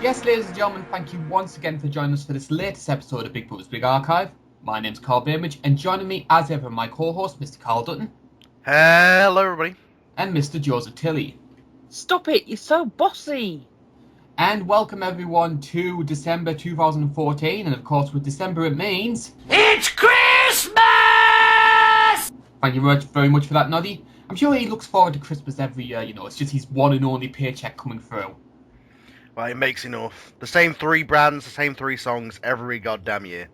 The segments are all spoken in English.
Yes, ladies and gentlemen, thank you once again for joining us for this latest episode of Big Brother's Big Archive. My name's Carl Bainbridge, and joining me, as ever, my co-host, Mr. Carl Dutton, Hello, everybody. and Mr. Joseph Tilley. Stop it, you're so bossy. And welcome everyone to December 2014, and of course, with December it means... It's Christmas! Thank you very much for that, Noddy. I'm sure he looks forward to Christmas every year, it's just his one and only paycheck coming through. Well, it makes enough. The same 3 brands, the same 3 songs every goddamn year.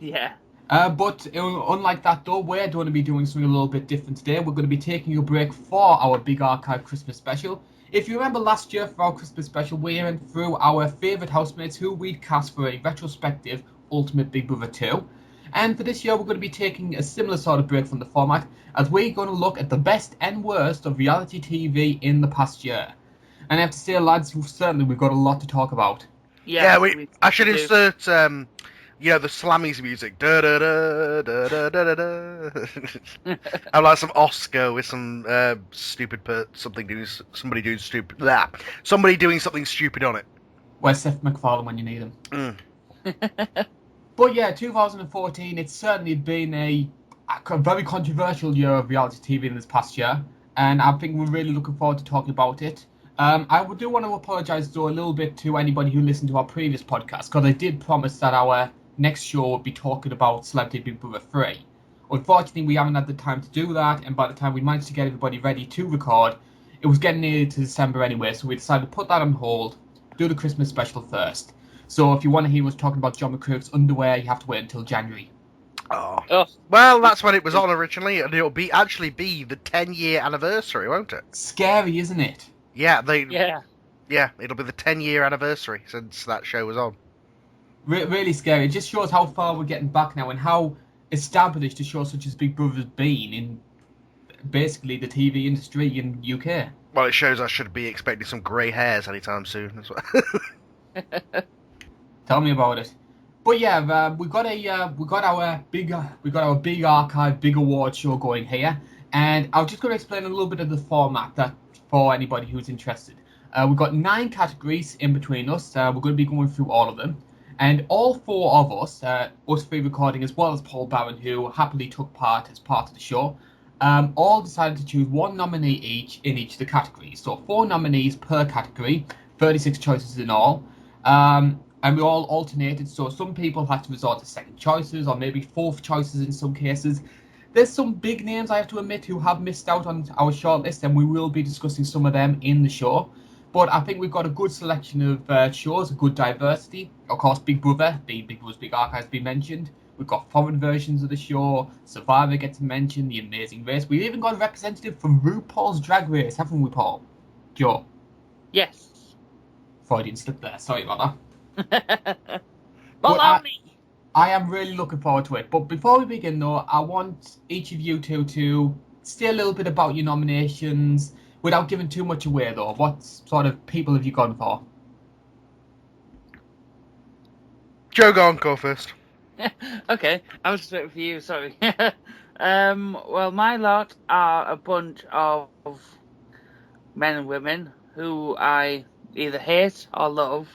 Yeah. But unlike that though, we're going to be doing something a little bit different today. We're going to be taking a break for our Big Archive Christmas special. If you remember last year for our Christmas special, we went through our favourite housemates who we'd cast for a retrospective Ultimate Big Brother 2. And for this year, we're going to be taking a similar sort of break from the format, as we're going to look at the best and worst of reality TV in the past year. And I have to say, lads, certainly we've got a lot to talk about. Yeah, we I should do. insert, the Slammies music. Da da da da da da da. I like some Oscar with some somebody doing stupid. Blah. Somebody doing something stupid on it. Where's Seth MacFarlane when you need him? Mm. But yeah, 2014, it's certainly been a very controversial year of reality TV in this past year, and I think we're really looking forward to talking about it. I do want to apologise, though, a little bit to anybody who listened to our previous podcast, because I did promise that our next show would be talking about Celebrity Big Brother 3. Unfortunately, we haven't had the time to do that, and by the time we managed to get everybody ready to record, it was getting near to December anyway, so we decided to put that on hold, do the Christmas special first. So if you want to hear us talking about John McCroke's underwear, you have to wait until January. Oh. Well, that's when it was on originally, and it'll actually be the 10-year anniversary, won't it? Scary, isn't it? Yeah, Yeah. it'll be the 10-year anniversary since that show was on. Really scary. It just shows how far we're getting back now and how established a show such as Big Brother's been in basically the TV industry in UK. Well, it shows I should be expecting some grey hairs anytime soon. That's what... Tell me about it. But yeah, we got our big archive, big award show going here, and I'm just going to explain a little bit of the format that for anybody who's interested. We've got 9 categories in between us. We're going to be going through all of them, and all 4 of us, us 3 recording as well as Paul Barron, who happily took part as part of the show, all decided to choose 1 nominee each in each of the categories. So 4 nominees per category, 36 choices in all. And we all alternated, so some people had to resort to second choices or maybe fourth choices in some cases. There's some big names, I have to admit, who have missed out on our shortlist, and we will be discussing some of them in the show. But I think we've got a good selection of shows, a good diversity. Of course, Big Brother, Big Brother's Big Archive has been mentioned. We've got foreign versions of the show. Survivor gets mentioned, The Amazing Race. We've even got a representative from RuPaul's Drag Race, haven't we, Paul? Joe? Yes. Freudian slip there, sorry about that. Baloney! I am really looking forward to it. But before we begin, though, I want each of you two to say a little bit about your nominations without giving too much away, though. What sort of people have you gone for? Joe, go first. Okay, I was straight for you, sorry. Well, my lot are a bunch of men and women who I either hate or love.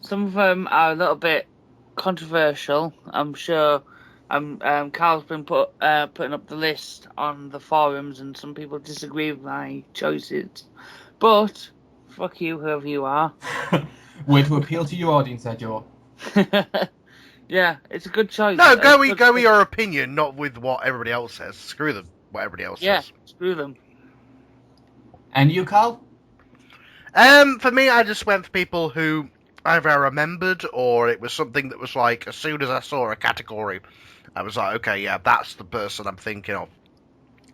Some of them are a little bit controversial. I'm sure Carl's been putting up the list on the forums, and some people disagree with my choices. But fuck you, whoever you are. Way to appeal to your audience there, Joe. Yeah, it's a good choice. No, go with your opinion, not with what everybody else says. Screw them, what everybody else says. Screw them. And you, Carl? For me, I just went for people who either I remembered or it was something that was like, as soon as I saw a category, I was like, okay, yeah, that's the person I'm thinking of.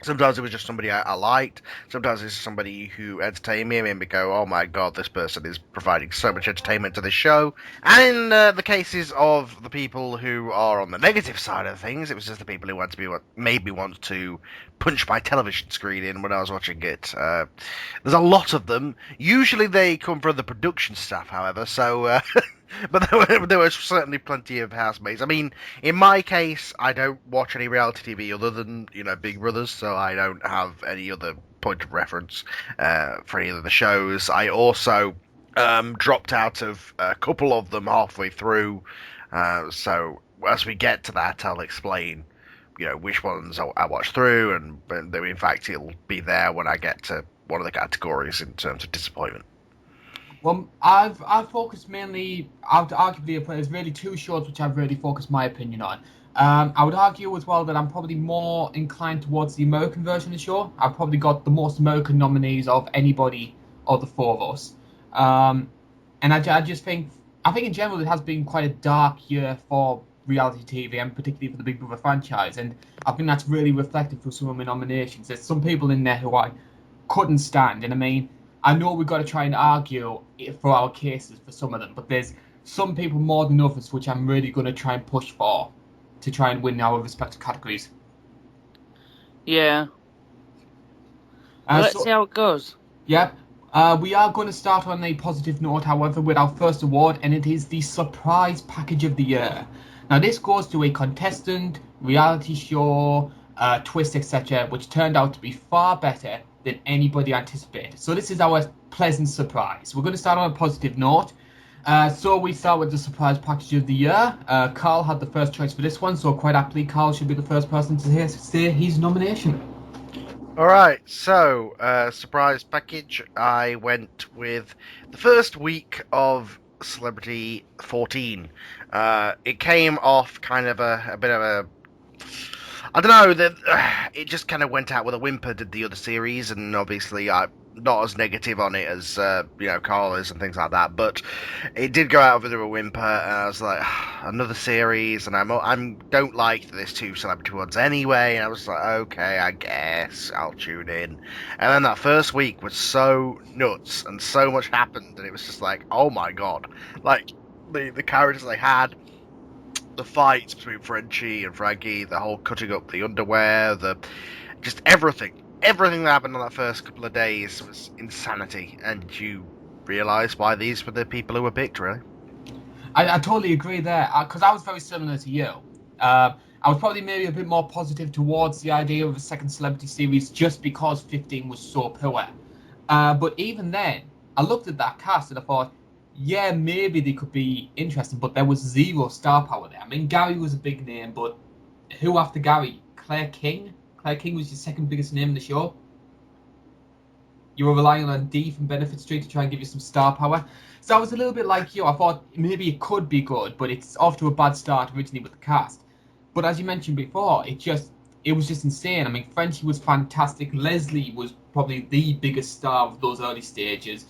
Sometimes it was just somebody I liked. Sometimes it's somebody who entertained me and made me go, oh my god, this person is providing so much entertainment to this show. And in the cases of the people who are on the negative side of things, it was just the people who made me want to punch my television screen in when I was watching it. There's a lot of them. Usually they come from the production staff, however, so... But there was certainly plenty of housemates. I mean, in my case, I don't watch any reality TV other than, Big Brothers, so I don't have any other point of reference for any of the shows. I also Dropped out of a couple of them halfway through. So as we get to that, I'll explain, which ones I watched through, and in fact it'll be there when I get to one of the categories in terms of disappointment. Well, I've focused mainly. Arguably, there's really two shows which I've really focused my opinion on. I would argue as well that I'm probably more inclined towards the American version of the show. I've probably got the most American nominees of anybody of the four of us. And I just think, I think in general it has been quite a dark year for reality TV and particularly for the Big Brother franchise. And I think that's really reflected through some of my nominations. There's some people in there who I couldn't stand, and I mean, I know we've got to try and argue for our cases for some of them, but there's some people more than others which I'm really going to try and push for to try and win our respective categories. Yeah. Let's see how it goes. Yep. We are going to start on a positive note, however, with our first award, and it is the Surprise Package of the Year. Now, this goes to a contestant, reality show, twist, etc., which turned out to be far better than anybody anticipated. So this is our pleasant surprise. We're going to start on a positive note. So we start with the Surprise Package of the Year. Carl had the first choice for this one, so quite aptly, Carl should be the first person to say his nomination. All right, so surprise package. I went with the first week of Celebrity 14. It came off kind of a bit of a, I don't know, that it just kind of went out with a whimper. Did the other series, and obviously I'm not as negative on it as Carl is and things like that. But it did go out with a whimper, and I was like, another series, and I don't like this two celebrity ones anyway. And I was like, okay, I guess I'll tune in. And then that first week was so nuts, and so much happened, and it was just like, oh my god, like the characters they had. The fights between Frenchie and Frankie, the whole cutting up the underwear, just everything that happened on that first couple of days was insanity, and you realise why these were the people who were picked, really. I totally agree there, because I was very similar to you. I was probably maybe a bit more positive towards the idea of a second celebrity series just because 15 was so poor. But even then, I looked at that cast and I thought, yeah, maybe they could be interesting, but there was zero star power there. I mean, Gary was a big name, but who after Gary? Claire King? Claire King was your second biggest name in the show. You were relying on Dee from Benefit Street to try and give you some star power. So I was a little bit like you. I thought maybe it could be good, but it's off to a bad start originally with the cast. But as you mentioned before, it was just insane. I mean, Frenchie was fantastic. Leslie was probably the biggest star of those early stages.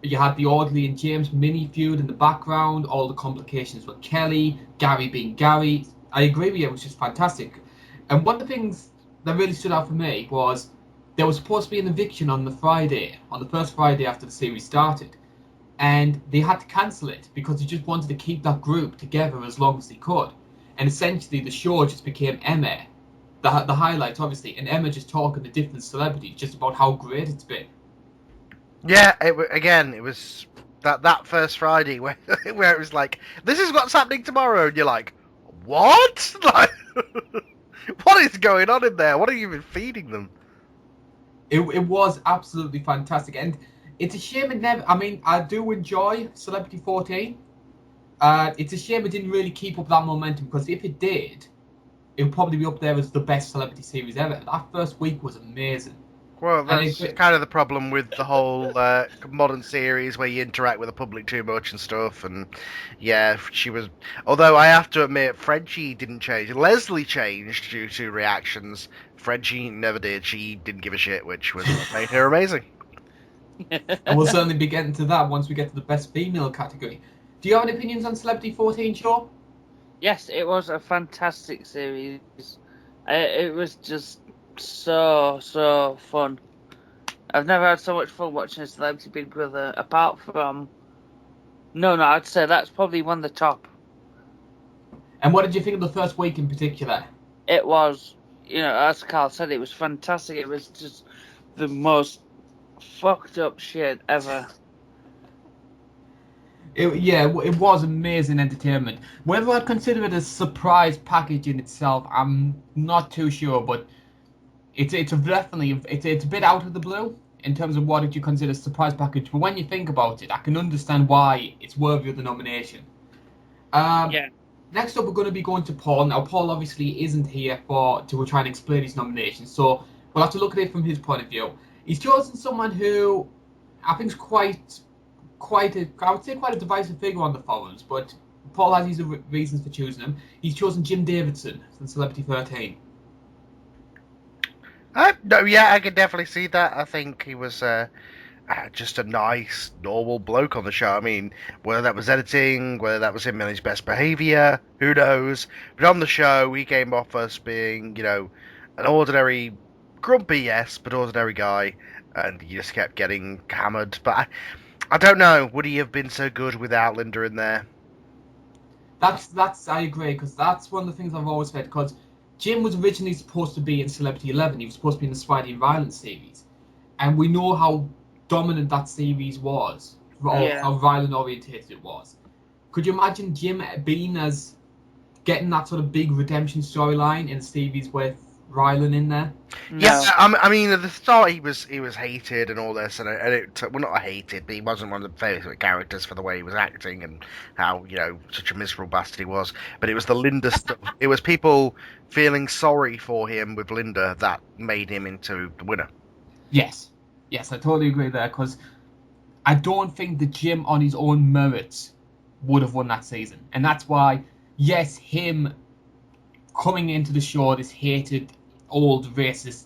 You had the Audley and James mini feud in the background, all the complications with Kelly, Gary being Gary. I agree with you, it was just fantastic. And one of the things that really stood out for me was there was supposed to be an eviction on the first Friday after the series started. And they had to cancel it because they just wanted to keep that group together as long as they could. And essentially the show just became Emma, the highlight obviously, and Emma just talking to different celebrities just about how great it's been. Yeah, it was that first Friday where it was like, this is what's happening tomorrow, and you're like, what? Like, what is going on in there? What are you even feeding them? It was absolutely fantastic, and it's a shame it never. I mean, I do enjoy Celebrity 14. It's a shame it didn't really keep up that momentum because if it did, it would probably be up there as the best celebrity series ever. That first week was amazing. Well, that's kind of the problem with the whole modern series where you interact with the public too much and stuff. And yeah, she was. Although I have to admit, Frenchie didn't change. Leslie changed due to reactions. Frenchie never did. She didn't give a shit, which was what made her amazing. And we'll certainly be getting to that once we get to the best female category. Do you have any opinions on Celebrity 14, Shaw? Yes, it was a fantastic series. It was just so fun. I've never had so much fun watching a Celebrity Big Brother, apart from... No, I'd say that's probably one of the top. And what did you think of the first week in particular? It was, as Carl said, it was fantastic. It was just the most fucked up shit ever. It was amazing entertainment. Whether I'd consider it a surprise package in itself, I'm not too sure, but it's definitely a bit out of the blue. in terms of what did you consider surprise package, but when you think about it, I can understand why it's worthy of the nomination. Yeah. Next up, we're going to be going to Paul. Now, Paul obviously isn't here to try and explain his nomination, so we'll have to look at it from his point of view. He's chosen someone who I think is I would say quite a divisive figure on the forums, but Paul has his reasons for choosing him. He's chosen Jim Davidson from Celebrity 13. No, yeah, I can definitely see that. I think he was just a nice, normal bloke on the show. I mean, whether that was editing, whether that was him in his best behaviour, who knows? But on the show, he came off as being, an ordinary, grumpy, yes, but ordinary guy, and he just kept getting hammered. But I don't know, would he have been so good without Linda in there? That's I agree, because that's one of the things I've always said. Because Jim was originally supposed to be in Celebrity 11. He was supposed to be in the Spidey and Violence series, and we know how dominant that series was, or Yeah. how violent orientated it was. Could you imagine Jim being as getting that sort of big redemption storyline in a series with Rylan in there? No. Yeah, I mean, at the start he was hated and all this, and well, not hated, but he wasn't one of the favourite characters for the way he was acting and how such a miserable bastard he was. But it was the Linda stuff. It was people feeling sorry for him with Linda that made him into the winner. Yes, I totally agree there, because I don't think that Jim on his own merits would have won that season, and that's why, yes, him coming into the show, this hated, old, racist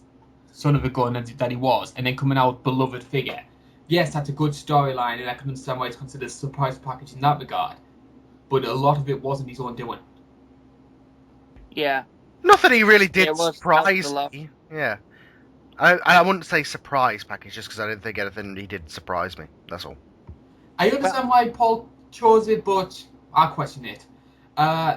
son of a gun that he was, and then coming out beloved figure. Yes, that's a good storyline, and I can understand why it's considered a surprise package in that regard. But a lot of it wasn't his own doing. Yeah. Not that he really did It was surprise a lot. me. Yeah. I wouldn't say surprise package just because I didn't think anything he did surprise me. That's all. I understand why Paul chose it, but I question it.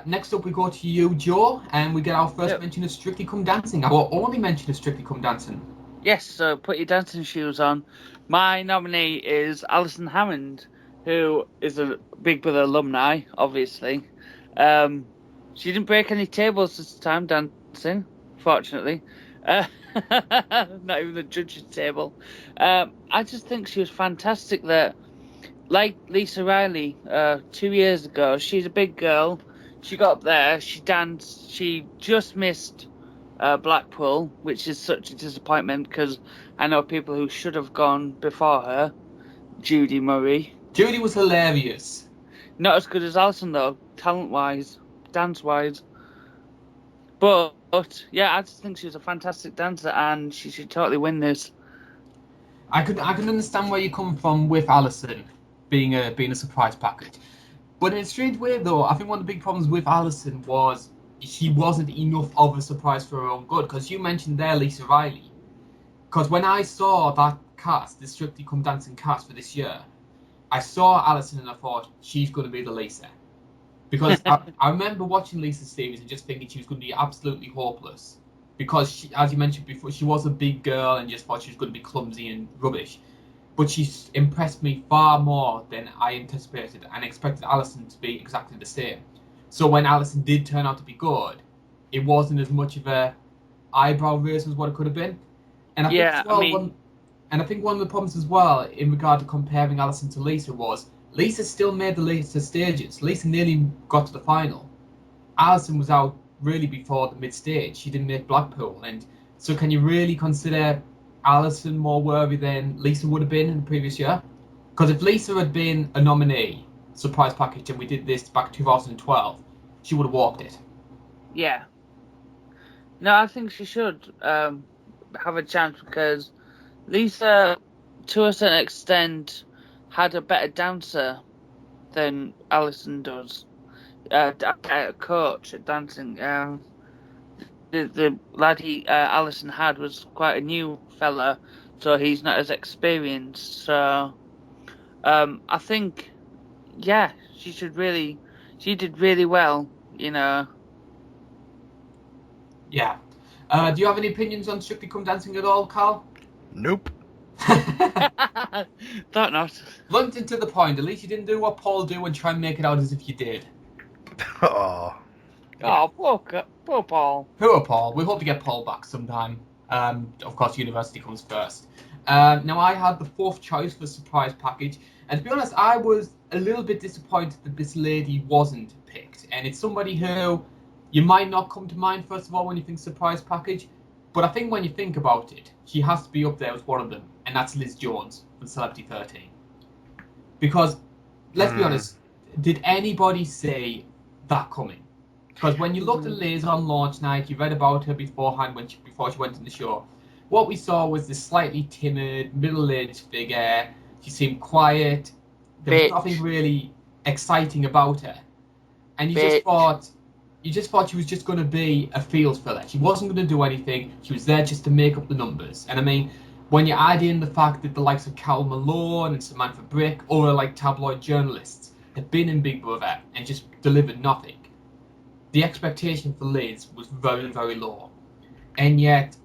Next up, we go to you, Joe, and we get our first mention of Strictly Come Dancing. Our only mention of Strictly Come Dancing. Yes, so put your dancing shoes on. My nominee is Alison Hammond, who is a Big Brother alumni, obviously. She didn't break any tables this time dancing, fortunately. Not even the judge's table. I just think she was fantastic there. Like Lisa Riley 2 years ago, she's a big girl. She got up there, she danced, she just missed Blackpool, which is such a disappointment because I know people who should have gone before her. Judy Murray. Judy was hilarious. Not as good as Alison though, talent-wise, dance-wise. But yeah, I just think she was a fantastic dancer and she should totally win this. I can understand where you come from with Alison being a surprise package. But in a strange way, though, I think one of the big problems with Alison was she wasn't enough of a surprise for her own good. Because you mentioned there Lisa Riley. Because when I saw that cast, the Strictly Come Dancing cast for this year, I saw Alison and I thought, she's going to be the Lisa. Because I remember watching Lisa's series and just thinking she was going to be absolutely hopeless. Because, she, as you mentioned before, she was a big girl and just thought she was going to be clumsy and rubbish. But she's impressed me far more than I anticipated and expected Alison to be exactly the same. So when Alison did turn out to be good, it wasn't as much of a eyebrow raise as what it could have been. And I think as well, I think one of the problems as well in regard to comparing Alison to Lisa was Lisa still made the later stages. Lisa nearly got to the final. Alison was out really before the mid-stage. She didn't make Blackpool. And so can you really consider Alison more worthy than Lisa would have been in the previous year? Because if Lisa had been a nominee, surprise package, and we did this back in 2012, she would have walked it. Yeah. No, I think she should have a chance because Lisa, to a certain extent, had a better dancer than Alison does. A better coach at dancing. The laddie Alison had was quite a new fella, so he's not as experienced. So I think, yeah, she did really well, Yeah. Do you have any opinions on Strictly Come Dancing at all, Carl? Nope. Thought not. Blunt and to the point. At least you didn't do what Paul do and try and make it out as if you did. Oh. Yeah. Oh, poor Paul. Poor Paul. We hope to get Paul back sometime. Of course, university comes first. Now, I had the fourth choice for surprise package, and to be honest, I was a little bit disappointed that this lady wasn't picked. And it's somebody who you might not come to mind first of all when you think surprise package, but I think when you think about it, she has to be up there as one of them, and that's Liz Jones from Celebrity 13. Because let's be honest, did anybody see that coming? Because when you looked at Liz on launch night, you read about her beforehand before she went in the show. What we saw was this slightly timid, middle-aged figure. She seemed quiet. There was nothing really exciting about her, and you just thought she was just going to be a field filler. She wasn't going to do anything. She was there just to make up the numbers. And I mean, when you add in the fact that the likes of Cal Malone and Samantha Brick, or like tabloid journalists, have been in Big Brother and just delivered nothing, the expectation for Liz was very, very low. And yet,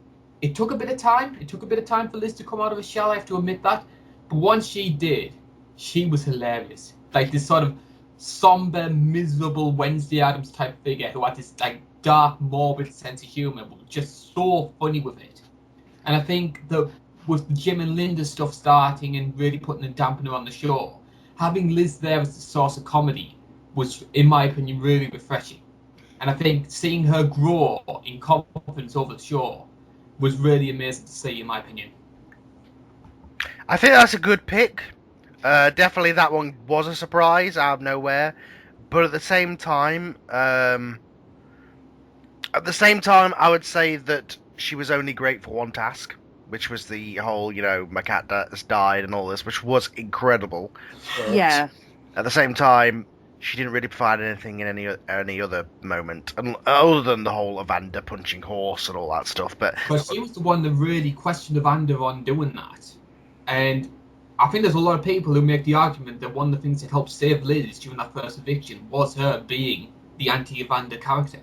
it took a bit of time. It took a bit of time for Liz to come out of her shell, I have to admit that. But once she did, she was hilarious. Like this sort of somber, miserable Wednesday Addams type figure who had this like dark, morbid sense of humour, but was just so funny with it. And I think that with the Jim and Linda stuff starting and really putting a dampener on the show, having Liz there as the source of comedy was, in my opinion, really refreshing. And I think seeing her grow in confidence over the show was really amazing to see, in my opinion. I think that's a good pick. Definitely that one was a surprise out of nowhere. But at the same time, I would say that she was only great for one task, which was the whole, my cat has died and all this, which was incredible. But Yeah. at the same time, she didn't really provide anything in any other moment, other than the whole Evander punching horse and all that stuff. But she was the one that really questioned Evander on doing that. And I think there's a lot of people who make the argument that one of the things that helped save Liz during that first eviction was her being the anti-Evander character.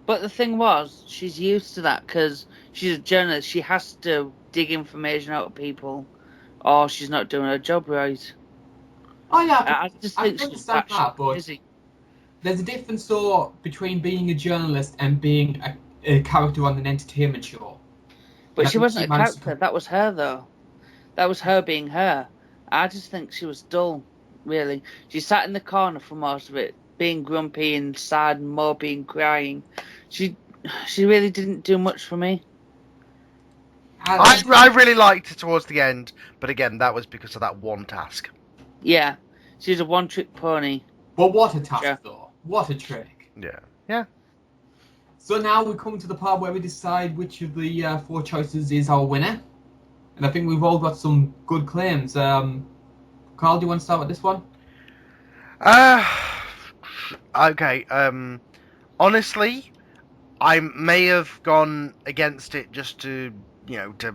But the thing was, she's used to that because she's a journalist. She has to dig information out of people, or she's not doing her job right. Oh yeah, I just think I she's understand that, but busy. there's a difference though between being a journalist and being a character on an entertainment show. But she wasn't a character. That was her, though. That was her being her. I just think she was dull, really. She sat in the corner for most of it, being grumpy and sad and mopey and crying. She really didn't do much for me. I really liked it towards the end, but again, that was because of that one task. Yeah, she's a one-trick pony. Well, what a task, though. What a trick. Yeah. So now we come to the part where we decide which of the four choices is our winner. And I think we've all got some good claims. Carl, do you want to start with this one? Okay. Honestly, I may have gone against it just to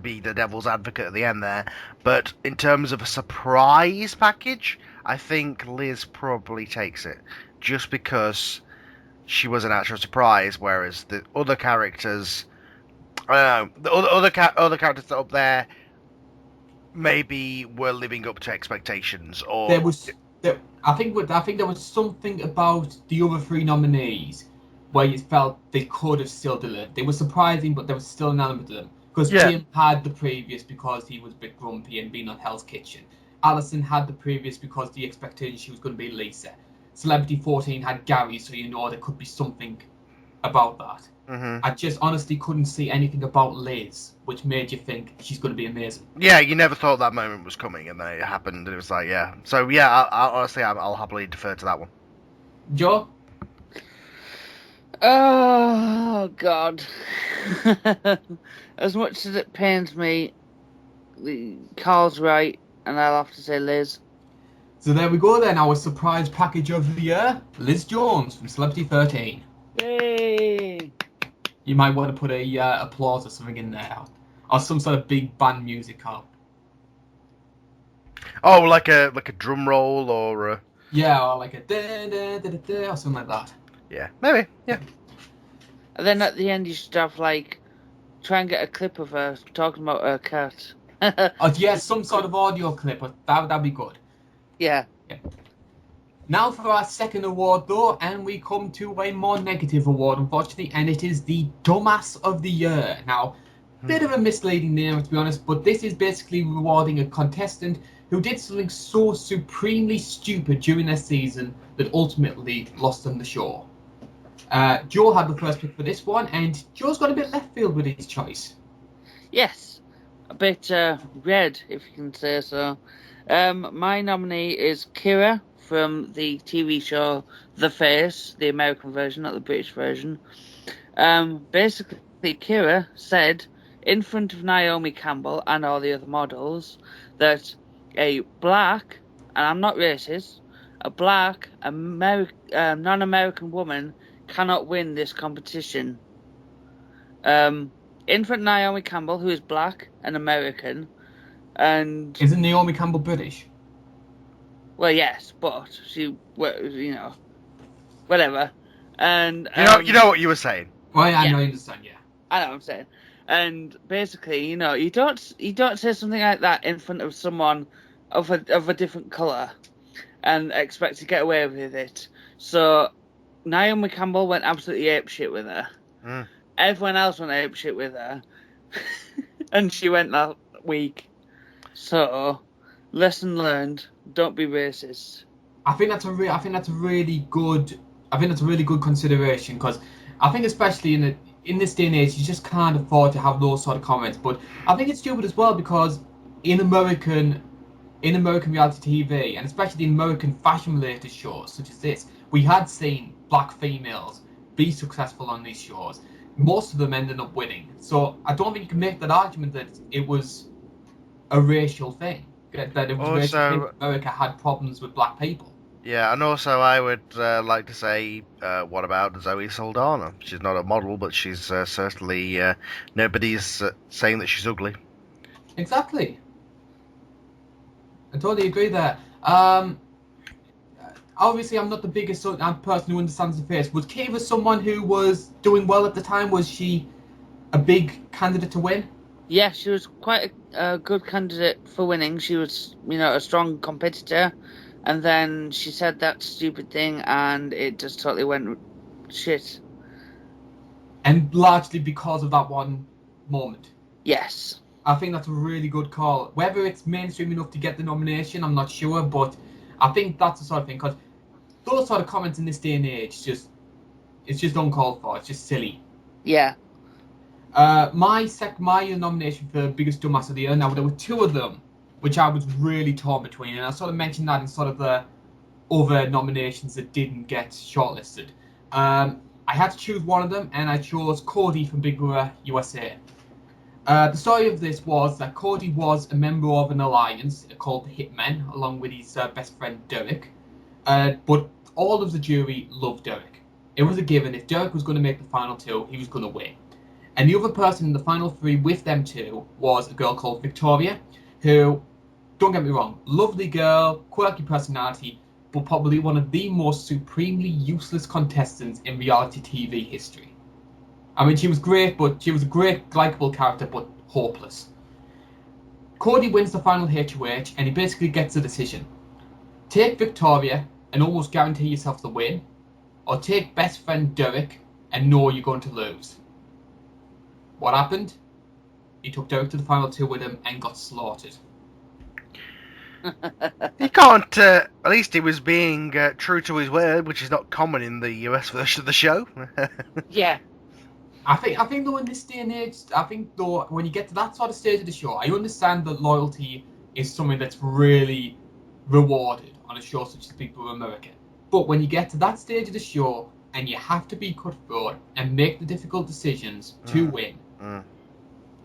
be the devil's advocate at the end there. But in terms of a surprise package, I think Liz probably takes it. Just because she was an actual surprise, whereas the other characters, the other characters that are up there maybe were living up to expectations, or I think there was something about the other three nominees where you felt they could have still delivered. They were surprising, but there was still an element to them. Because Jim had the previous because he was a bit grumpy and being on Hell's Kitchen. Alison had the previous because the expectation she was going to be Lisa. Celebrity 14 had Gary, so there could be something about that. Mm-hmm. I just honestly couldn't see anything about Liz which made you think she's going to be amazing. Yeah, you never thought that moment was coming, and then it happened, and it was like, yeah. So yeah, I'll happily defer to that one. Joe? Oh God! As much as it pains me, Carl's right, and I'll have to say Liz. So there we go then, our surprise package of the year, Liz Jones from Celebrity 13. Yay! You might want to put a applause or something in there, or some sort of big band music up. Oh, like a drum roll or a... Yeah, or like a da da da da or something like that. Yeah, maybe. Yeah. And then at the end, you should have try and get a clip of her talking about her cat. Oh yeah, some sort of audio clip. That'd be good. Yeah. Now for our second award though, and we come to a more negative award, unfortunately, and it is the Dumbass of the Year. Now, Bit of a misleading name, to be honest, but this is basically rewarding a contestant who did something so supremely stupid during their season that ultimately lost them the show. Joe had the first pick for this one, and Joe's got a bit left field with his choice. Yes, a bit red, if you can say so. My nominee is Kira from the TV show The Face, the American version, not the British version. Basically, Kira said in front of Naomi Campbell and all the other models that a black, and I'm not racist, a black non-American woman cannot win this competition. In front of Naomi Campbell, who is black and American, and Isn't Naomi Campbell British? well, yes, but she, whatever. And You know what you were saying. Well, I Yeah. know, I understand, yeah. I know what I'm saying. And basically, you don't say something like that in front of someone of a different colour and expect to get away with it. So Naomi Campbell went absolutely apeshit with her. Mm. Everyone else went apeshit with her, and she went that week. So lesson learned: don't be racist. I think that's a really good consideration, because I think especially in this day and age you just can't afford to have those sort of comments. But I think it's stupid as well, because in American reality TV, and especially in American fashion related shows such as this, we had seen black females be successful on these shows. Most of them ended up winning. So I don't think you can make that argument that it was a racial thing. That it was a racial thing. America had problems with black people. Yeah, and also I would like to say, what about Zoe Saldana? She's not a model, but she's certainly nobody's saying that she's ugly. Exactly. I totally agree there. Obviously, I'm not the biggest person who understands the face. Was Kiva someone who was doing well at the time? Was she a big candidate to win? Yeah, she was quite a good candidate for winning. She was, a strong competitor. And then she said that stupid thing, and it just totally went shit. And largely because of that one moment. Yes. I think that's a really good call. Whether it's mainstream enough to get the nomination, I'm not sure, but I think that's the sort of thing, because those sort of comments in this day and age, it's just uncalled for. It's just silly. Yeah. My nomination for biggest dumbass of the year. Now there were two of them, which I was really torn between, and I sort of mentioned that in sort of the other nominations that didn't get shortlisted. I had to choose one of them, and I chose Cody from Big Brother USA. The story of this was that Cody was a member of an alliance called the Hitmen, along with his best friend Derek. But all of the jury loved Derek. It was a given. If Derek was going to make the final two, he was going to win. And the other person in the final three with them two was a girl called Victoria, who, don't get me wrong, lovely girl, quirky personality, but probably one of the most supremely useless contestants in reality TV history. I mean, she was great, but she was a great, likeable character, but hopeless. Cody wins the final HOH, and he basically gets a decision. Take Victoria and almost guarantee yourself the win, or take best friend Derek and know you're going to lose. What happened? He took Derek to the final two with him and got slaughtered. He can't. At least he was being true to his word, which is not common in the US version of the show. Yeah. I think though in this day and age, when you get to that sort of stage of the show, I understand that loyalty is something that's really rewarded on a show such as Big Brother America. But when you get to that stage of the show and you have to be cutthroat and make the difficult decisions to win,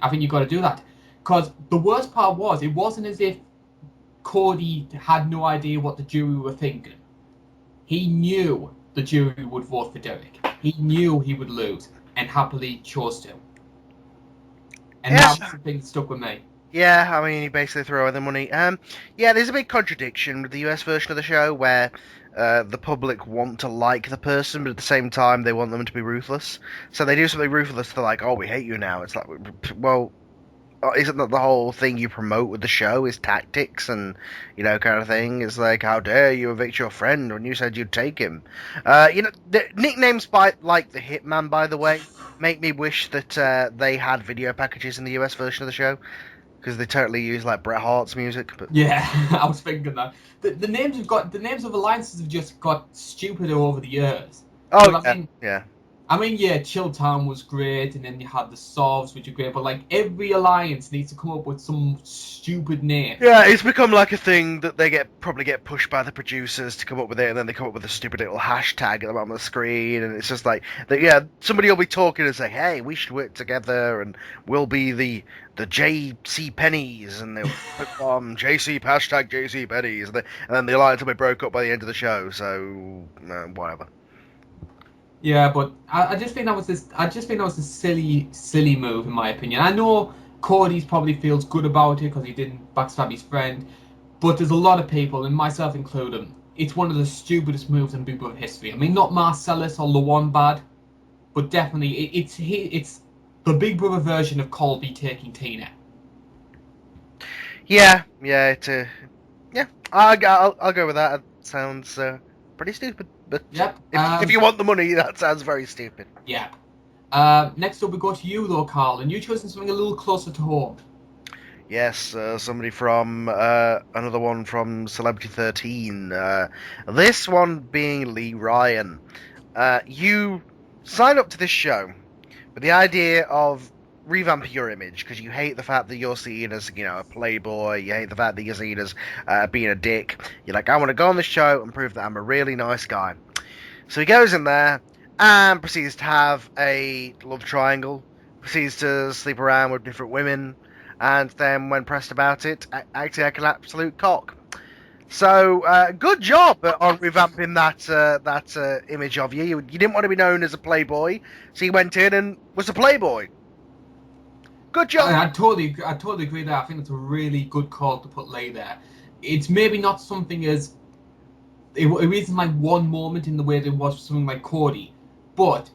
I think you've got to do that. Because the worst part was, it wasn't as if Cody had no idea what the jury were thinking. He knew the jury would vote for Derek. He knew he would lose, and happily chose to. And Yes. that's the thing that stuck with me. Yeah, I mean, he basically threw away the money. Yeah, there's a big contradiction with the US version of the show where the public want to like the person, but at the same time they want them to be ruthless. So they do something ruthless. They're like, "Oh, we hate you now." It's like, well, isn't that the whole thing you promote with the show is tactics and kind of thing? It's like, how dare you evict your friend when you said you'd take him? The nicknames like the Hitman, by the way, make me wish that they had video packages in the US version of the show because they totally use like Bret Hart's music. But Yeah, I was thinking that. The names of alliances have just got stupider over the years. oh But yeah. yeah, Chilltown was great, and then you had the Sovs, which are great. But like every alliance needs to come up with some stupid name. Yeah, it's become like a thing that they probably get pushed by the producers to come up with it, and then they come up with a stupid little hashtag at the bottom of the screen, and it's just like somebody will be talking and say, "Hey, we should work together, and we'll be the JC Pennies," and they'll put on JC hashtag JC Pennies, and then the alliance will be broke up by the end of the show. So whatever. Yeah, but I just think that was this. I just think that was a silly move in my opinion. I know Cody's probably feels good about it because he didn't backstab his friend, but there's a lot of people, and myself included. It's one of the stupidest moves in Big Brother history. I mean, not Marcellus or Lawan bad, but definitely it's the Big Brother version of Colby taking Tina. Yeah, I'll go with that. It sounds pretty stupid, but Yep. if you want the money, that sounds very stupid. Yeah. Next up, we go to you though, Carl, and you chosen something a little closer to home. Yes, somebody from another one from Celebrity 13. This one being Lee Ryan. You signed up to this show with the idea of revamping your image because you hate the fact that you're seen as a playboy. You hate the fact that you're seen as being a dick. You're like, I want to go on this show and prove that I'm a really nice guy. So he goes in there and proceeds to have a love triangle. Proceeds to sleep around with different women. And then, when pressed about it, acting like an absolute cock. So, good job on revamping that image of you. You didn't want to be known as a playboy, so you went in and was a playboy. Good job. I totally agree there. I think it's a really good call to put Lay there. It's maybe not something as it isn't like one moment in the way that it was for something like Cody, but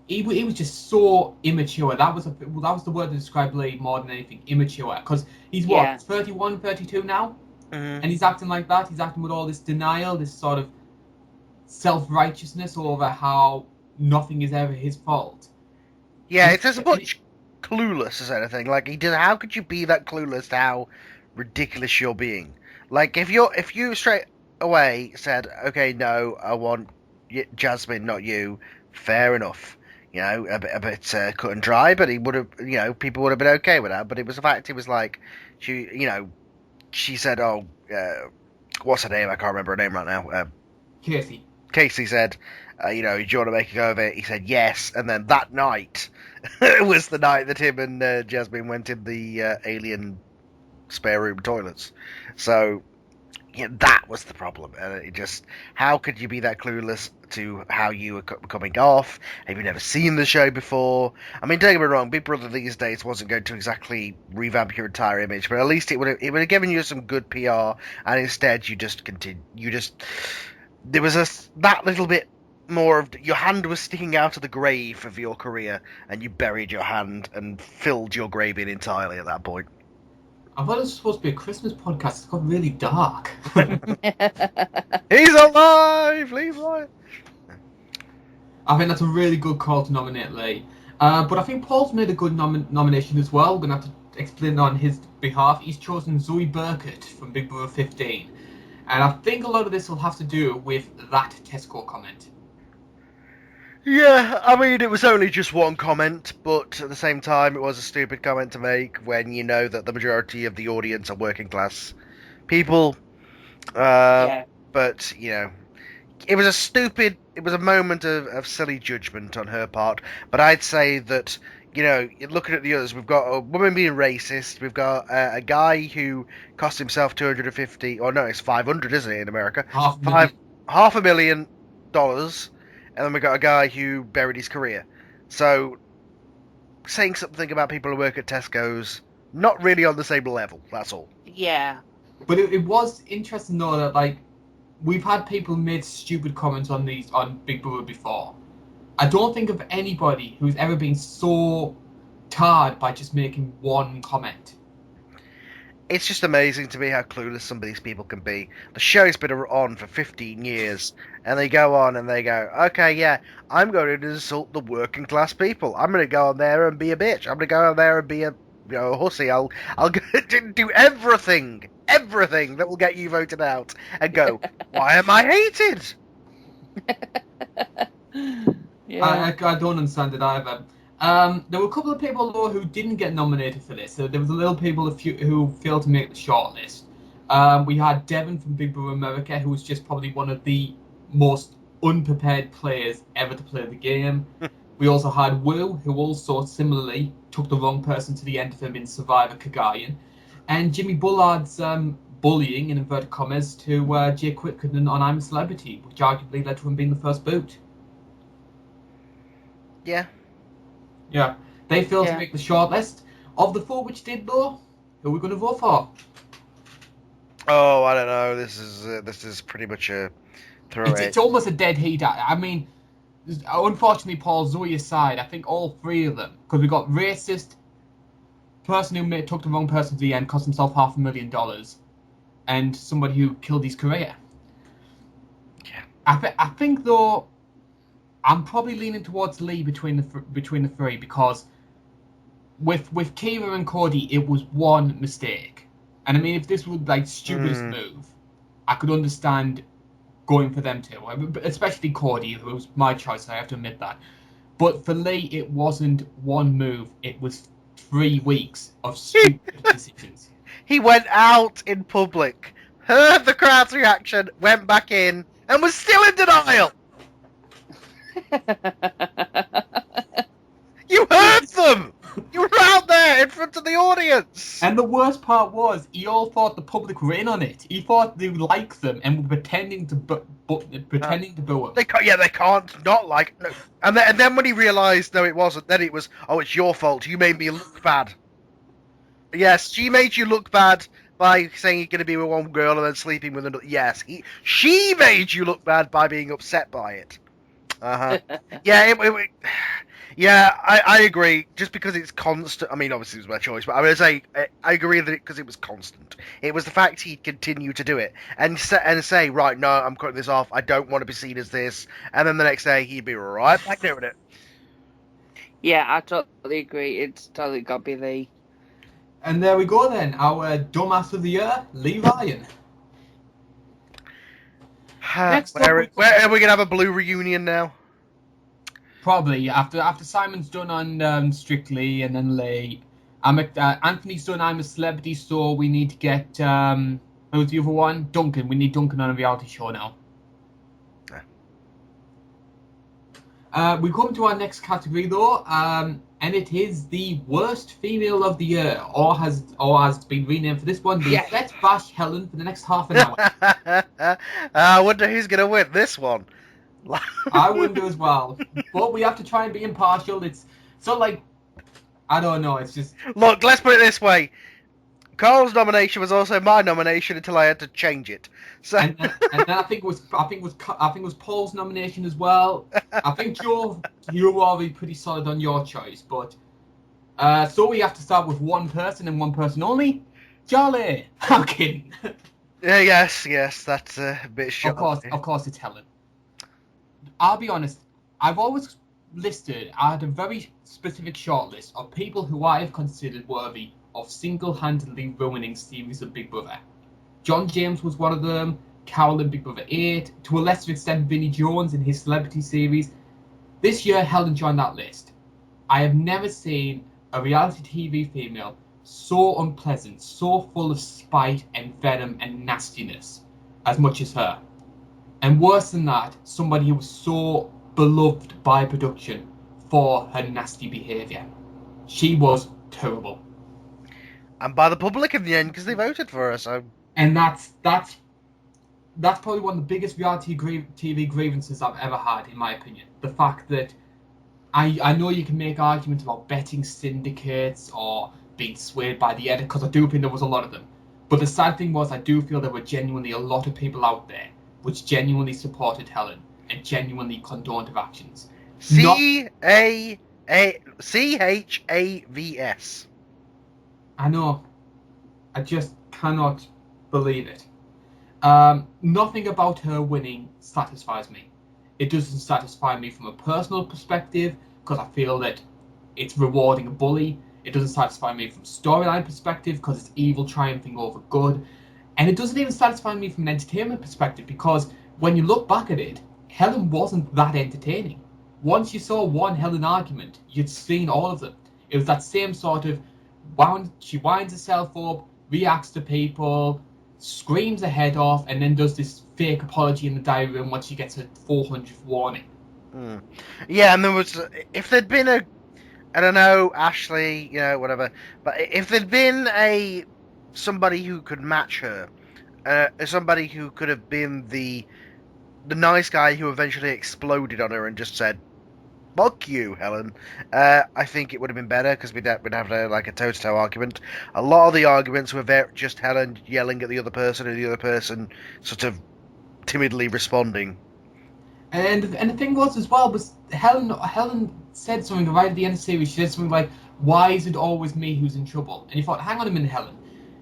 he was just so immature. That was the word to describe Lay more than anything. Immature, because he's what 31, 32 now, and he's acting like that. He's acting with all this denial, this sort of self-righteousness over how nothing is ever his fault. Yeah, it's as much clueless as anything. Like how could you be that clueless to how ridiculous you're being? Like if you straight away said, okay, no, I want Jasmine, not you. Fair enough. A bit cut and dry, but he would have, people would have been okay with that. But it was the fact it was like, she said, oh, what's her name? I can't remember her name right now. Casey. Casey said, do you want to make a go of it? He said yes, and then that night was the night that him and Jasmine went in the alien spare room toilets. So that was the problem. It just, how could you be that clueless to how you were coming off? Have you never seen the show before? I mean, don't get me wrong, Big Brother these days wasn't going to exactly revamp your entire image, but at least it would have given you some good PR, and instead you just there was that little bit more of your hand was sticking out of the grave of your career, and you buried your hand and filled your grave in entirely at that point. I thought it was supposed to be a Christmas podcast. It got really dark. He's alive! Leave life! I think that's a really good call to nominate Lee. But I think Paul's made a good nomination as well. We're going to have to explain it on his behalf. He's chosen Zoe Burkett from Big Brother 15. And I think a lot of this will have to do with that Tesco comment. Yeah, I mean, it was only just one comment, but at the same time, it was a stupid comment to make when you know that the majority of the audience are working class people. But, it was a moment of silly judgment on her part, but I'd say that, looking at the others, we've got a woman being racist, we've got a guy who cost himself 250, or no, it's 500, isn't it, in America? $500,000. And then we got a guy who buried his career. So, saying something about people who work at Tesco's, not really on the same level, that's all. Yeah. But it was interesting, though, that, like, we've had people made stupid comments on Big Brother before. I don't think of anybody who's ever been so tarred by just making one comment. It's just amazing to me how clueless some of these people can be. The show's been on for 15 years, and they go on and they go, okay, yeah, I'm going to insult the working class people. I'm going to go on there and be a bitch. I'm going to go on there and be a hussy. I'll do everything that will get you voted out, and go, why am I hated? Yeah. I don't understand it either. There were a couple of people though who didn't get nominated for this. So there was a little people who failed to make the shortlist. We had Devon from Big Brother America, who was just probably one of the most unprepared players ever to play the game. We also had Wu, who also similarly took the wrong person to the end of him in Survivor Kagarian, and Jimmy Bullard's bullying in inverted commas to Jay Quickenden on I'm a Celebrity, which arguably led to him being the first boot. Yeah. Yeah, they failed to Yeah. make the shortlist. Of the four which did though, who are we going to vote for? Oh, I don't know. This is pretty much a throw It's it. almost a dead heat. I mean, unfortunately, Paul, Zoe aside, I think all three of them, because we got racist, person who took the wrong person to the end, cost himself $500,000, and somebody who killed his career. Yeah. I think though, I'm probably leaning towards Lee between the three because with Kira and Cody, it was one mistake. And I mean, if this was like stupidest move, I could understand going for them too. Especially Cody, who was my choice. I have to admit that. But for Lee, it wasn't one move. It was 3 weeks of stupid decisions. He went out in public, heard the crowd's reaction, went back in, and was still in denial. You heard them. You were out there in front of the audience. And the worst part was, he all thought the public were in on it. He thought they liked them and were pretending to boo them. They can't. Yeah, they can't not like. No. And then when he realised, no, it wasn't. Then it was, oh, it's your fault. You made me look bad. Yes, she made you look bad by saying you're going to be with one girl and then sleeping with another. Yes, she made you look bad by being upset by it. Yeah, yeah, I agree. Just because it's constant. I mean, obviously it was my choice, but I'm going to say I agree that because it was constant. It was the fact he'd continue to do it and say, right, no, I'm cutting this off. I don't want to be seen as this. And then the next day he'd be right back doing it. Yeah, I totally agree. It's totally got to be Lee. And there we go then, our dumbass of the year, Lee Ryan. Where are we going to have a blue reunion now? Probably after Simon's done on Strictly and then Lee. Anthony's done I'm a Celebrity, so we need to get who's the other one? Duncan. We need Duncan on a reality show now. We come to our next category though, and it is the worst female of the year, or has been renamed for this one. Let's bash Helen for the next half an hour. I wonder who's going to win this one. I wonder as well, but we have to try and be impartial. It's so like, I don't know. It's just look. Let's put it this way: Carl's nomination was also my nomination until I had to change it. So and then I think it was Paul's nomination as well. I think you were already pretty solid on your choice, but so we have to start with one person and one person only. Charlie, I'm kidding. Yes, that's a bit short. Of course, it's Helen. I'll be honest. I've always I had a very specific shortlist of people who I have considered worthy of single-handedly ruining series of Big Brother. John James was one of them, Carol in Big Brother 8, to a lesser extent Vinnie Jones in his Celebrity series. This year, Helen joined that list. I have never seen a reality TV female so unpleasant, so full of spite and venom and nastiness as much as her. And worse than that, somebody who was so beloved by production for her nasty behaviour. She was terrible. And by the public in the end, because they voted for her, so... And that's probably one of the biggest reality TV grievances I've ever had, in my opinion. The fact that I know you can make arguments about betting syndicates or being swayed by the edit, because I do think there was a lot of them. But the sad thing was, I do feel there were genuinely a lot of people out there which genuinely supported Helen and genuinely condoned her actions. C-A-T. Chavs. I know. I just cannot believe it. Nothing about her winning satisfies me. It doesn't satisfy me from a personal perspective because I feel that it's rewarding a bully. It doesn't satisfy me from a storyline perspective because it's evil triumphing over good. And it doesn't even satisfy me from an entertainment perspective because when you look back at it, Helen wasn't that entertaining. Once you saw one Helen argument, you'd seen all of them. It was that same sort of she winds herself up, reacts to people, screams her head off, and then does this fake apology in the diary room once she gets her 400th warning. Yeah, and there was if there'd been a, I don't know, Ashley, whatever, but if there'd been somebody who could match her, somebody who could have been the nice guy who eventually exploded on her and just said, "Fuck you, Helen," I think it would have been better because we'd have like a toe-to-toe argument. A lot of the arguments were just Helen yelling at the other person and the other person sort of timidly responding. And the thing was as well was Helen said something right at the end of the series. She said something like, "Why is it always me who's in trouble?" And you thought, hang on a minute, Helen,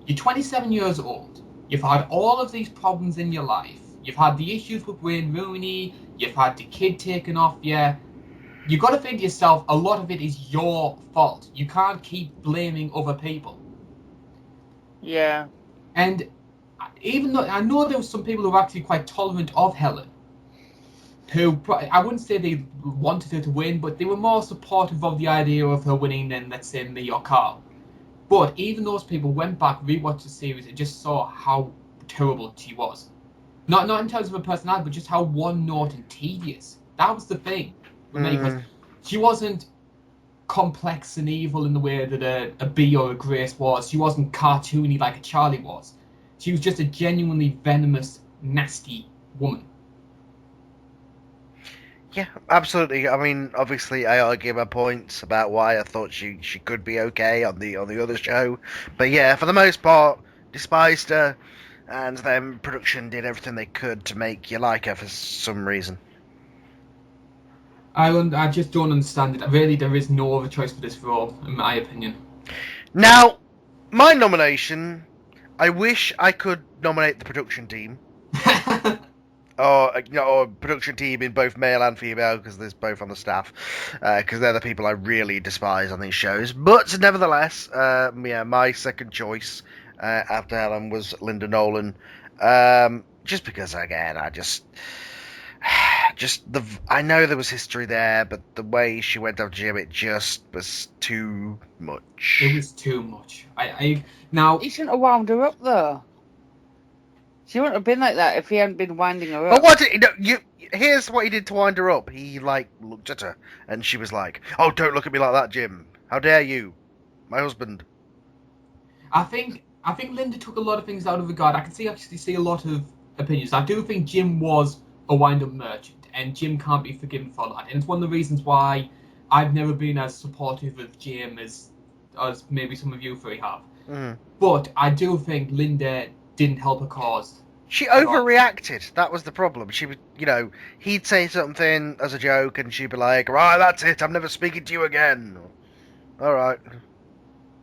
you're 27 years old. You've had all of these problems in your life. You've had the issues with Wayne Rooney. You've had the kid taken off you. You got to think to yourself, a lot of it is your fault. You can't keep blaming other people. Yeah. And even though I know there were some people who were actually quite tolerant of Helen, who I wouldn't say they wanted her to win, but they were more supportive of the idea of her winning than, let's say, me or Carl. But even those people went back, rewatched the series, and just saw how terrible she was. Not in terms of her personality, but just how one-note and tedious. That was the thing with me, because she wasn't complex and evil in the way that a Bea or a Grace was. She wasn't cartoony like a Charlie was. She was just a genuinely venomous, nasty woman. Yeah, absolutely. I mean, obviously, I argue my points about why I thought she could be okay on the other show, but yeah, for the most part, despised her, and then production did everything they could to make you like her for some reason. I just don't understand it. Really, there is no other choice for this role, in my opinion. Now, my nomination, I wish I could nominate the production team. Or production team in both male and female, because there's both on the staff, because they're the people I really despise on these shows. But nevertheless, my second choice after Helen was Linda Nolan, just because again I know there was history there, but the way she went after Jim, it just was too much. It was too much. Now He shouldn't have wound her up though. She wouldn't have been like that if he hadn't been winding her up. But what did here's what he did to wind her up. He looked at her, and she was like, "Oh, don't look at me like that, Jim. How dare you, my husband." I think Linda took a lot of things out of regard. I can actually see a lot of opinions. I do think Jim was a wind-up merchant, and Jim can't be forgiven for that. And it's one of the reasons why I've never been as supportive of Jim as maybe some of you three have. Mm. But I do think Linda didn't help her cause. She overreacted. That was the problem. She was, he'd say something as a joke, and she'd be like, "Right, that's it. I'm never speaking to you again." All right.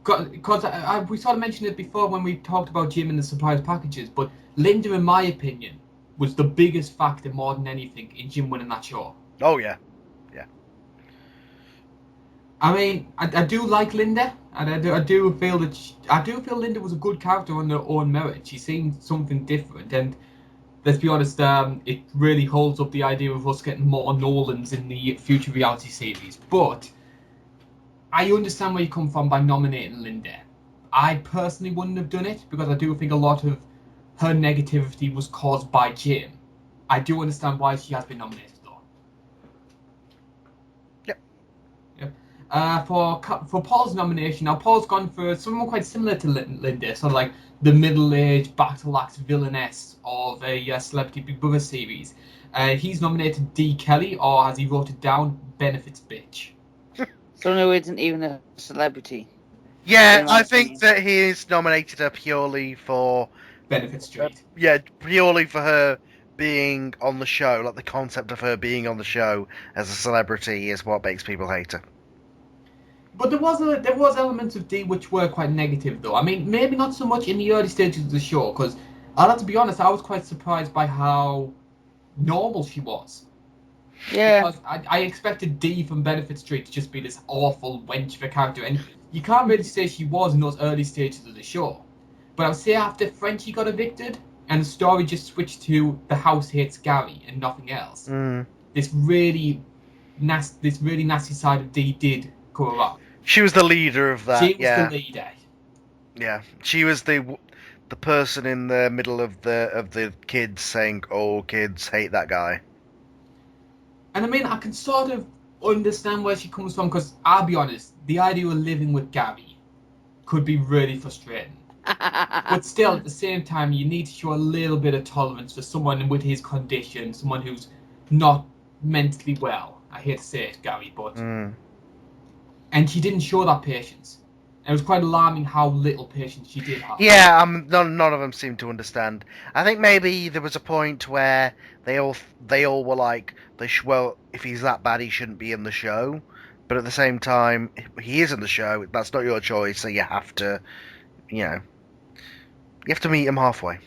Because we sort of mentioned it before when we talked about Jim and the surprise packages, but Linda, in my opinion, was the biggest factor more than anything in Jim winning that show. Oh yeah. I mean, I do like Linda, and I do feel Linda was a good character on her own merit. She seemed something different, and let's be honest, it really holds up the idea of us getting more Nolans in the future reality series. But I understand where you come from by nominating Linda. I personally wouldn't have done it because I do think a lot of her negativity was caused by Jim. I do understand why she has been nominated. For Paul's nomination, now Paul's gone for someone quite similar to Linda, sort of like the middle-aged, back-to-lax villainess of a Celebrity Big Brother series. He's nominated D. Kelly, or as he wrote it down, Benefits Bitch. So no, isn't even a celebrity. Yeah, I think that he's nominated her purely for Benefit Street. Purely for her being on the show. Like the concept of her being on the show as a celebrity is what makes people hate her. But there was elements of D which were quite negative, though. I mean, maybe not so much in the early stages of the show, because I'll have to be honest, I was quite surprised by how normal she was. Yeah. Because I expected Dee from Benefit Street to just be this awful wench of a character, and you can't really say she was in those early stages of the show. But I would say after Frenchie got evicted, and the story just switched to the house hates Gary and nothing else, this really nasty side of Dee did come around. She was the leader of that. She was yeah, the leader. yeah. She was the person in the middle of the kids saying, "Oh, kids hate that guy." And I mean, I can sort of understand where she comes from, because I'll be honest, the idea of living with Gary could be really frustrating. But still, at the same time, you need to show a little bit of tolerance for someone with his condition, someone who's not mentally well. I hate to say it, Gary, but... And she didn't show that patience. And it was quite alarming how little patience she did have. Yeah, none of them seemed to understand. I think maybe there was a point where they all were like, well, if he's that bad, he shouldn't be in the show. But at the same time, he is in the show. That's not your choice, so you have to, you have to meet him halfway.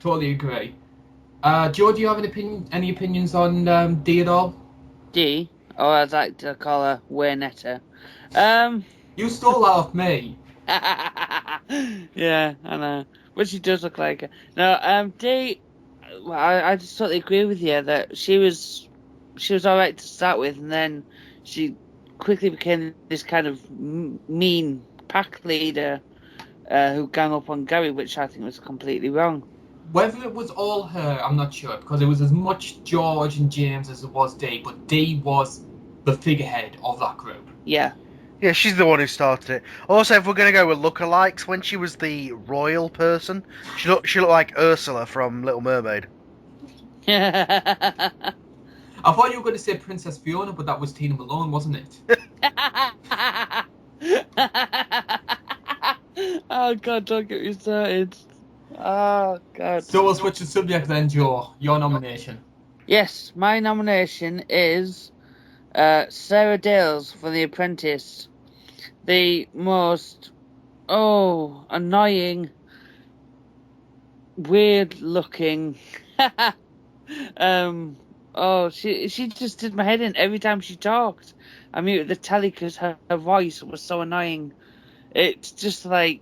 Totally agree. Joe, do you have any opinions on Dee at all? D, or I'd like to call her Waynetta. You stole that off me. Yeah, I know. But she does look like her. No, D, well, I just totally agree with you that she was alright to start with, and then she quickly became this kind of mean pack leader who gang up on Gary, which I think was completely wrong. Whether it was all her, I'm not sure, because it was as much George and James as it was Dee, but Dee was the figurehead of that group. Yeah. Yeah, she's the one who started it. Also, if we're going to go with lookalikes, when she was the royal person, she looked like Ursula from Little Mermaid. I thought you were going to say Princess Fiona, but that was Tina Malone, wasn't it? Oh God, don't get me started. Oh God. So we'll switch the subject then, Joe. Your nomination. Yes, my nomination is Sarah Dales for The Apprentice. The most annoying, weird looking she just did my head in every time she talked. I muted the telly because her voice was so annoying. It's just like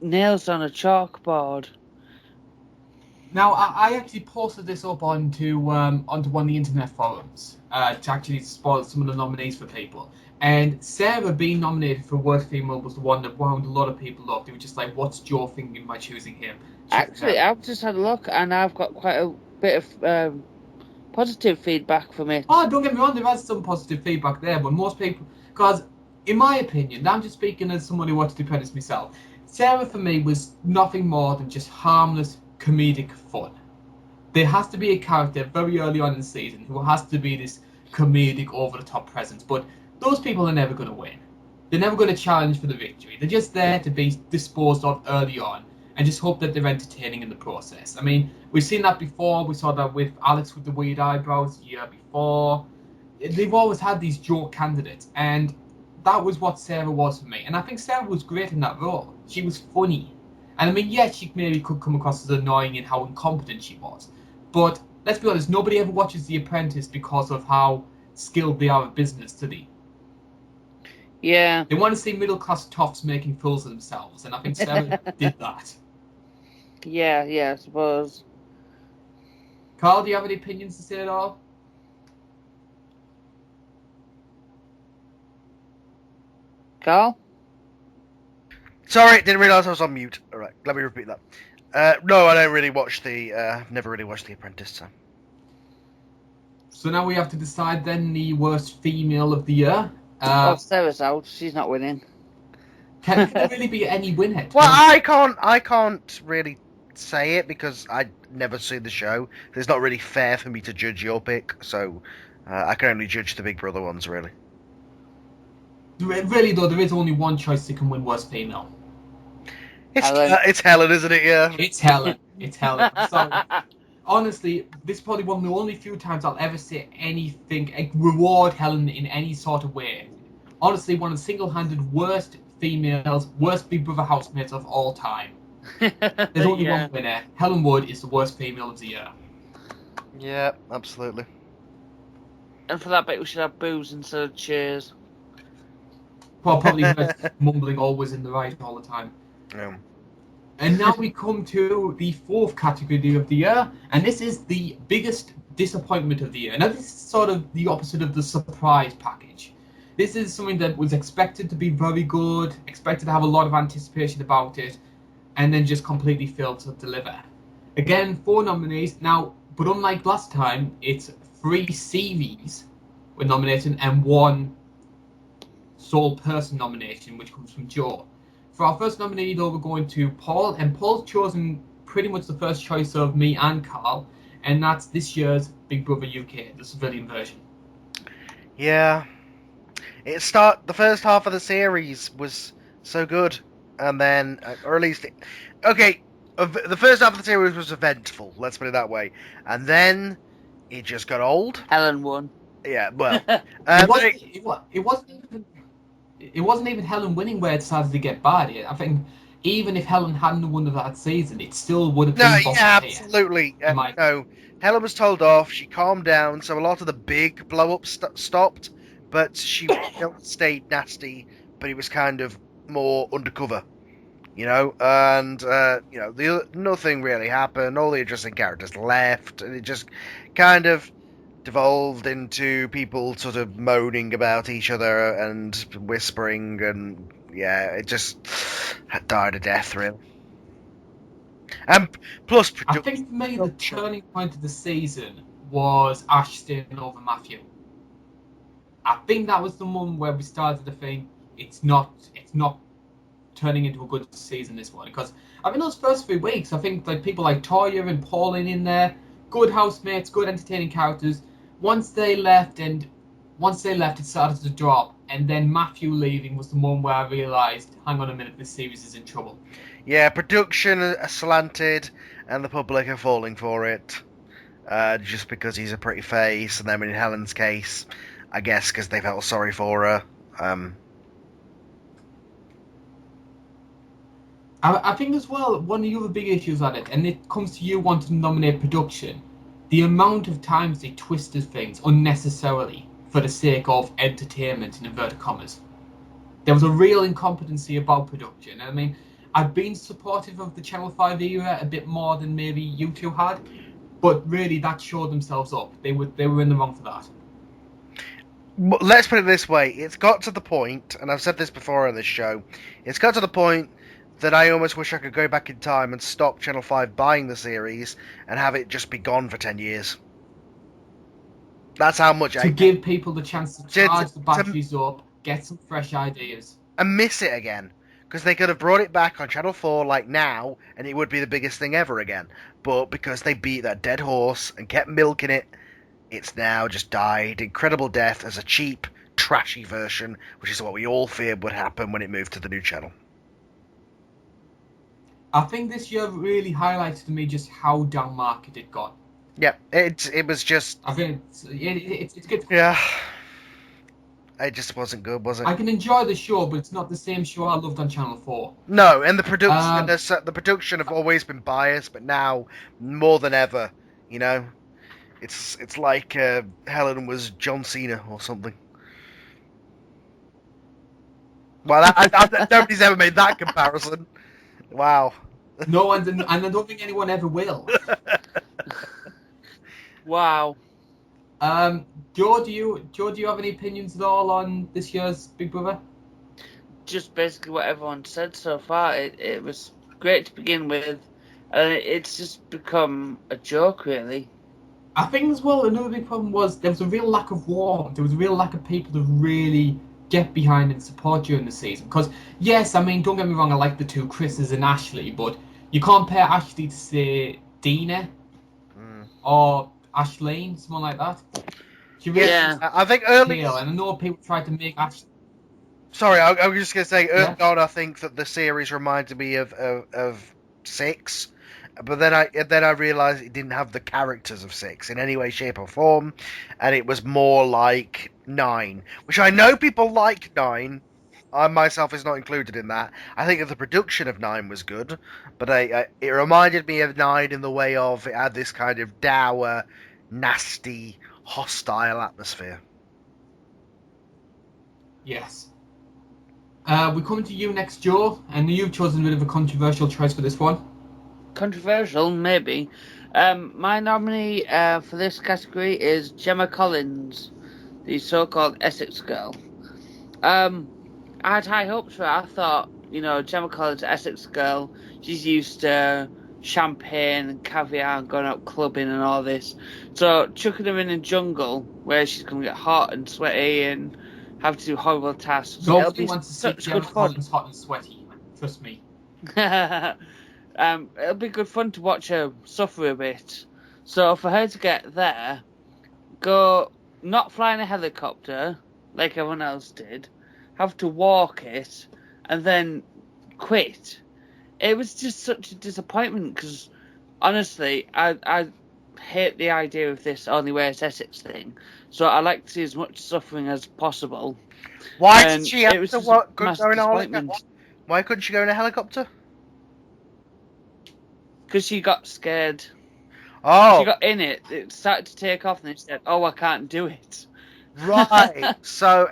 nails on a chalkboard. Now, I actually posted this up onto one of the internet forums to actually spoil some of the nominees for people. And Sarah being nominated for Worst Female was the one that wound a lot of people up. They were just like, what's Joe thinking by choosing him? Actually, I've just had a look and I've got quite a bit of positive feedback from it. Oh, don't get me wrong, there has some positive feedback there, but most people... Because, in my opinion, I'm just speaking as someone who watched The Apprentice myself, Sarah for me was nothing more than just harmless comedic fun. There has to be a character very early on in the season who has to be this comedic over-the-top presence, but those people are never going to win. They're never going to challenge for the victory. They're just there to be disposed of early on and just hope that they're entertaining in the process. I mean, we've seen that before. We saw that with Alex with the weird eyebrows the year before. They've always had these joke candidates, and that was what Sarah was for me. And I think Sarah was great in that role. She was funny. And I mean, yes, she maybe could come across as annoying in how incompetent she was. But let's be honest, nobody ever watches The Apprentice because of how skilled they are at business, do they? Yeah. They want to see middle-class toffs making fools of themselves, and I think Sarah did that. Yeah, I suppose. Carl, do you have any opinions to say at all? Carl? Sorry, didn't realise I was on mute. Alright, let me repeat that. No, I don't really watch never really watched The Apprentice, So now we have to decide then the worst female of the year. Sarah's out. She's not winning. Can there really be any winner? Well, I can't really say it because I never see the show. It's not really fair for me to judge your pick, so I can only judge the Big Brother ones, really. Really, though, there is only one choice that can win worst female. It's Helen, isn't it? Yeah. It's Helen. It's Helen. So, honestly, this is probably one of the only few times I'll ever say anything, reward Helen in any sort of way. honestly one of the single-handed worst females, worst Big Brother housemates of all time. There's only Yeah. one winner. Helen Wood is the worst female of the year. Yeah, absolutely. And for that bit, we should have booze instead of cheers. Well, probably her mumbling always in the right all the time. Yeah. And now we come to the fourth category of the year, and this is the biggest disappointment of the year. Now, this is sort of the opposite of the surprise package. This is something that was expected to be very good, expected to have a lot of anticipation about it, and then just completely failed to deliver. Again, 4 nominees. Now, but unlike last time, it's 3 series were nominated and 1 sole person nomination, which comes from Joe. For our first nominee, though, we're going to Paul, and Paul's chosen pretty much the first choice of me and Carl, and that's this year's Big Brother UK, the civilian version. Yeah. The first half of the series was so good, and then, or at least, the first half of the series was eventful. Let's put it that way, and then it just got old. Helen won. Yeah, well, It wasn't even Helen winning where it started to get bad. I think even if Helen hadn't won that season, it still would have no, been yeah, bottom tier. absolutely. My- No, Helen was told off. She calmed down, so a lot of the big blow up stopped, but she still stayed nasty. But it was kind of more undercover, and nothing really happened. All the interesting characters left, and it just kind of devolved into people sort of moaning about each other and whispering, and yeah, it just died a death, really. And plus, I think for me, the turning point of the season was Ashton over Matthew. I think that was the one where we started to think it's not turning into a good season this one, because I mean those first 3 weeks, I think like people like Toya and Pauline in there, good housemates, good entertaining characters. Once they left, it started to drop, and then Matthew leaving was the one where I realised, hang on a minute, this series is in trouble. Yeah, production are slanted, and the public are falling for it, just because he's a pretty face, and then in Helen's case, I guess because they felt sorry for her. I think as well, one of the other big issues at it, and it comes to you wanting to nominate production, the amount of times they twisted things unnecessarily for the sake of entertainment, in inverted commas. There was a real incompetency about production. I mean, I've been supportive of the Channel 5 era a bit more than maybe you two had, but really that showed themselves up. They were in the wrong for that. Let's put it this way, it's got to the point, and I've said this before on this show, it's got to the point that I almost wish I could go back in time and stop Channel 5 buying the series and have it just be gone for 10 years. That's how much To give people the chance to charge the batteries up, get some fresh ideas. And miss it again. Because they could have brought it back on Channel 4 like now, and it would be the biggest thing ever again. But because they beat that dead horse and kept milking it, it's now just died. Incredible death as a cheap, trashy version, which is what we all feared would happen when it moved to the new channel. I think this year really highlighted to me just how down market it got. Yeah, it was just... I think it's good. Yeah. It just wasn't good, was it? I can enjoy the show, but it's not the same show I loved on Channel 4. No, and the production have always been biased, but now, more than ever, it's like Helen was John Cena or something. Well, nobody's ever made that comparison. Wow. No, and I don't think anyone ever will. Wow. Joe, do you have any opinions at all on this year's Big Brother? Just basically what everyone said so far. It was great to begin with, and it's just become a joke, really. I think as well another big problem was there was a real lack of warmth. There was a real lack of people to really get behind and support during the season. Because yes, I mean, don't get me wrong, I like the 2 Chris's and Ashley, but you compare Ashley to say Dina or Ashleen, someone like that. Yeah, I think early. And I know people tried to make Ashley. Sorry, I was just going to say, early on, I think that the series reminded me of 6, But then I realised it didn't have the characters of 6 in any way, shape, or form, and it was more like 9, which I know people like 9. I myself is not included in that. I think that the production of 9 was good, but it reminded me of 9 in the way of it had this kind of dour, nasty, hostile atmosphere. Yes. We're coming to you next, Joe, and you've chosen a bit of a controversial choice for this one. Controversial, maybe. My nominee for this category is Gemma Collins, the so-called Essex girl. I had high hopes for her. I thought, Gemma Collins, Essex girl, she's used to champagne and caviar and going out clubbing and all this. So chucking her in a jungle where she's going to get hot and sweaty and have to do horrible tasks, it'll Nobody be wants to see such Gemma good fun. Collins hot and sweaty. Trust me. It'll be good fun to watch her suffer a bit. So for her to get there, go not fly in a helicopter like everyone else did, have to walk it, and then quit. It was just such a disappointment because honestly, I hate the idea of this only wears Essex thing. So I like to see as much suffering as possible. Why did And she it have was to just a go massive in a disappointment helicopter? Why couldn't she go in a helicopter? because she got scared. She Oh, got in it. It started to take off, and then she said, "Oh, I can't do it." right. So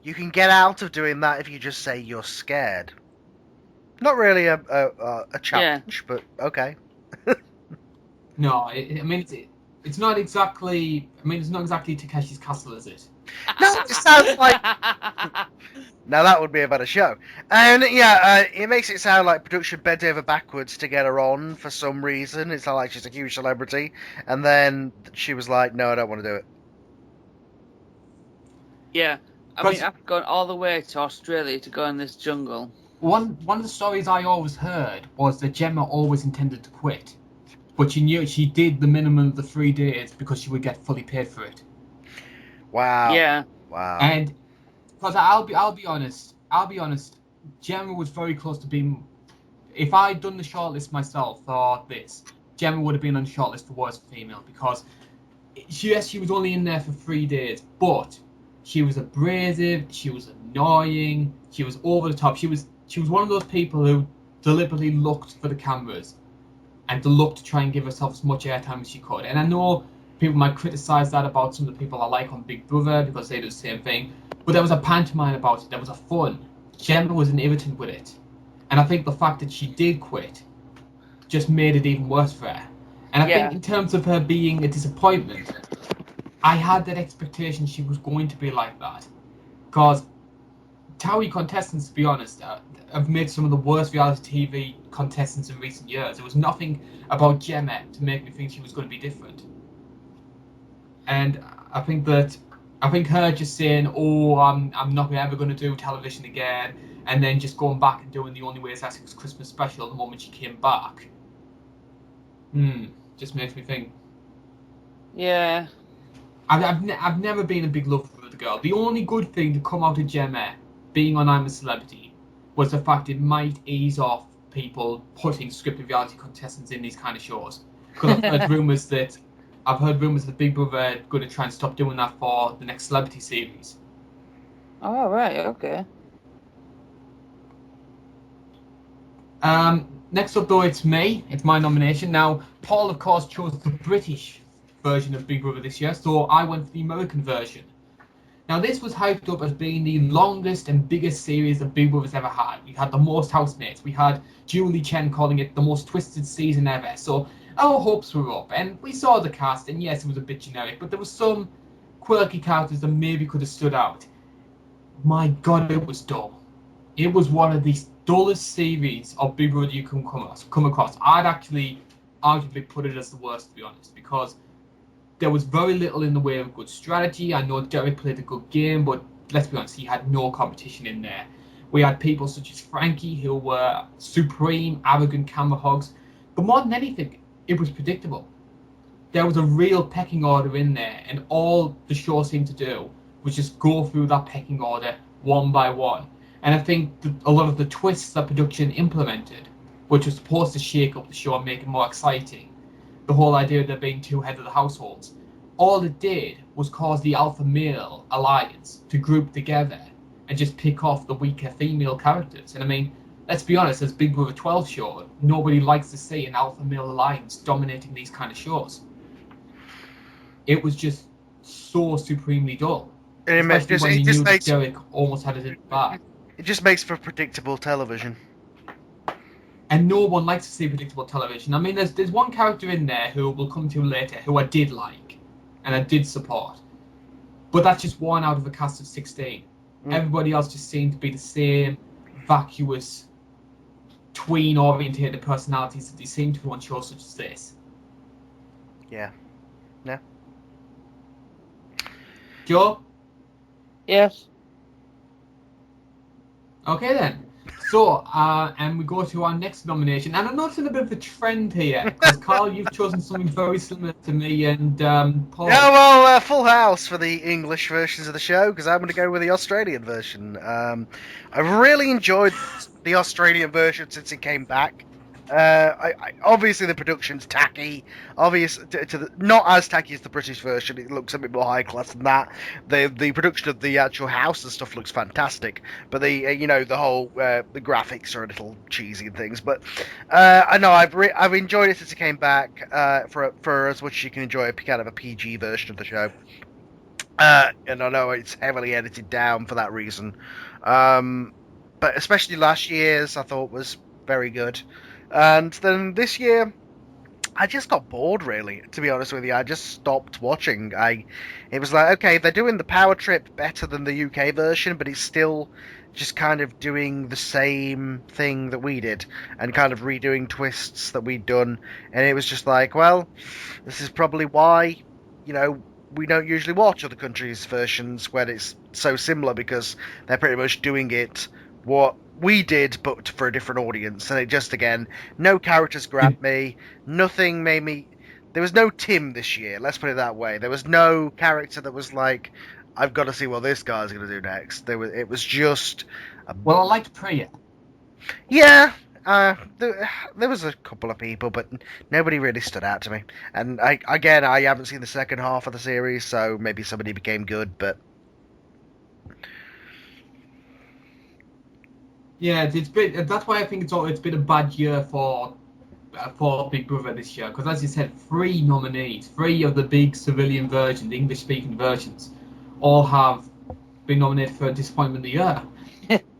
you can get out of doing that if you just say you're scared. Not really a Yeah. challenge, but okay. No, I mean it's not exactly. I mean it's not exactly Takeshi's Castle, is it? No, it sounds like now that would be a better show. And yeah, it makes it sound like production bent over backwards to get her on for some reason. It's not like she's a huge celebrity, and then she was like, "No, I don't want to do it." Yeah. I mean, Because I've gone all the way to Australia to go in this jungle. one of the stories I always heard was that Gemma always intended to quit, but she knew she did the minimum of the 3 days because she would get fully paid for it. Wow, Yeah. wow. And because I'll be honest, Gemma was very close to being. If I'd done the shortlist myself for this, Gemma would have been on the shortlist for worst female because she was only in there for 3 days, but she was abrasive, she was annoying, she was over the top. She was one of those people who deliberately looked for the cameras and to look to try and give herself as much airtime as she could. And I know people might criticize that about some of the people I like on Big Brother because they do the same thing, but there was a pantomime about it. There was a fun. Gemma was an irritant with it, and I think the fact that she did quit just made it even worse for her. And I think Yeah. in terms of her being a disappointment, I had that expectation she was going to be like that. Because Towie contestants, to be honest, have made some of the worst reality TV contestants in recent years. There was nothing about Gemma to make me think she was going to be different. And I think her just saying, "Oh, I'm not ever going to do television again," and then just going back and doing the Only Way is Essex Christmas special the moment she came back, just makes me think. Yeah. I've never been a big lover for the girl. The only good thing to come out of Gemma being on I'm a Celebrity was the fact it might ease off people putting scripted reality contestants in these kind of shows. Because I've heard rumours that Big Brother are going to try and stop doing that for the next Celebrity series. Oh, right. Okay. Next up, though, it's me. It's my nomination. Now, Paul, of course, chose the British version of Big Brother this year, so I went for the American version. Now, this was hyped up as being the longest and biggest series that Big Brother's ever had. We had the most housemates. We had Julie Chen calling it the most twisted season ever. So our hopes were up, and we saw the cast, and yes, it was a bit generic, but there were some quirky characters that maybe could have stood out. My God, it was dull. It was one of the dullest series of Big Brother you can come across. I'd actually arguably put it as the worst, to be honest, because there was very little in the way of good strategy. I know Derek played a good game, but let's be honest, he had no competition in there. We had people such as Frankie who were supreme, arrogant camera hogs. But more than anything, it was predictable. There was a real pecking order in there, and all the show seemed to do was just go through that pecking order one by one. And I think a lot of the twists that production implemented which was supposed to shake up the show and make it more exciting. The whole idea of there being two heads of the households. All it did was cause the alpha male alliance to group together and just pick off the weaker female characters. And I mean, let's be honest, as Big Brother 12 show, nobody likes to see an alpha male alliance dominating these kind of shows. It was just so supremely dull. Especially when you knew that Derek almost had it in the bag. It just makes for predictable television. And no one likes to see predictable television. I mean, there's one character in there who we'll come to later who I did like and I did support. But that's just one out of a cast of 16. Everybody else just seemed to be the same vacuous, tween-orientated personalities that they seem to on shows such as this. Yeah. Yeah. Joe? Yes. Okay then. So, and we go to our next nomination, and I'm noticing a bit of a trend here, because Carl, you've chosen something very similar to me and Paul. Yeah, well, Full House for the English versions of the show, because I'm going to go with the Australian version. I've really enjoyed the Australian version since it came back. Obviously the production's tacky. Not as tacky as the British version. It looks a bit more high class than that. The production of the actual house and stuff looks fantastic. But the whole the graphics are a little cheesy and things. But I know I've enjoyed it since it came back. For as much as you can enjoy a kind of a PG version of the show. And I know it's heavily edited down for that reason. But especially last year's I thought was very good. And then this year, I just got bored, really, to be honest with you. I just stopped watching. It was like, okay, they're doing the power trip better than the UK version, but it's still just kind of doing the same thing that we did, and kind of redoing twists that we'd done. And it was just like, well, this is probably why, we don't usually watch other countries' versions when it's so similar, because they're pretty much doing it what we did, but for a different audience. And it just, again, no characters grabbed me. Nothing made me... There was no Tim this year, let's put it that way. There was no character that was like, I've got to see what this guy's going to do next. It was just... Well, I liked Priya. Yeah, there was a couple of people, but nobody really stood out to me. And I haven't seen the second half of the series, so maybe somebody became good, but... Yeah, that's why I think it's been a bad year for Big Brother this year, because as you said, 3 nominees, 3 of the big civilian versions, the English-speaking versions, all have been nominated for Disappointment of the Year.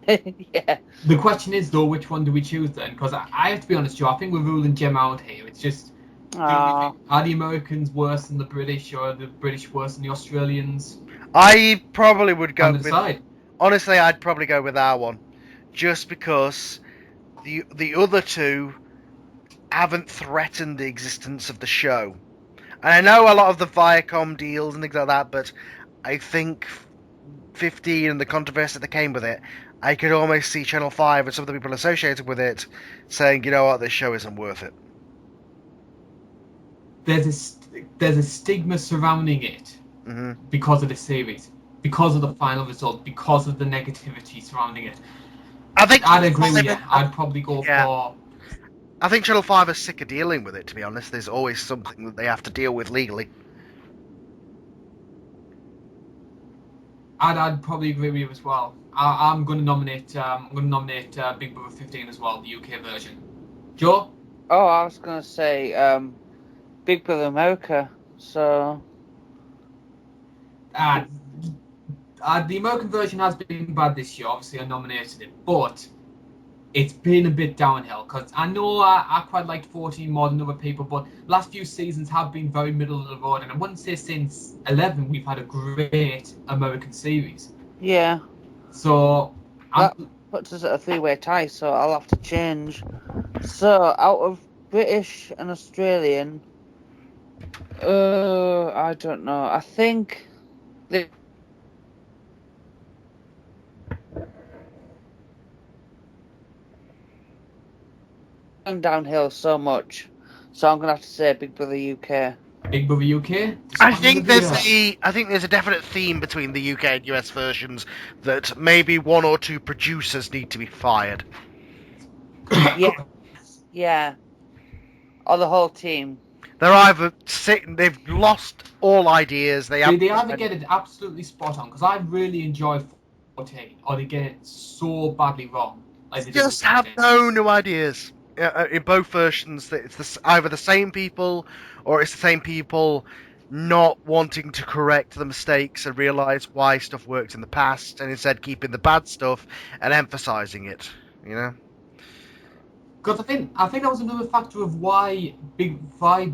Yeah. The question is, though, which one do we choose then? Because I have to be honest, Joe, I think we're ruling Gem out here. It's just, are the Americans worse than the British, or are the British worse than the Australians? I probably would go with... Decide. Honestly, I'd probably go with our one. Just because the other two haven't threatened the existence of the show. And I know a lot of the Viacom deals and things like that, but I think 15 and the controversy that came with it, I could almost see Channel 5 and some of the people associated with it saying, you know what, this show isn't worth it. There's a stigma surrounding it because of the series, because of the final result, because of the negativity surrounding it. I'd agree with you. I'd probably go for... I think Channel 5 are sick of dealing with it, to be honest. There's always something that they have to deal with legally. I'd probably agree with you as well. I'm going to nominate Big Brother 15 as well, the UK version. Joe? Oh, I was going to say Big Brother America, so... The American version has been bad this year. Obviously, I nominated it, but it's been a bit downhill. Because I know I quite liked 14 more than other people, but last few seasons have been very middle of the road. And I wouldn't say since 11 we've had a great American series. Yeah. So that puts us at a 3-way tie, so I'll have to change. So out of British and Australian, I don't know. I think the downhill so much, so I'm gonna have to say Big Brother UK. Big Brother UK. I think there's a definite theme between the UK and US versions that maybe 1 or 2 producers need to be fired. Yeah. Yeah. Or the whole team. They're either sitting, they've lost all ideas. They They have. either get it absolutely spot on, because I really enjoy 14, or they get it so badly wrong, like they did with Just have 15. no new ideas. In both versions, it's either the same people or it's the same people not wanting to correct the mistakes and realize why stuff worked in the past, and instead keeping the bad stuff and emphasizing it. You know. Because I think that was another factor of why Big Five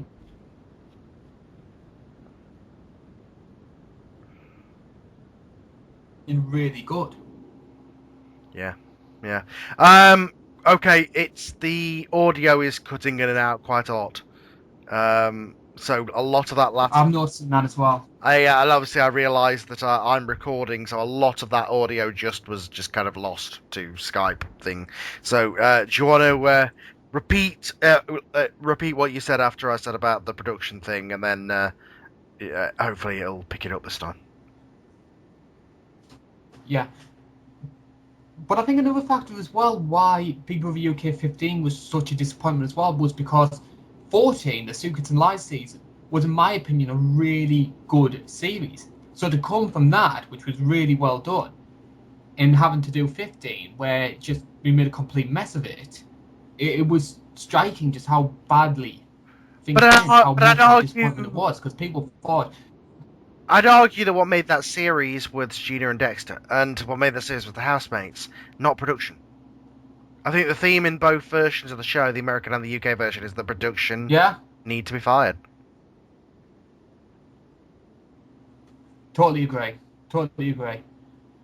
is really good. Yeah. Yeah. Okay. It's the audio is cutting in and out quite a lot. So a lot of that last. I'm noticing that as well. And obviously I realised that I'm recording, so a lot of that audio was kind of lost to Skype thing. So do you want to repeat what you said after I said about the production thing, and then hopefully it'll pick it up this time. Yeah. But I think another factor as well why Big Brother UK 15 was such a disappointment as well was because 14, the Secrets and Lies season, was in my opinion a really good series. So to come from that, which was really well done, and having to do 15, where just we made a complete mess of it was striking just how badly things But finished, how I'd much of a argue, disappointment it was, because people thought, I'd argue that what made that series was Gina and Dexter, and what made that series was the housemates, not production. I think the theme in both versions of the show, the American and the UK version, is that production yeah, need to be fired. totally agree. Totally agree.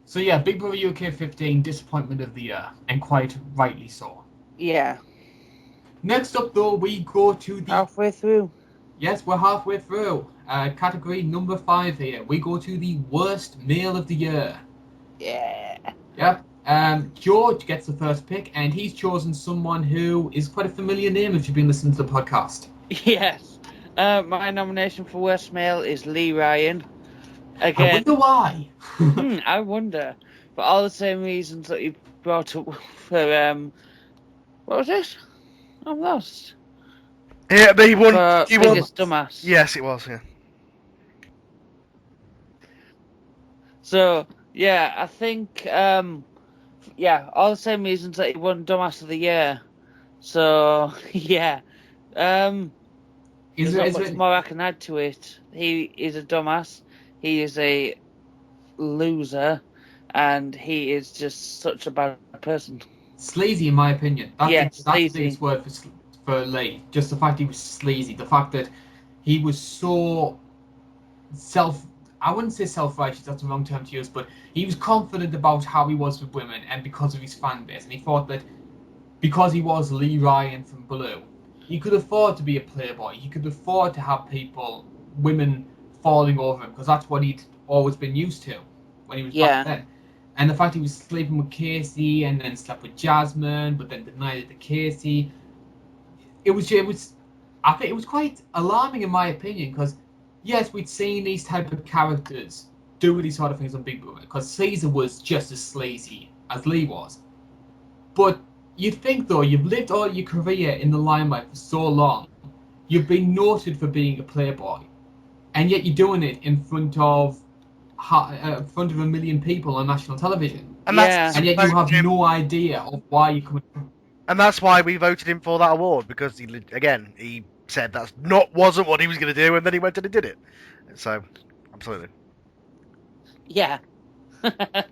So yeah, Big Brother UK 15, disappointment of the year, and quite rightly so. Yeah. Next up though, we go to the... Halfway through. Yes, we're halfway through. Category number 5 here. We go to the worst male of the year. Yeah. Yep. George gets the first pick, and he's chosen someone who is quite a familiar name if you've been listening to the podcast. Yes. My nomination for worst male is Lee Ryan. I Again, wonder why. I wonder. For all the same reasons that you brought up for what was it? I'm lost. Yeah, but he won. For He won. biggest dumbass. Yes, it was. Yeah. So yeah, I think yeah, all the same reasons that he won dumbass of the year. So yeah, Is there's it, not is much it more I can add to it. He is a dumbass. He is a loser, and he is just such a bad person. sleazy in my opinion? That's the Sleazy. biggest word for Lee. Just the fact he was sleazy. The fact that he was so I wouldn't say self-righteous, that's the wrong term to use, but he was confident about how he was with women and because of his fan base. And he thought that because he was Lee Ryan from Blue, he could afford to be a playboy. He could afford to have women falling over him, because that's what he'd always been used to when he was back then. And the fact he was sleeping with Casey and then slept with Jasmine, but then denied it to Casey, I think it was quite alarming in my opinion, because yes, we'd seen these type of characters do these sort of things on Big Brother, because Caesar was just as sleazy as Lee was. But you'd think, though, you've lived all your career in the limelight for so long, you've been noted for being a playboy, and yet you're doing it in front of a million people on national television, And and yet you have no idea of why you're coming from. And that's why we voted him for that award, because he said wasn't what he was going to do, and then he went and he did it. So, absolutely. Yeah. And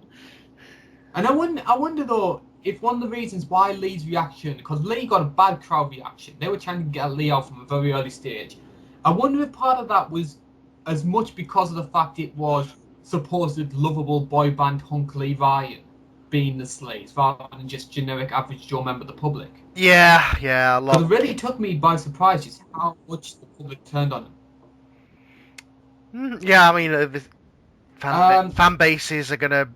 I wonder though if one of the reasons why Lee's reaction, because Lee got a bad crowd reaction, they were trying to get Lee out from a very early stage. I wonder if part of that was as much because of the fact it was supposed lovable boy band hunk Lee Ryan being the slaves rather than just generic average Joe member of the public. Yeah, a lot. Because it really took me by surprise just how much the public turned on him. Yeah, I mean, the fan bases are going to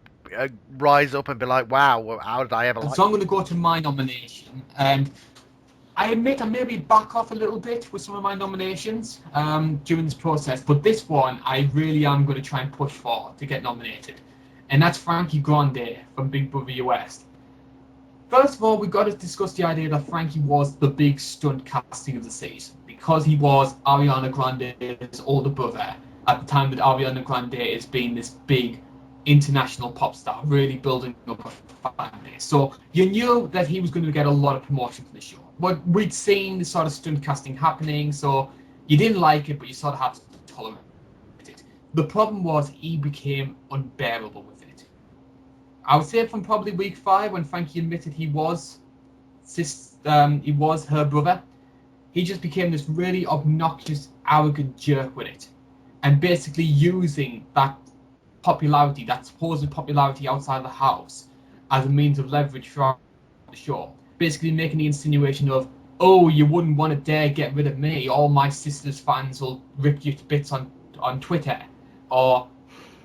rise up and be like, wow, how did I ever like So I'm going to go to my nomination. And I admit I maybe back off a little bit with some of my nominations during this process, but this one I really am going to try and push for to get nominated. And that's Frankie Grande from Big Brother US. First of all, we've got to discuss the idea that Frankie was the big stunt casting of the season because he was Ariana Grande's older brother at the time that Ariana Grande is being this big international pop star, really building up a fan base. So you knew that he was going to get a lot of promotion for the show. But we'd seen the sort of stunt casting happening, so you didn't like it, but you sort of had to tolerate it. The problem was he became unbearable with it. I would say from probably week 5 when Frankie admitted he was her brother, he just became this really obnoxious, arrogant jerk with it, and basically using that popularity, that supposed popularity outside the house, as a means of leverage throughout the show. Basically making the insinuation of, oh, you wouldn't want to dare get rid of me, all my sister's fans will rip you to bits on Twitter, or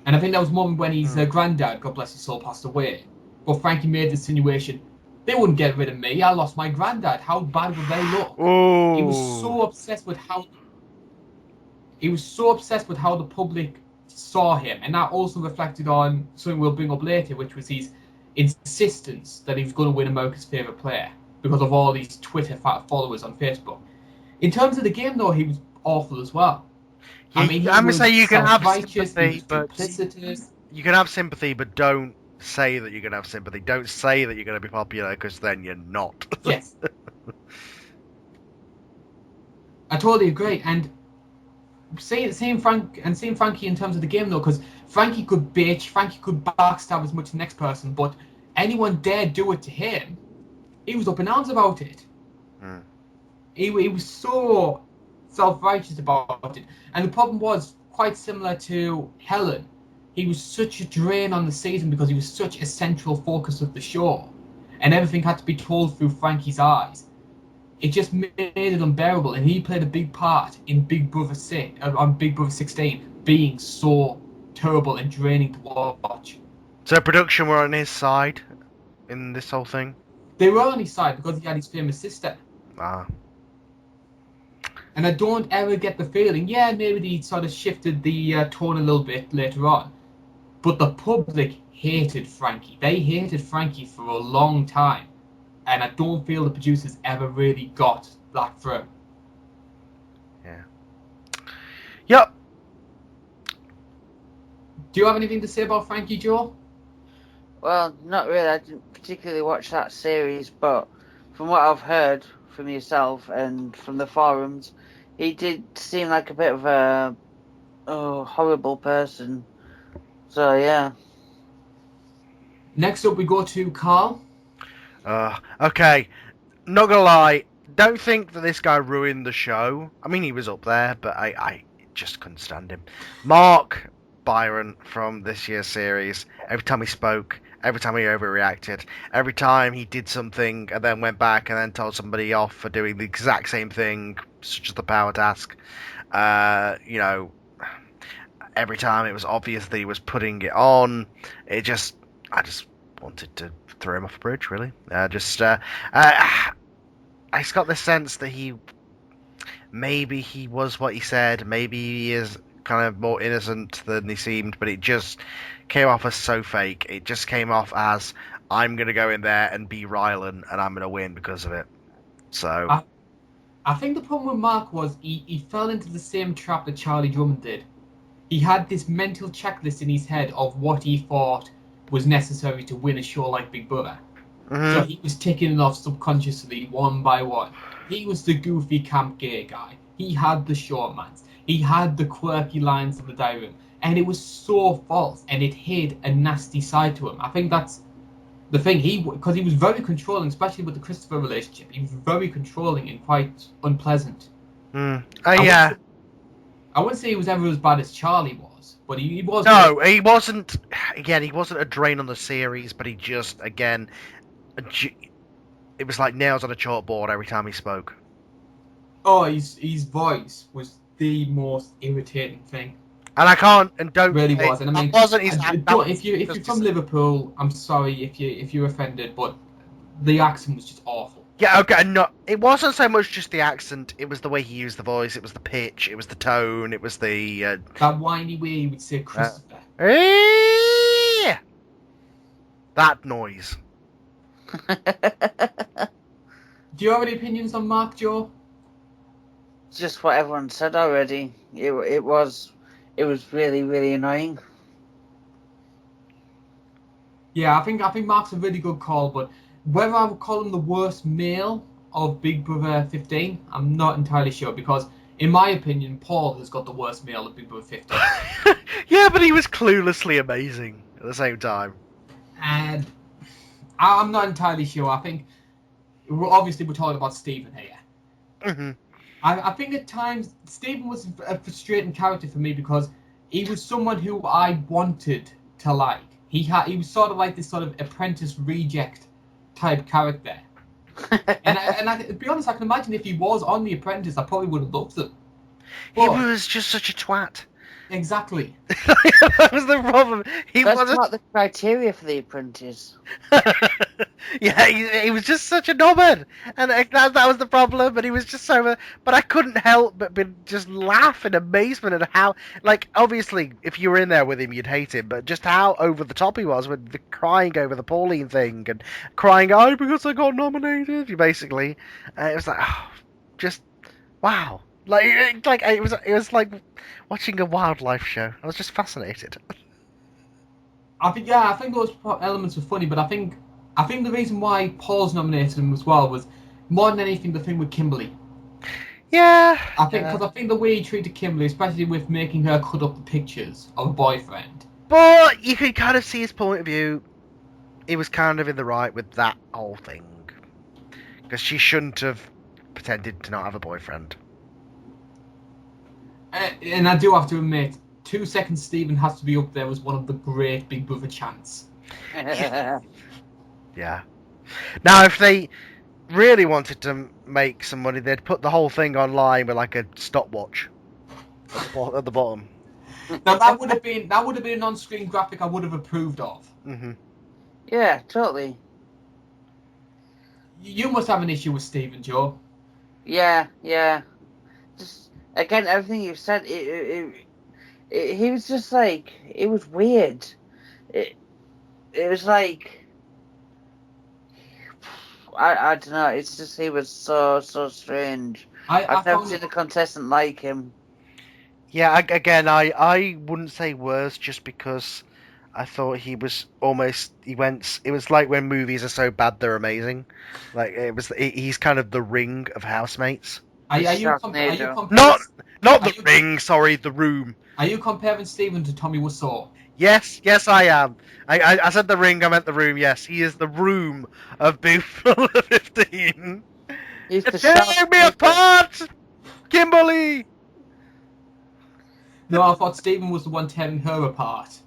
and I think that was one when his granddad, God bless his soul, passed away. But Frankie made the insinuation, they wouldn't get rid of me. I lost my granddad. How bad would they look? He was Oh. so obsessed with how the public saw him, and that also reflected on something we'll bring up later, which was his insistence that he was going to win America's favorite player because of all these Twitter followers on Facebook. In terms of the game, though, he was awful as well. Yeah, I mean, he I'm gonna was say you can have self-righteous, he sympathy, was but duplicitous. you can have sympathy, but don't say that you're gonna have sympathy. Don't say that you're gonna be popular, because then you're not. Yes. I totally agree. And seeing Frankie in terms of the game though, because Frankie could bitch, Frankie could backstab as much as the next person, but anyone dared do it to him, he was up in arms about it. Mm. He was so self-righteous about it, and the problem was quite similar to Helen. He was such a drain on the season because he was such a central focus of the show, and everything had to be told through Frankie's eyes. It just made it unbearable, and he played a big part in Big Brother 16 being so terrible and draining to watch. So production were on his side in this whole thing. They were on his side because he had his famous sister. Ah. And I don't ever get the feeling, yeah, maybe they sort of shifted the tone a little bit later on, but the public hated Frankie. They hated Frankie for a long time, and I don't feel the producers ever really got that through. Yeah. Yep. Do you have anything to say about Frankie, Joe? Well, not really. I didn't particularly watch that series, but from what I've heard from yourself and from the forums, he did seem like a bit of a horrible person. So yeah. Next up, we go to Carl. Okay. Not gonna lie. Don't think that this guy ruined the show. I mean, he was up there, but I just couldn't stand him. Mark Byron from this year's series. Every time he spoke, every time he overreacted, every time he did something and then went back and then told somebody off for doing the exact same thing, such as the power task. Every time it was obvious that he was putting it on, I just wanted to throw him off a bridge, really. I just got this sense that maybe he was what he said, maybe he is kind of more innocent than he seemed, but it just came off as so fake. It just came off as, I'm going to go in there and be Rylan, and I'm going to win because of it. So I think the problem with Mark was he fell into the same trap that Charlie Drummond did. He had this mental checklist in his head of what he thought was necessary to win a show like Big Brother. Mm-hmm. So he was ticking it off subconsciously, one by one. He was the goofy camp gay guy. He had the short mans. He had the quirky lines in the diary room. And it was so false, and it hid a nasty side to him. I think that's the thing. Because he was very controlling, especially with the Christopher relationship. He was very controlling and quite unpleasant. Yeah. I wouldn't say he was ever as bad as Charlie was, but he was. No, he wasn't. Again, he wasn't a drain on the series, but he just, again, it was like nails on a chalkboard every time he spoke. Oh, his voice was the most irritating thing. And I can't, and don't. Really was, and I mean, wasn't his. if you're from Liverpool, I'm sorry if you're offended, but the accent was just awful. Yeah, okay, no, it wasn't so much just the accent, it was the way he used the voice, it was the pitch, it was the tone, it was the... that whiny way he would say Christopher. That noise. Do you have any opinions on Mark, Joe? Just what everyone said already. It was really, really annoying. Yeah, I think Mark's a really good call, but whether I would call him the worst male of Big Brother 15, I'm not entirely sure because, in my opinion, Paul has got the worst male of Big Brother 15. Yeah, but he was cluelessly amazing at the same time. And I'm not entirely sure. I think, obviously, we're talking about Stephen here. Hmm. I think at times Stephen was a frustrating character for me because he was someone who I wanted to like. He was sort of like this sort of apprentice reject type character. To be honest, I can imagine if he was on The Apprentice, I probably would have loved him. He But was just such a twat. exactly, That was the problem. He That's wasn't. not the criteria for The Apprentice. Yeah, he was just such a knobhead, and that was the problem. And he was just so. But I couldn't help but just laugh in amazement at how, like, obviously, if you were in there with him, you'd hate him. But just how over the top he was with the crying over the Pauline thing and crying, "Oh, because I got nominated." You basically, it was like, oh, just wow. Like it was like watching a wildlife show. I was just fascinated. I think those elements were funny, but I think the reason why Paul's nominated him as well was more than anything the thing with Kimberly. Yeah, I think yeah. because I think the way he treated Kimberly, especially with making her cut up the pictures of a boyfriend. But you could kind of see his point of view. He was kind of in the right with that whole thing. Because she shouldn't have pretended to not have a boyfriend. And I do have to admit, 2 seconds Stephen has to be up there as one of the great Big Brother chants. Yeah. Now, if they really wanted to make some money, they'd put the whole thing online with like a stopwatch at the bottom. Now that would have been an on-screen graphic I would have approved of. Hmm. Yeah, totally. You must have an issue with Stephen, Joe. Yeah, yeah. Just again, everything you said, he was just like, it was weird. It it was like, I don't know. It's just he was so strange. I I've never found seen it. a contestant like him. Yeah, again, I wouldn't say worse just because I thought he was almost he went. It was like when movies are so bad they're amazing. Like he's kind of the Ring of housemates. Are, The are you are you Sharknado. comparing Not are the you Ring. Sorry, the Room. are you comparing Stephen to Tommy Wiseau? Yes, I am. I said the Ring. I meant the Room. Yes, he is the Room of Booth 15. He's You're the tearing me Sharknado. apart, Kimberly. No, I thought Stephen was the one tearing her apart.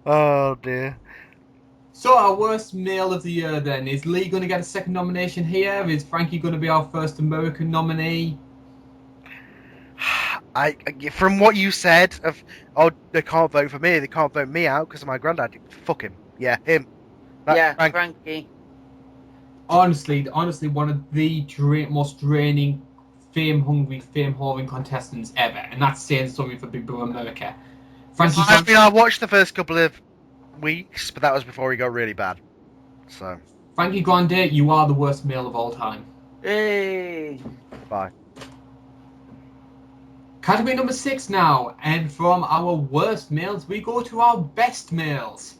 Oh dear. So our worst male of the year then is Lee going to get a second nomination here? Is Frankie going to be our first American nominee? From what you said they can't vote for me, they can't vote me out because of my granddad. Fuck him. Yeah, him. Yeah, Frank. Frankie. Honestly, one of the most draining, fame-hungry, fame-whoring contestants ever, and that's saying something for Big Brother America. Frankie I mean, I watched the first couple of weeks, but that was before he got really bad. So, Frankie Grande, you are the worst male of all time. Hey. bye. Category number 6 now, and from our worst males, we go to our best males.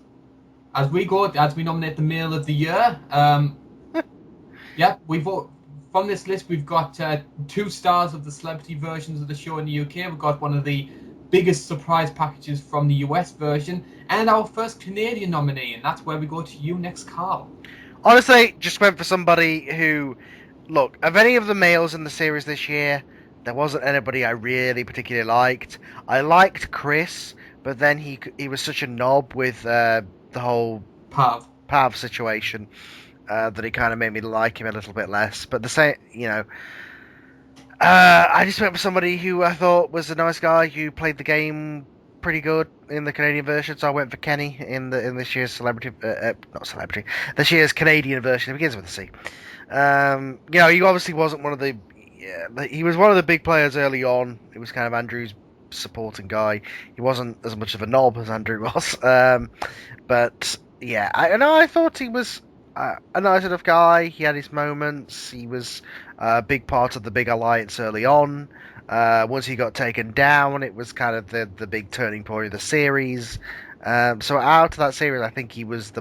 As we nominate the male of the year. Yeah, we vote from this list. We've got 2 stars of the celebrity versions of the show in the UK. We've got one of the biggest surprise packages from the US version, and our first Canadian nominee, and that's where we go to you next, Carl. Honestly, just went for somebody who, look, of any of the males in the series this year, there wasn't anybody I really particularly liked. I liked Chris, but then he was such a knob with the whole Pav situation that it kind of made me like him a little bit less. But the same, I just went for somebody who I thought was a nice guy who played the game pretty good in the Canadian version. So I went for Kenny in this year's this year's Canadian version. It begins with a C. He obviously wasn't one of the. Yeah, he was one of the big players early on. It was kind of Andrew's supporting guy. He wasn't as much of a knob as Andrew was, but Yeah, I thought he was a nice enough guy. He had his moments. He was a big part of the big alliance early on. Once he got taken down, it was kind of the big turning point of the series. So out of that series, I think he was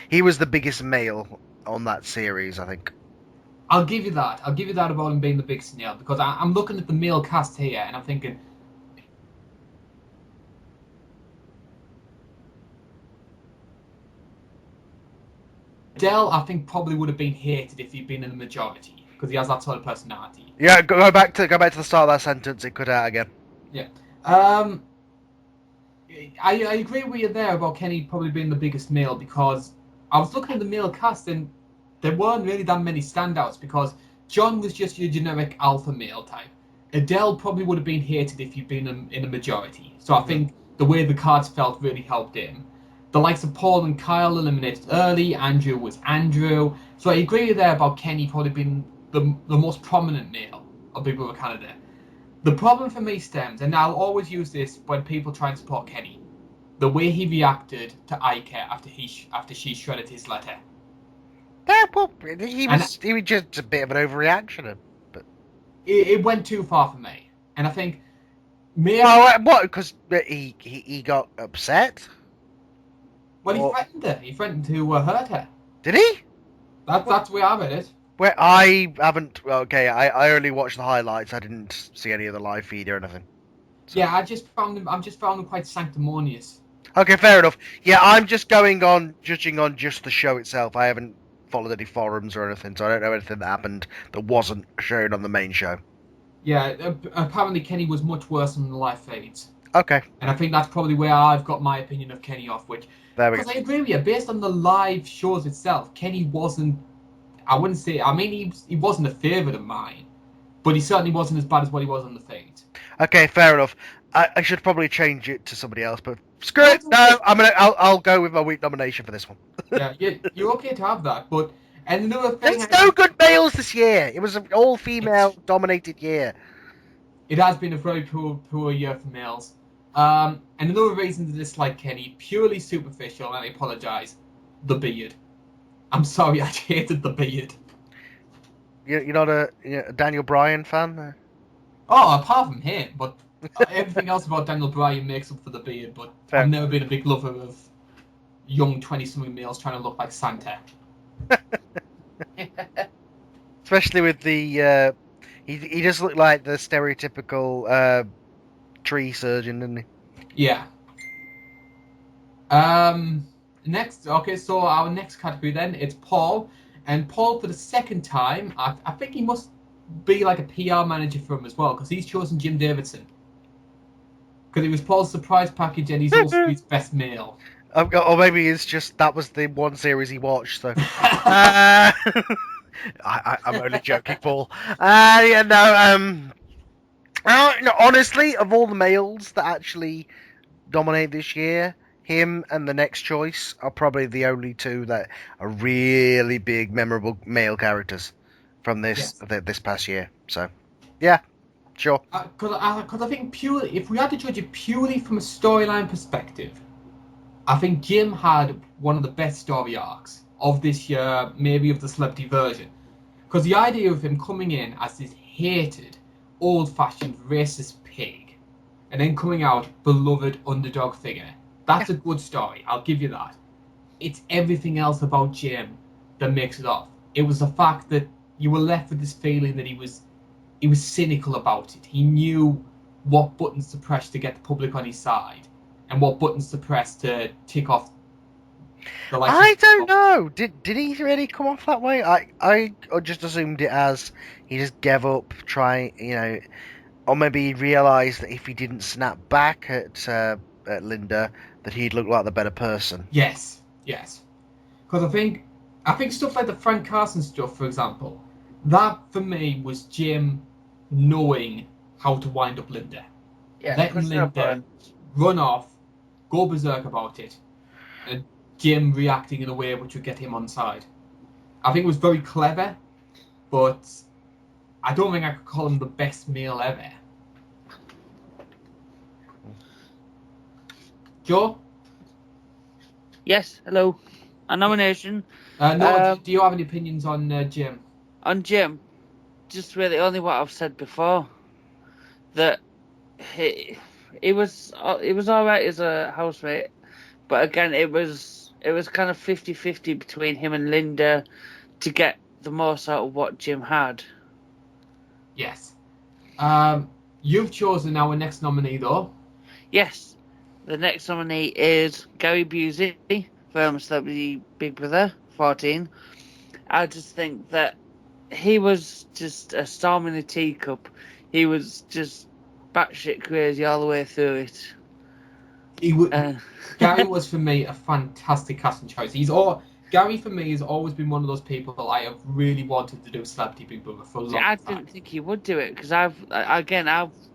he was the biggest male on that series, I think. I'll give you that. I'll give you that about him being the big snail because I'm looking at the male cast here and I'm thinking Dell, I think probably would have been hated if he'd been in the majority because he has that sort of personality. Yeah, go back to the start of that sentence. It cut out again. Yeah. Um, I agree with you there about Kenny probably being the biggest male because I was looking at the male cast and there weren't really that many standouts because John was just your generic alpha male type. Adele probably would have been hated if you'd been in a majority. So I think the way the cards felt really helped him. The likes of Paul and Kyle eliminated early. Andrew was Andrew. So I agree with you there about Kenny probably being the most prominent male of Big Brother Canada. The problem for me stems, and I'll always use this when people try and support Kenny, the way he reacted to Ike after she shredded his letter. Yeah, well, he And was just a bit of an overreaction. But it went too far for me. And I think maybe what? Because he got upset. well, he Or threatened her. He threatened to hurt her. did he? That's the way I read it. Where I haven't. Okay, I only watched the highlights. I didn't see any of the live feed or anything. So. Yeah, I just found him quite sanctimonious. Okay, fair enough. Yeah, I'm just judging on just the show itself. I haven't followed any forums or anything, so I don't know anything that happened that wasn't shown on the main show. Yeah, apparently Kenny was much worse than the live feeds. Okay, And I think that's probably where I've got my opinion of Kenny off, which there we because go. I agree with you, based on the live shows itself, Kenny wasn't. I wouldn't say. I mean, he wasn't a favourite of mine, but he certainly wasn't as bad as what he was on the feed. Okay, fair enough. I should probably change it to somebody else, but screw No, it. it's No, okay. I'll go with my weak nomination for this one. Yeah, you're okay to have that, but and another thing, There's no good males this year. It was an all-female it's dominated year. it has been a very poor year for males. And another reason to dislike Kenny, purely superficial, and I apologise, the beard. I'm sorry, I hated the beard. You're not a Daniel Bryan fan? Oh, apart from him, but everything else about Daniel Bryan makes up for the beard. But I've Fair. never been a big lover of young 20-something males trying to look like Santa. Especially with the he does look like the stereotypical tree surgeon, doesn't he? Yeah. Next, okay, so our next category then, it's Paul. And Paul, for the second time, I think he must be like a PR manager for him as well, because he's chosen Jim Davidson. Because it was Paul's surprise package and he's also his best male. Or maybe it's just that was the one series he watched. So I'm only joking, Paul. Yeah, no. No, honestly, of all the males that actually dominate this year, him and the next choice are probably the only two that are really big, memorable male characters from Yes. this past year. So, yeah, sure. Because I think purely, if we had to judge it purely from a storyline perspective, I think Jim had one of the best story arcs of this year, maybe of the celebrity version. Because the idea of him coming in as this hated, old-fashioned, racist pig, and then coming out beloved underdog figure, that's a good story. I'll give you that. It's everything else about Jim that makes it off. It was the fact that you were left with this feeling that he was cynical about it. He knew what buttons to press to get the public on his side, and what buttons to press to tick off the likes I of. don't know. Did he really come off that way? I just assumed it as he just gave up, or maybe he realised that if he didn't snap back at Linda, that he'd look like the better person. Yes, yes. Because I think stuff like the Frank Carson stuff, for example, that for me was Jim knowing how to wind up Linda, Yeah, letting pushing her Linda buttons. run off, go berserk about it, and Jim reacting in a way which would get him on side. I think it was very clever, but I don't think I could call him the best male ever. Joe? Yes, hello. A nomination No, do you have any opinions on Jim? on Jim. Just really only what I've said before. That he was all right as a housemate, but again it was kind of 50-50 between him and Linda to get the most out of what Jim had. Yes. You've chosen our next nominee, though. Yes, the next nominee is Gary Busey from Celebrity Big Brother 14. I just think that he was just a storm in a teacup. He was just batshit crazy all the way through it. Gary was for me a fantastic casting choice. Gary for me has always been one of those people that I have really wanted to do Celebrity Big Brother for a See, long I time. didn't think he would do it because I've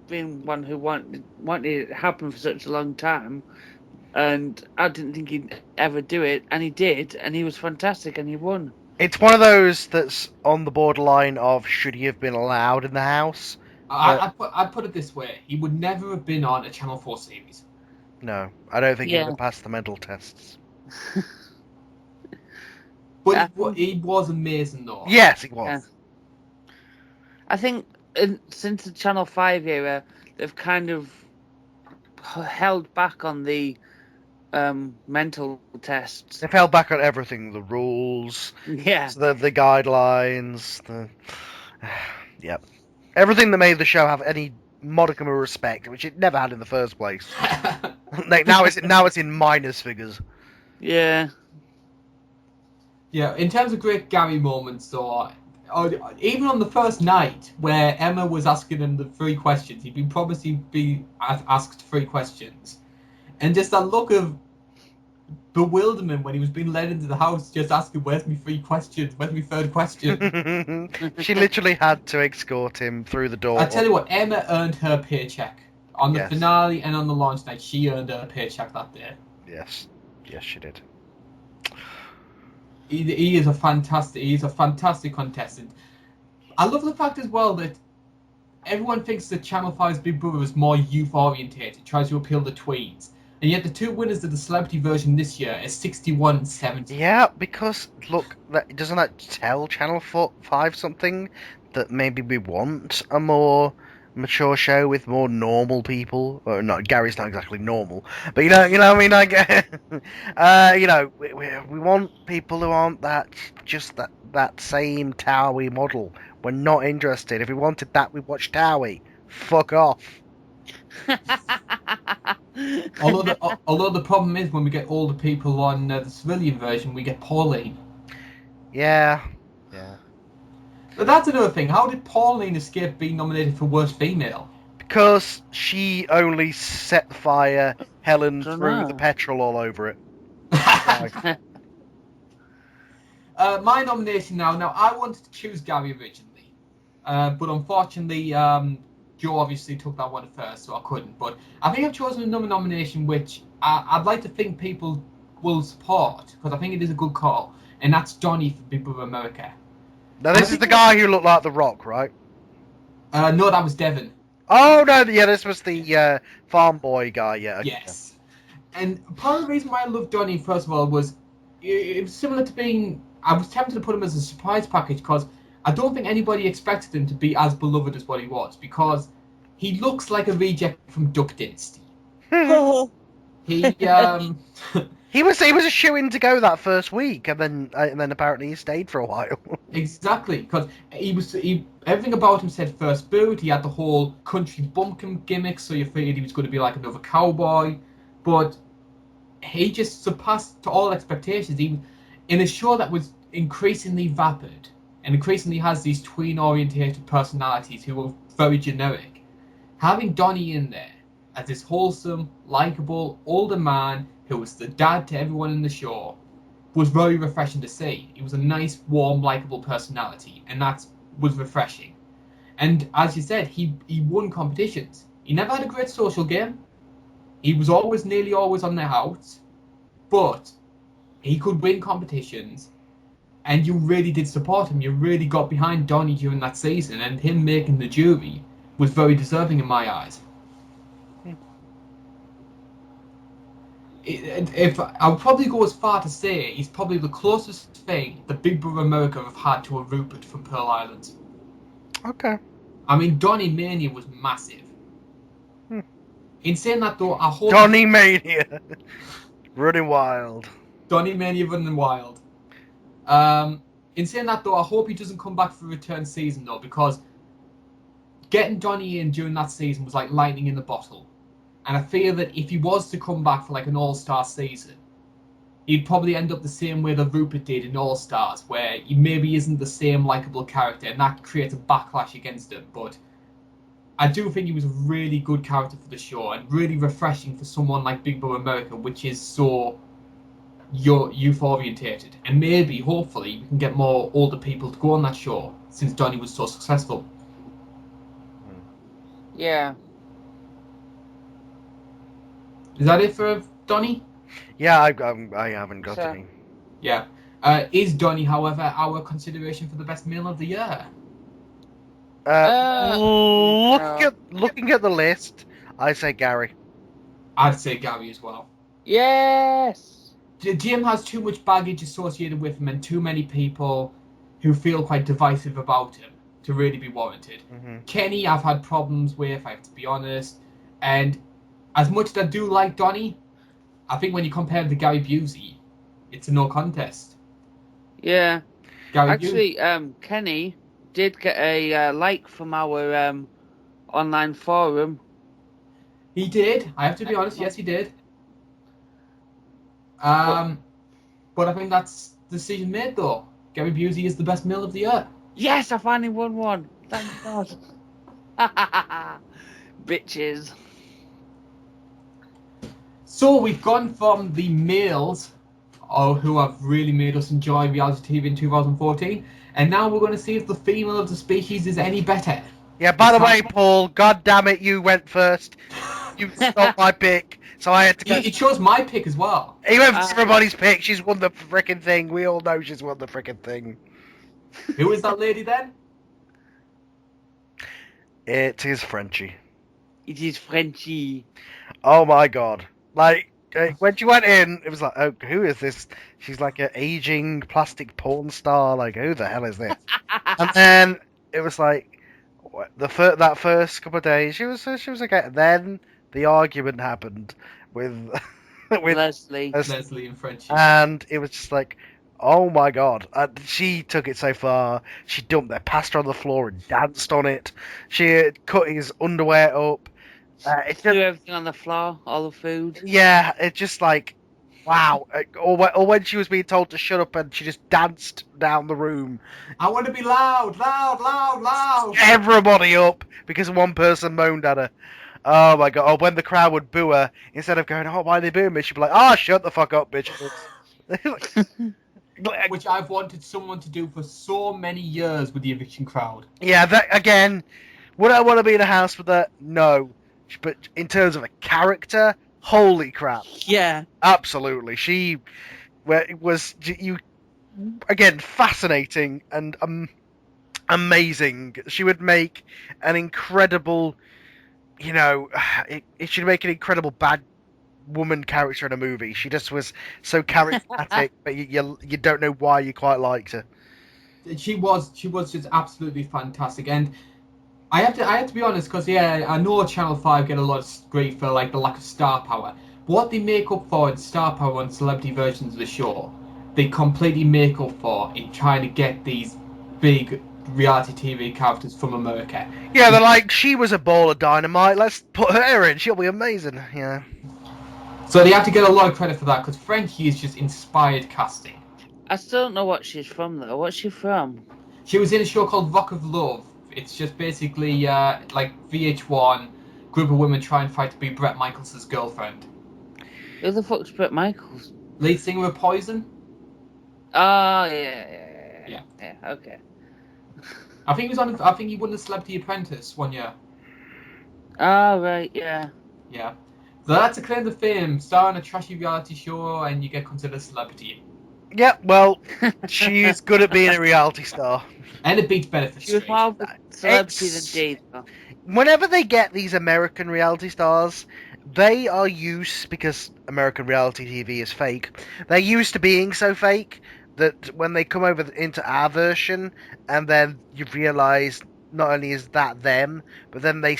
been one who wanted it to happen for such a long time, and I didn't think he'd ever do it, and he did, and he was fantastic, and he won. It's one of those that's on the borderline of should he have been allowed in the house? But I'd put it this way: he would never have been on a Channel 4 series. no, I don't think he would Yeah. have passed the mental tests. But he was amazing, though. Yes, he was. Yeah. I think since the Channel 5 era, they've kind of held back on the mental tests. They've held back on everything, the rules, Yeah. the guidelines, yep. Everything that made the show have any modicum of respect, which it never had in the first place. Like, now it's in minus figures. Yeah. Yeah, in terms of great Gary moments, though, even on the first night where Emma was asking him the 3 questions, he'd been promised he'd be asked 3 questions. And just that look of bewilderment when he was being led into the house, just asking, "Where's my 3 questions? Where's my 3rd question?" She literally had to escort him through the door. I tell you what, Emma earned her paycheck. On the Yes. finale and on the launch night, she earned her paycheck that day. Yes, she did. He is a fantastic contestant. I love the fact as well that everyone thinks that Channel 5's Big Brother is more youth orientated, tries to appeal to tweens. And yet the 2 winners of the celebrity version this year is 61 and 70. Yeah, because look, doesn't that tell Channel 5 something that maybe we want a more mature show with more normal people? Or not, Gary's not exactly normal, but you know, I mean, like, we want people who aren't that same Towie model. We're not interested. If we wanted that, we'd watch Towie. Fuck off. Although the problem is when we get older people on the civilian version, we get Pauline. Yeah. But that's another thing. How did Pauline escape being nominated for worst female? Because she only set fire Helen Dunno. threw the petrol all over it. My nomination now. Now, I wanted to choose Gary originally. But unfortunately, Joe obviously took that one first, so I couldn't. But I think I've chosen another nomination which I'd like to think people will support, because I think it is a good call. And that's Johnny for Big Brother America. Now, this is the guy who looked like The Rock, right? No, that was Devon. Oh, no, yeah, this was the farm boy guy, yeah. Yes. And part of the reason why I love Johnny, first of all, was it was similar to being... I was tempted to put him as a surprise package, because I don't think anybody expected him to be as beloved as what he was, because he looks like a reject from Duck Dynasty. He He was a shoo-in to go that first week, and then apparently he stayed for a while. Exactly, because everything about him said first boot. He had the whole country bumpkin gimmick, so you figured he was going to be like another cowboy, but he just surpassed to all expectations. He, in a show that was increasingly vapid and increasingly has these tween-orientated personalities who were very generic, having Donnie in there as this wholesome, likable older man who was the dad to everyone in the show was very refreshing to see. He was a nice, warm, likable personality, and that was refreshing. And as you said, he won competitions. He never had a great social game. He was nearly always on the outs, but he could win competitions, and you really did support him. You really got behind Donnie during that season, and him making the jury was very deserving in my eyes. If I'll probably go as far to say he's probably the closest thing that Big Brother America have had to a Rupert from Pearl Island. Okay. I mean, Donny Mania was massive. Hmm. In saying that though, I hope Donny Mania. Running wild. Donny Mania running wild. In saying that though, I hope he doesn't come back for a return season though, because getting Donny in during that season was like lightning in the bottle. And I fear that if he was to come back for like an all-star season, he'd probably end up the same way that Rupert did in All Stars, where he maybe isn't the same likable character, and that creates a backlash against him. But I do think he was a really good character for the show, and really refreshing for someone like Big Brother America, which is so youth orientated. And maybe, hopefully, we can get more older people to go on that show, since Donny was so successful. Yeah. Is that it for Donny? Yeah, I haven't got So- any. Yeah. Is Donny, however, our consideration for the best male of the year? Looking at the list, I say Gary. I'd say Gary as well. Yes. Jim has too much baggage associated with him and too many people who feel quite divisive about him to really be warranted. Mm-hmm. Kenny, I've had problems with, I have to be honest. And as much as I do like Donny, I think when you compare him to Gary Busey, it's a no contest. Yeah. Gary Actually, Kenny did get a like from our online forum. He did. I have to be honest. Yes, he did. But I think that's the decision made, though. Gary Busey is the best male of the year. Yes, I finally won one. Thank God. Bitches. So we've gone from the males who have really made us enjoy reality TV in 2014, and now we're going to see if the female of the species is any better. Yeah, by the way, Paul, god damn it, you went first. You stole my pick, so I had to go. It chose my pick as well. He went for everybody's pick. She's won the frickin' thing. We all know she's won the frickin' thing. Who is that lady then? It is Frenchie. It is Frenchie. Oh my god. Like, when she went in, it was like, oh, who is this? She's like an aging plastic porn star. Like, who the hell is this? And then it was like, that first couple of days, she was okay. Then the argument happened with Leslie. Leslie and Frenchie. and it was just like, oh my god. She took it so far. She dumped their pasta on the floor and danced on it. She cut his underwear up. It's Threw just, everything on the floor, all the food. yeah, it's just like, wow. Or when she was being told to shut up and she just danced down the room. I want to be loud, loud, loud, loud. Everybody up because one person moaned at her. Oh my god. Or when the crowd would boo her, instead of going, oh, why are they booing me? She'd be like, oh, shut the fuck up, bitch. Which I've wanted someone to do for so many years with the eviction crowd. Yeah, that again. Would I want to be in a house with her? No. But in terms of a character, holy crap. Yeah. Absolutely. She was again fascinating and amazing. She would make an incredible, it should make an incredible bad woman character in a movie. She just was so charismatic, but you don't know why you quite liked her. She was just absolutely fantastic, and I have to be honest, because I know Channel 5 get a lot of grief for like the lack of star power. But what they make up for in star power on celebrity versions of the show, they completely make up for in trying to get these big reality TV characters from America. Yeah, they're like, she was a ball of dynamite. Let's put her in. She'll be amazing. Yeah. So they have to get a lot of credit for that, because Frenchie is just inspired casting. I still don't know what she's from, though. What's she from? She was in a show called Rock of Love. It's just basically like VH1, group of women try and fight to be Bret Michaels' girlfriend. Who the fuck's Bret Michaels? Lead singer of Poison? Oh, yeah. Okay. I think he won the Celebrity Apprentice one year. Oh, right, yeah. Yeah. So that's a claim to fame. Star on a trashy reality show and you get considered a celebrity. Yeah, well, she's good at being a reality star. And it beats Benefit She was Street. more of a celebrity than Jade, though. Whenever they get these American reality stars, they are used, because American reality TV is fake, they're used to being so fake that when they come over into our version and then you realise not only is that them, but then they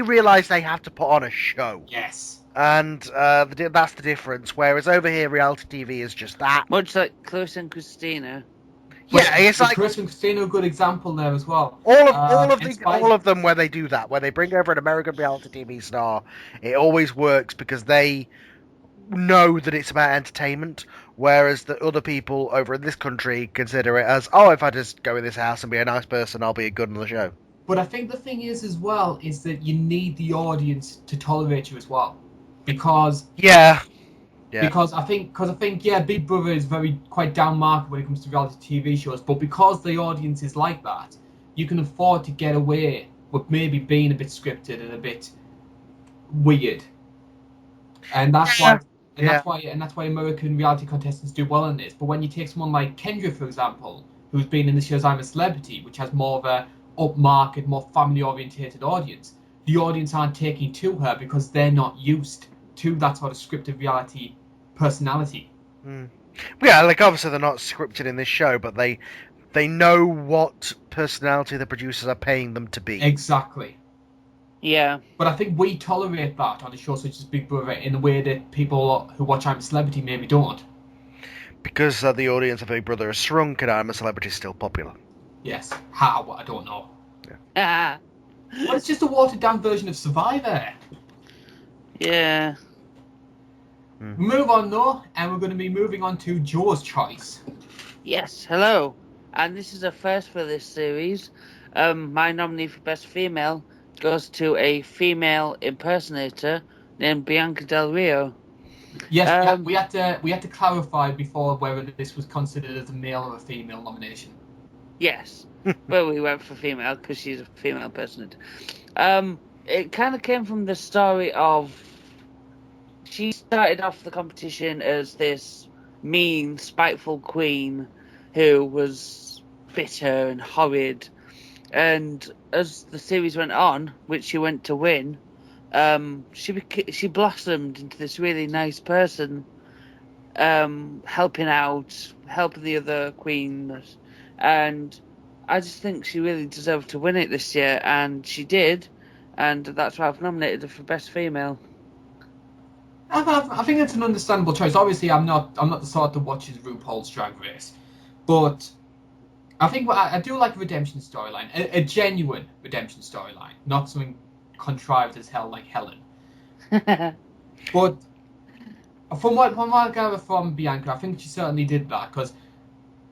realise they have to put on a show. Yes. And that's the difference. Whereas over here, reality TV is just that. Much like Chloe and Christina. Yeah, it's the like Chris and Christina, a good example there as well. all of them where they do that, where they bring over an American reality TV star, it always works because they know that it's about entertainment, whereas the other people over in this country consider it as, oh, if I just go in this house and be a nice person, I'll be good on the show. But I think the thing is as well is that you need the audience to tolerate you as well, because Yeah. because I think yeah, Big Brother is very quite down market when it comes to reality TV shows, but because the audience is like that, you can afford to get away with maybe being a bit scripted and a bit weird, and that's why. And that's why American reality contestants do well in this. But when you take someone like Kendra, for example, who's been in the shows I'm a Celebrity, which has more of a upmarket, more family-orientated audience, the audience aren't taking to her because they're not used to that sort of scripted reality personality. Yeah, like obviously they're not scripted in this show, but they know what personality the producers are paying them to be. Exactly. Yeah. But I think we tolerate that on a show such as Big Brother in a way that people who watch I'm a Celebrity maybe don't. Because the audience of Big Brother has shrunk and I'm a Celebrity is still popular. Yes. How? I don't know. Ah. Well, it's just a watered-down version of Survivor. Yeah. Move on though, and we're going to be moving on to Joe's choice. Yes, hello. And this is a first for this series. My nominee for Best Female goes to a female impersonator named Bianca Del Rio. Yes, we had to clarify before whether this was considered as a male or a female nomination. Yes, but we went for female because she's a female impersonator. It kind of came from the story of she started off the competition as this mean, spiteful queen who was bitter and horrid. And as the series went on, which she went to win, she blossomed into this really nice person, helping out, helping the other queens, and I just think she really deserved to win it this year, and she did, and that's why I've nominated her for Best Female. I think it's an understandable choice. Obviously, I'm not the sort that watches RuPaul's Drag Race, but I think I do like a redemption storyline, a genuine redemption storyline, not something contrived as hell like Helen. But from what I gather from Bianca, I think she certainly did that because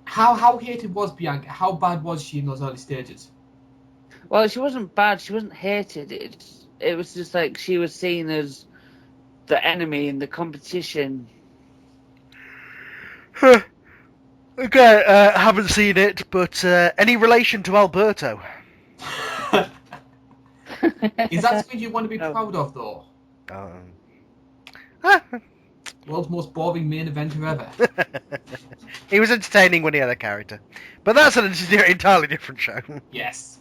how hated was Bianca? How bad was she in those early stages? Well, she wasn't bad. She wasn't hated. It was just like she was seen as the enemy in the competition. Okay, haven't seen it, but any relation to Alberto? Is that something you want to be proud of, though? World's most boring main eventer ever. He was entertaining when he had a character, but that's an entirely different show. Yes.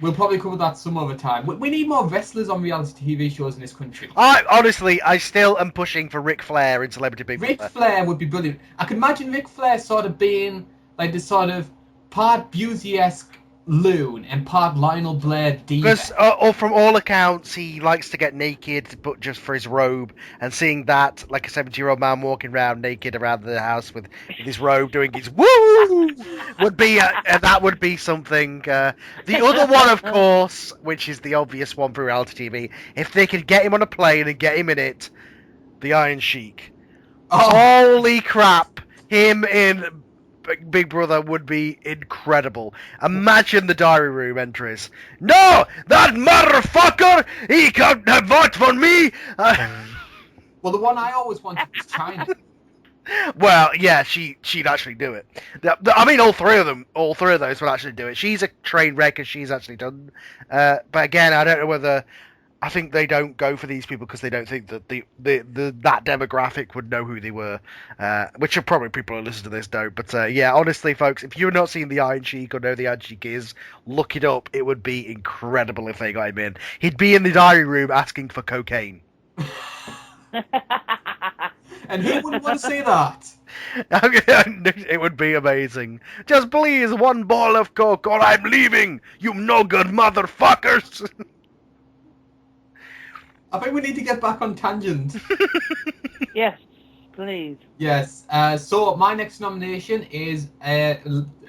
We'll probably cover that some other time. We need more wrestlers on reality TV shows in this country. I still am pushing for Ric Flair in Celebrity Big Brother. Ric Flair would be brilliant. I could imagine Ric Flair sort of being like this sort of part Busey-esque loon and part Lionel Blair diva. Because, or from all accounts, he likes to get naked, but just for his robe, and seeing that, like a 70-year-old man walking around naked around the house with his robe doing his woo, would be that would be something. The other one, of course, which is the obvious one for reality TV, if they could get him on a plane and get him in it, the Iron Sheik. Oh. Holy crap! Him in Big Brother would be incredible. Imagine the diary room entries. No! That motherfucker! He can't vote for me! Well, the one I always wanted was China. Well, yeah, she'd actually do it. I mean, all three of those would actually do it. She's a train wreck, and she's actually done. But again, I don't know whether I think they don't go for these people because they don't think that that demographic would know who they were, which are probably people who listen to this don't. But yeah, honestly, folks, if you've not seen the Iron Sheik or know the Iron Sheik is, look it up. It would be incredible if they got him in. He'd be in the diary room asking for cocaine. And who wouldn't want to see that? It would be amazing. Just please, one ball of coke or I'm leaving, you no good motherfuckers. I think we need to get back on tangent. Yes, please. Yes. So my next nomination is a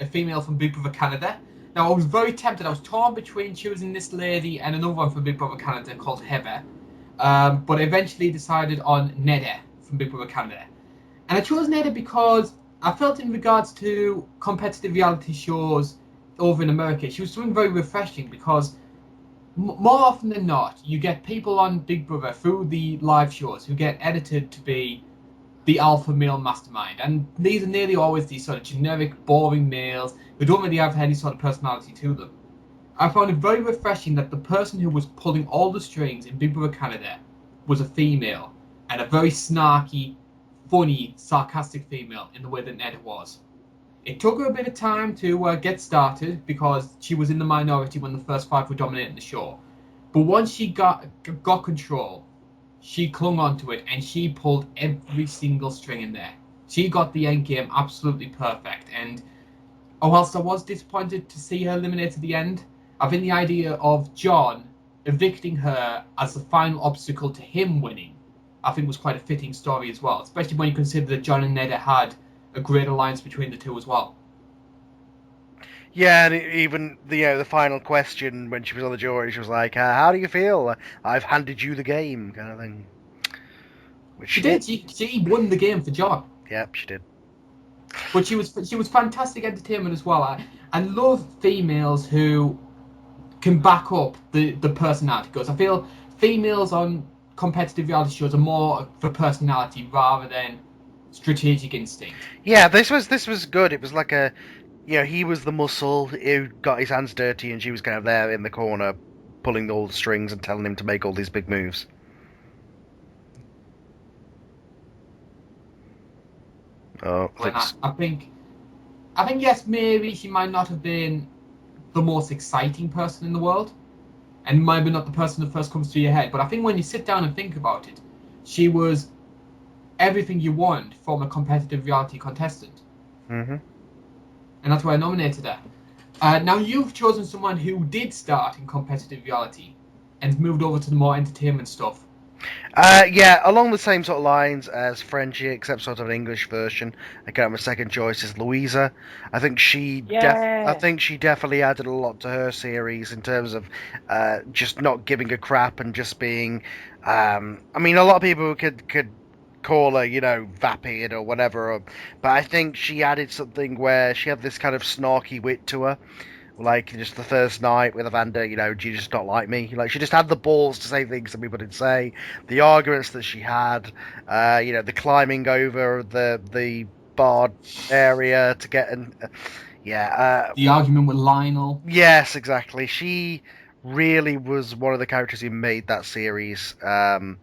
female from Big Brother Canada. Now I was very tempted. I was torn between choosing this lady and another one from Big Brother Canada called Heather, but I eventually decided on Neda from Big Brother Canada. And I chose Neda because I felt in regards to competitive reality shows over in America, she was something very refreshing because more often than not, you get people on Big Brother through the live shows who get edited to be the alpha male mastermind. And these are nearly always these sort of generic, boring males who don't really have any sort of personality to them. I found it very refreshing that the person who was pulling all the strings in Big Brother Canada was a female, and a very snarky, funny, sarcastic female in the way that Ned was. It took her a bit of time to get started because she was in the minority when the first five were dominating the show. But once she got control, she clung onto it and she pulled every single string in there. She got the end game absolutely perfect. And whilst I was disappointed to see her eliminated at the end, I think the idea of John evicting her as the final obstacle to him winning, I think was quite a fitting story as well, especially when you consider that John and Neda had a great alliance between the two as well. Yeah, and even the final question when she was on the jury, she was like, "How do you feel? I've handed you the game," kind of thing. Which She did. She won the game for John. Yep, she did. But she was fantastic entertainment as well. I love females who can back up the personality, because I feel females on competitive reality shows are more for personality rather than strategic instinct. Yeah, this was good. It was like he was the muscle who got his hands dirty, and she was kind of there in the corner, pulling all the strings and telling him to make all these big moves. Oh, I think yes, maybe she might not have been the most exciting person in the world, and maybe not the person that first comes to your head. But I think when you sit down and think about it, she was everything you want from a competitive reality contestant. Mm-hmm. And that's why I nominated her. Now you've chosen someone who did start in competitive reality and moved over to the more entertainment stuff. Yeah, along the same sort of lines as Frenchie, except sort of an English version. Again, my second choice is Louisa. I think she definitely added a lot to her series in terms of just not giving a crap and just being. I mean, a lot of people could call her, vapid or whatever, but I think she added something where she had this kind of snarky wit to her. Like, just the first night with Evander, do you just not like me? Like, she just had the balls to say things that people didn't say. The arguments that she had, the climbing over the barred area to get in. The argument with Lionel. Yes, exactly. She really was one of the characters who made that series. And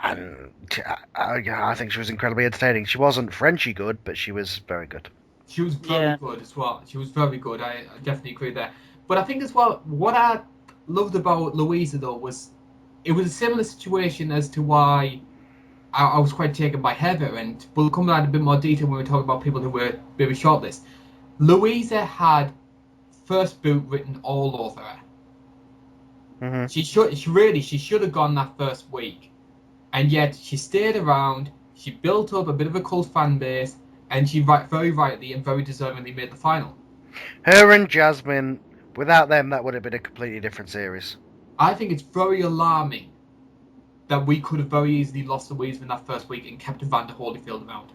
I think she was incredibly entertaining. She wasn't Frenchy good, but she was very good. She was very good as well. She was very good. I definitely agree there. But I think as well, what I loved about Louisa, though, was it was a similar situation as to why I was quite taken by Heather. And we'll come down a bit more detail when we talk about people who were maybe shortlist. Louisa had first boot written all over her. Mm-hmm. She should have gone that first week. And yet she stayed around. She built up a bit of a cult fan base. And she very rightly and very deservingly made the final. Her and Jasmine, without them, that would have been a completely different series. I think it's very alarming that we could have very easily lost Louisa in that first week and kept Evander Holyfield around.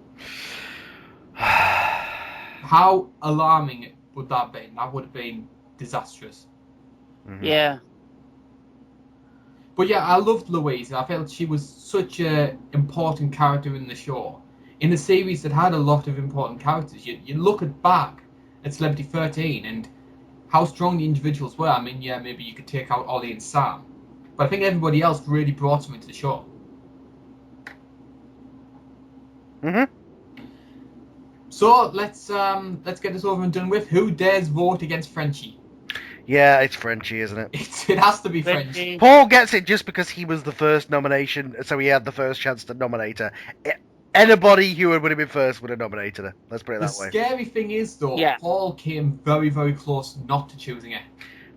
How alarming would that be? That would have been disastrous. Mm-hmm. Yeah. But yeah, I loved Louisa. I felt she was such an important character in the show. In a series that had a lot of important characters, you look back at Celebrity 13 and how strong the individuals were. I mean, yeah, maybe you could take out Ollie and Sam. but I think everybody else really brought him into the show. Mhm. So let's get this over and done with. Who dares vote against Frenchie? Yeah, it's Frenchie, isn't it? It has to be French. Frenchie. Paul gets it just because he was the first nomination, so he had the first chance to nominate her. Anybody who would have been first would have nominated her. Let's put it The that way. scary thing is, though, Yeah. Paul came very, very close not to choosing it.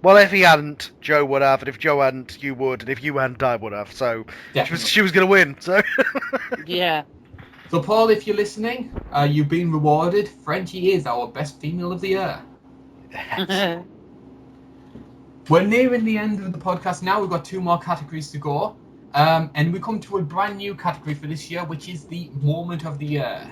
Well, if he hadn't, Joe would have, and if Joe hadn't, you would, and if you hadn't, I would have. So Definitely. she was going to win. So Yeah. So, Paul, if you're listening, you've been rewarded. Frenchie is our best female of the year. We're nearing the end of the podcast now. We've got 2 more categories to go. And we come to a brand new category for this year, which is the moment of the year.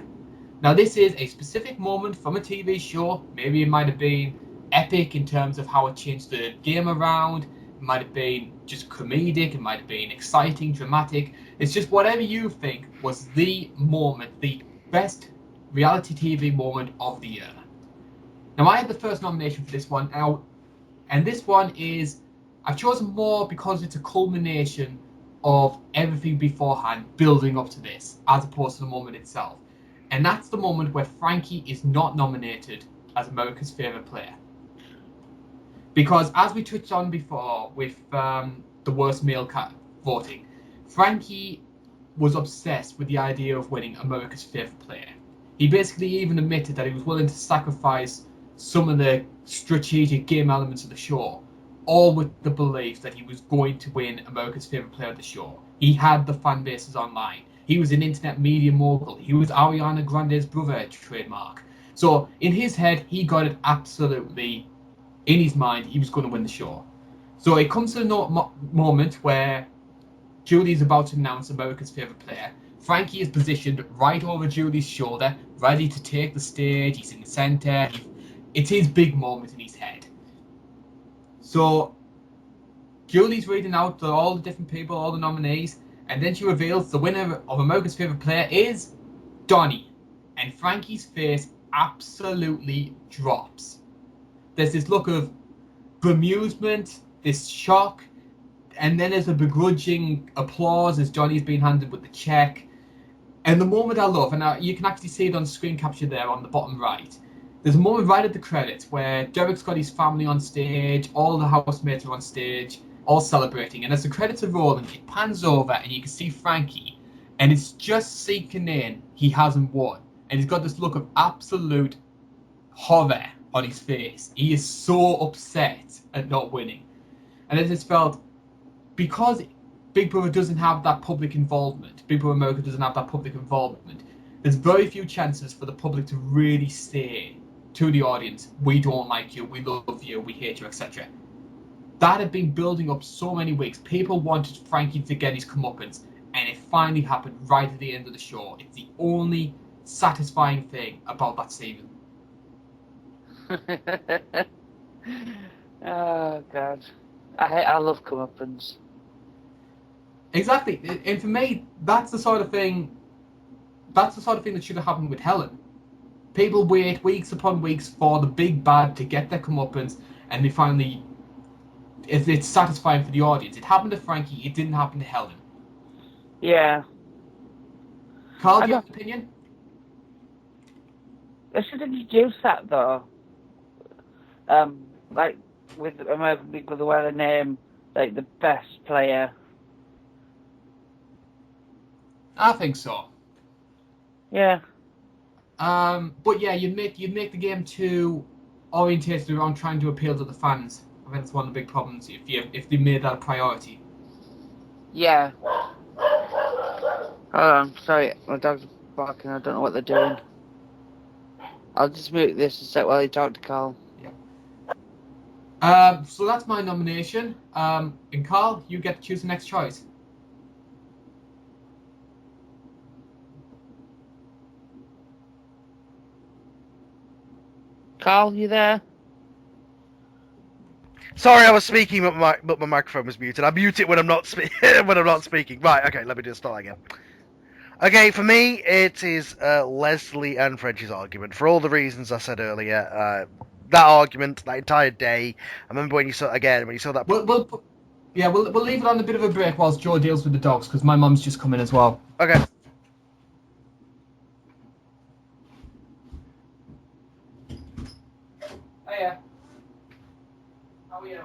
Now, this is a specific moment from a TV show. Maybe it might have been epic in terms of how it changed the game around. It might have been just comedic. It might have been exciting, dramatic. It's just whatever you think was the moment, the best reality TV moment of the year. Now, I had the first nomination for this one, and this one is, I've chosen more because it's a culmination of everything beforehand building up to this, as opposed to the moment itself. And that's the moment where Frankie is not nominated as America's favourite player. Because as we touched on before with the worst male voting, Frankie was obsessed with the idea of winning America's favourite player. He basically even admitted that he was willing to sacrifice some of the strategic game elements of the show, all with the belief that he was going to win America's favourite player of the show. He had the fan bases online. He was an internet media mogul. He was Ariana Grande's brother, trademark. So in his head, he got it absolutely in his mind. He was going to win the show. So it comes to the moment where Julie's about to announce America's favourite player. Frankie is positioned right over Julie's shoulder, ready to take the stage. He's in the centre. It's his big moment in his head. So Julie's reading out all the different people, all the nominees, and then she reveals the winner of America's favourite player is Donnie. And Frankie's face absolutely drops. There's this look of bemusement, this shock, and then there's a begrudging applause as Johnny's being handed with the check. And the moment I love, and you can actually see it on screen capture there on the bottom right, there's a moment right at the credits where Derek's got his family on stage, all the housemates are on stage, all celebrating, and as the credits are rolling, it pans over and you can see Frankie, and it's just sinking in he hasn't won. And he's got this look of absolute horror on his face. He is so upset at not winning. And it just felt, because Big Brother doesn't have that public involvement, Big Brother America doesn't have that public involvement, there's very few chances for the public to really say to the audience, we don't like you, we love you, we hate you, etc. That had been building up so many weeks. People wanted Frankie to get his comeuppance, and it finally happened right at the end of the show. It's the only satisfying thing about that season. Oh God, I love comeuppance. Exactly, and for me, that's the sort of thing. That's the sort of thing that should have happened with Helen. People wait weeks upon weeks for the big bad to get their comeuppance, and they finally, it's satisfying for the audience. It happened to Frankie. It didn't happen to Helen. Yeah, Carl, do you have an opinion? they should introduce that though. Like with American Big Brother, where they name like the best player. I think so. Yeah. But yeah, you'd make the game too orientated around trying to appeal to the fans. I think that's one of the big problems if they made that a priority. Yeah. Hold on, sorry, my dog's barking. I don't know what they're doing. I'll just mute this a sec while you talk to Carl. So that's my nomination. And Carl, you get to choose the next choice. Carl, you there? sorry, I was speaking, but my microphone was muted. I mute it when I'm not when I'm not speaking. Right, okay, let me just start again. Okay, for me, it is Leslie and Frenchie's argument for all the reasons I said earlier. That argument, that entire day. I remember when you saw that. We'll Yeah, we'll leave it on a bit of a break whilst Joe deals with the dogs, because my mum's just come in as well. Okay. Hiya. How are you?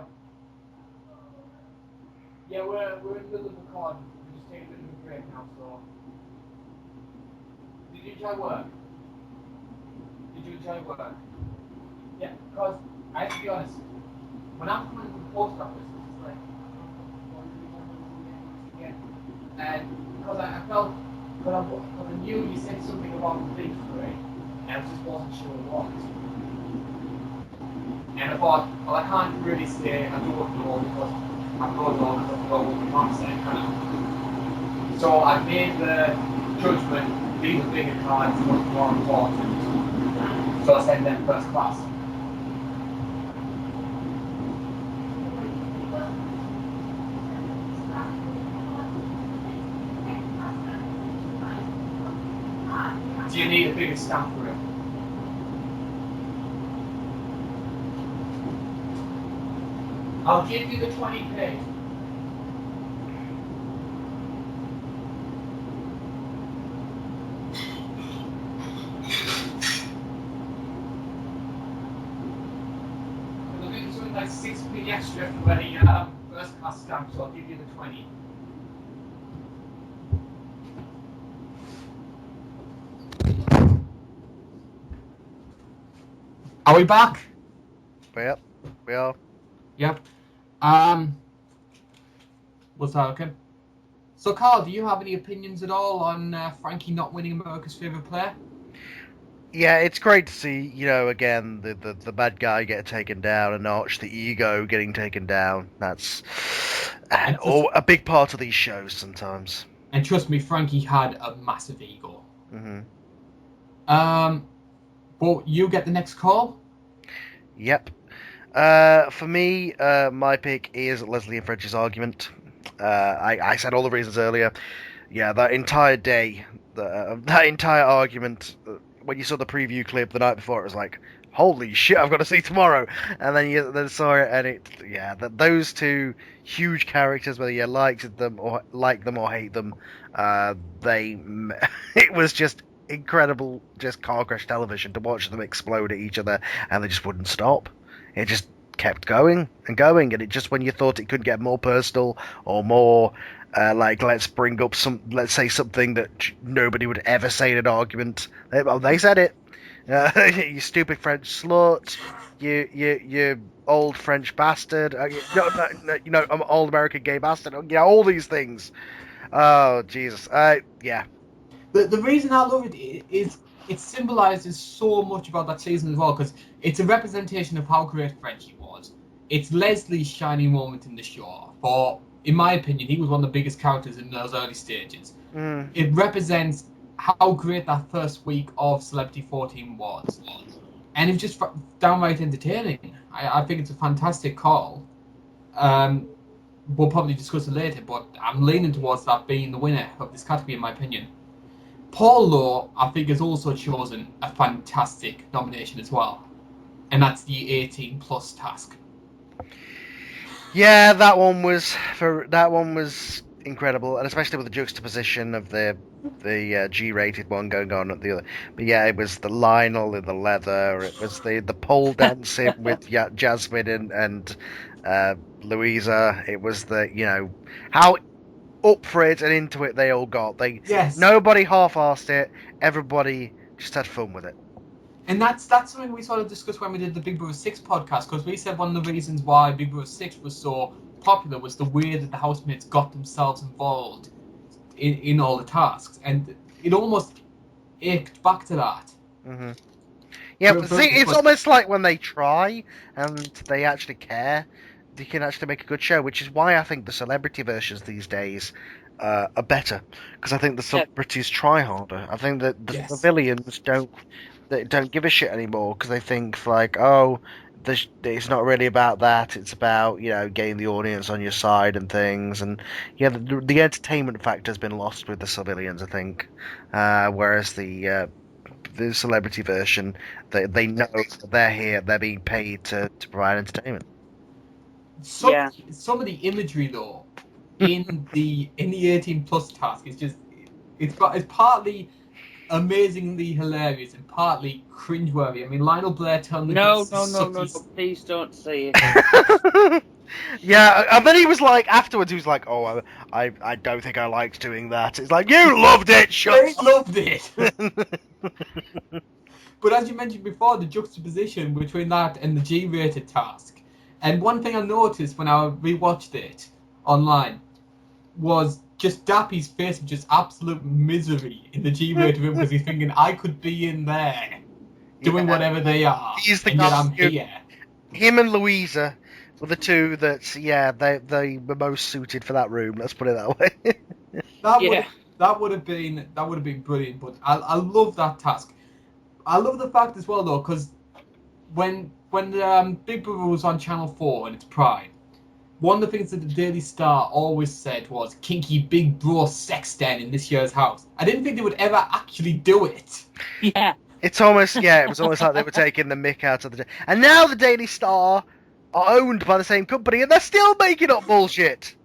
Yeah, we're in the middle of the call. We're just taking a bit of a break now, so. Did you enjoy work? Did you enjoy work? Yeah, because I have to be honest, when I'm coming to the post office, it's like, again. And because I felt, because I knew you said something about the thing for it, and I just wasn't sure what. And I thought, well, I can't really say I don't know because I've got all the mom said, kind of. So I made the judgment, these are bigger cards, much more important. So I sent them first class. Do you need a bigger stamp for it? I'll give you the 20p. I'll give you something like 6p extra for any first class stamp, so I'll give you the 20. Are we back? Yep. We are. Yep. Was that okay? So, Carl, do you have any opinions at all on Frankie not winning America's favourite player? Yeah, it's great to see, again, the bad guy get taken down a notch, the ego getting taken down. That's a big part of these shows sometimes. And trust me, Frankie had a massive ego. Hmm. But you get the next call? Yep. For me, my pick is Leslie and French's argument. I said all the reasons earlier. Yeah, that entire day, that entire argument. When you saw the preview clip the night before, it was like, "Holy shit, I've got to see tomorrow!" And then you then saw it, and those two huge characters, whether you liked them or hate them, they it was just incredible, just car crash television to watch them explode at each other, and they just wouldn't stop. It just kept going and going, and it just when you thought it could get more personal or more let's say something that nobody would ever say in an argument. They said it. You stupid French slut. You old French bastard. I'm old American gay bastard. All these things. Oh Jesus. Yeah. The reason I love it is it symbolises so much about that season as well, because it's a representation of how great Frenchie was. It's Leslie's shining moment in the show. For, in my opinion, he was one of the biggest characters in those early stages. Mm. It represents how great that first week of Celebrity 14 was. And it's just downright entertaining. I think it's a fantastic call. We'll probably discuss it later, but I'm leaning towards that being the winner of this category, in my opinion. Paul Law, I think, has also chosen a fantastic nomination as well, and that's the 18 plus task. Yeah, that one was incredible, and especially with the juxtaposition of the G-rated one going on at the other. But yeah, it was the Lionel in the leather. It was the pole dancing with Jasmine and Louisa. It was how up for it and into it they all got. Yes. Nobody half-arsed it. Everybody just had fun with it. And that's something we sort of discussed when we did the Big Brother 6 podcast, because we said one of the reasons why Big Brother 6 was so popular was the way that the housemates got themselves involved in all the tasks, and it almost ached back to that. Mm-hmm. Yeah, but see, it's almost like when they try and they actually care, they can actually make a good show, which is why I think the celebrity versions these days are better, because I think the celebrities try harder. I think that the civilians don't give a shit anymore, because they think like, oh, it's not really about that. It's about getting the audience on your side and things, and yeah, the entertainment factor has been lost with the civilians, I think, whereas the celebrity version, they know they're here, they're being paid to provide entertainment. Some of the imagery though in the 18+ task is just it's partly amazingly hilarious and partly cringeworthy. I mean, Lionel Blair telling the No, kids no, to no, suck no, his... no. Please don't say it. Yeah, and then he was like, afterwards, he was like, "Oh, I don't think I liked doing that." It's like, you loved it. Shut They loved it. up. But as you mentioned before, the juxtaposition between that and the G-rated task, and one thing I noticed when I rewatched it online was just Dappy's face of just absolute misery in the G-rated room because he's thinking, I could be in there doing Yeah. whatever they are, He's the and yet guy I'm who- here. Him and Louisa were the two that, yeah, they were most suited for that room. Let's put it that way. Yeah. That would have been brilliant. But I love that task. I love the fact as well though, because when Big Brother was on Channel 4 in its prime, one of the things that the Daily Star always said was kinky big bro sex den in this year's house. I didn't think they would ever actually do it. Yeah. It was almost like they were taking the mick out of the. And now the Daily Star are owned by the same company, and they're still making up bullshit.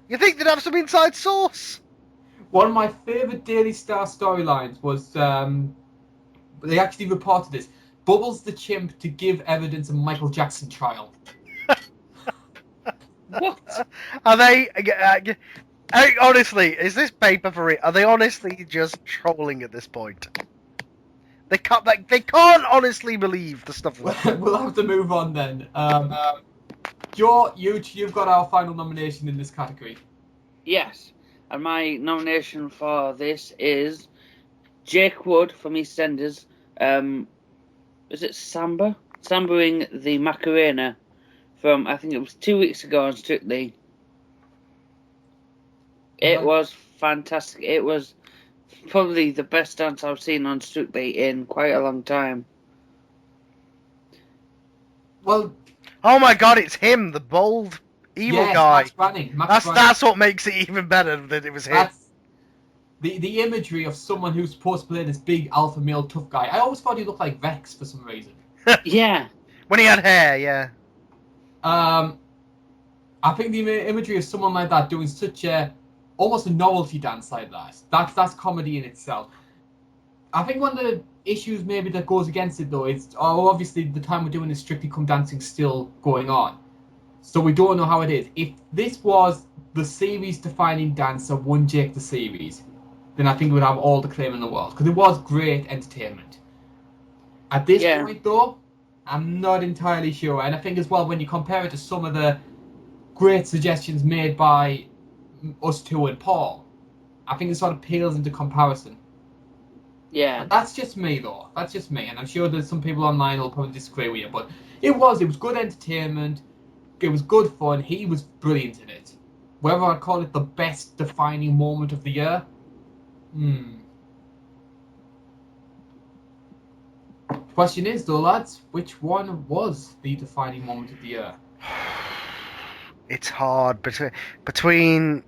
You think they'd have some inside source? One of my favourite Daily Star storylines was they actually reported this. Bubbles the chimp to give evidence of Michael Jackson trial. What? Are they? Honestly, is this paper for real? Are they honestly just trolling at this point? They can't. They can't honestly believe the stuff. We'll have to move on then. You've got our final nomination in this category. Yes. And my nomination for this is Jake Wood from EastEnders. Is it Samba? Sambaing the Macarena from, I think it was 2 weeks ago on Strictly. It was fantastic. It was probably the best dance I've seen on Strictly in quite a long time. Well, Oh my god, it's him, the bold evil yes, guy. Max Branning. Max Branning. That's what makes it even better that it was him. That's the imagery of someone who's supposed to play this big alpha male tough guy. I always thought he looked like Vex for some reason. Yeah. When he had hair, yeah. I think the imagery of someone like that doing such a almost a novelty dance like that's comedy in itself. I think one of the issues maybe that goes against it though is obviously the time we're doing this Strictly Come Dancing still going on, so we don't know how it is. If this was the series defining dance that won Jake the series, then I think it would have all the claim in the world because it was great entertainment. At this point though, I'm not entirely sure, and I think as well when you compare it to some of the great suggestions made by us two and Paul, I think it sort of pales into comparison. Yeah. But that's just me though. That's just me, and I'm sure there's some people online who'll probably disagree with you. But it was good entertainment. It was good fun. He was brilliant in it. Whether I'd call it the best defining moment of the year, Question is though, lads, which one was the defining moment of the year? It's hard between.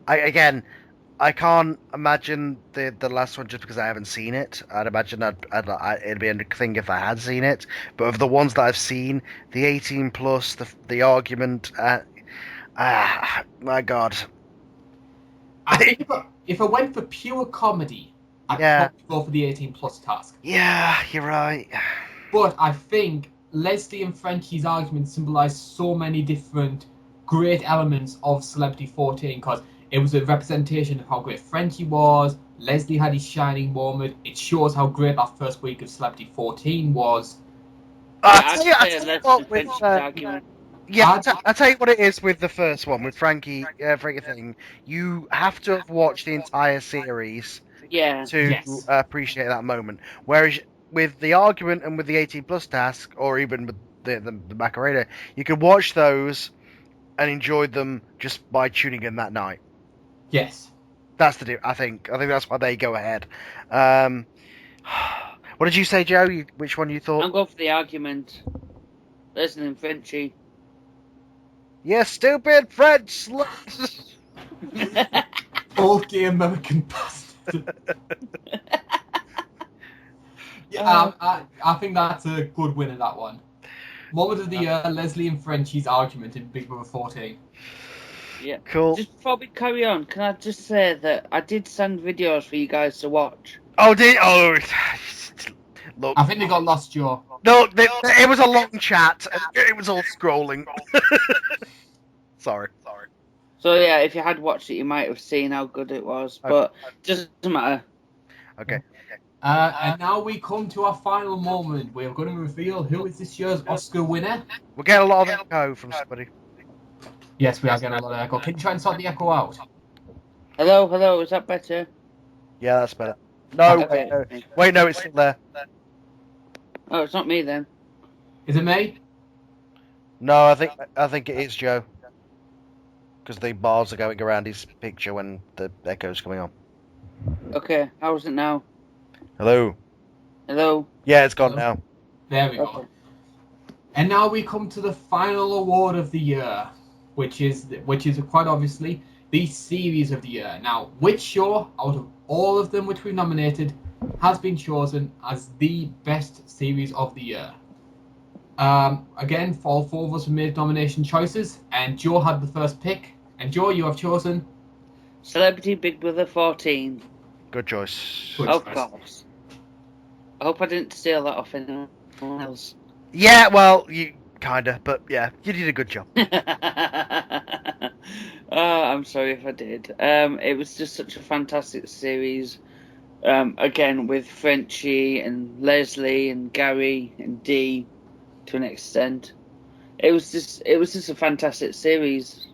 I can't imagine the last one just because I haven't seen it. I'd imagine it'd be a thing if I had seen it. But of the ones that I've seen, the 18+, the argument, my God. I think if I went for pure comedy, I'd probably go for the 18+ task. Yeah, you're right. But I think Leslie and Frenchie's argument symbolised so many different great elements of Celebrity 14 because it was a representation of how great Frenchie was. Leslie had his shining moment. It shows how great that first week of Celebrity 14 was. I'll tell you what it is with the first one, with Frankie thing. You have to have watched the entire series to appreciate that moment. Whereas with the argument and with the 18+ task, or even with the Macarena, you can watch those and enjoy them just by tuning in that night. Yes. That's I think that's why they go ahead. What did you say, Joe? Which one you thought? I'm going for the argument. Leslie and Frenchie. Yeah, stupid French slut. Old gay American bastard. Yeah, I think that's a good win in that one. Moment of the year: Leslie and Frenchie's argument in Big Brother 14. Yeah. Cool. Just before we carry on, can I just say that I did send videos for you guys to watch. Oh, look. I think they got lost, Joe. No, it was a long chat. And it was all scrolling. Sorry. So yeah, if you had watched it, you might have seen how good it was. But doesn't matter. Okay. And now we come to our final moment. We're going to reveal who is this year's Oscar winner. We'll get a lot of echo from somebody. Yes, we are getting a lot of echo. Can you try and sort the echo out? Hello, is that better? Yeah, that's better. No, Okay. wait, no, it's still there. Oh, it's not me then. Is it me? No, I think it is Joe. Because the bars are going around his picture when the echo's coming on. Okay, how is it now? Hello. Hello. Yeah, it's gone now. There we go. Okay. And now we come to the final award of the year, which is quite obviously the series of the year. Now, which show out of all of them which we've nominated has been chosen as the best series of the year? Again, all four of us have made nomination choices, and Joe had the first pick. And Joe, you have chosen Celebrity Big Brother 14. Good choice. Good. Of course. I hope I didn't steal that off anyone else. Yeah, well, you kinda, but yeah, you did a good job. I'm sorry if I did. It was just such a fantastic series. Again, with Frenchie and Leslie and Gary and Dee to an extent. It was just a fantastic series.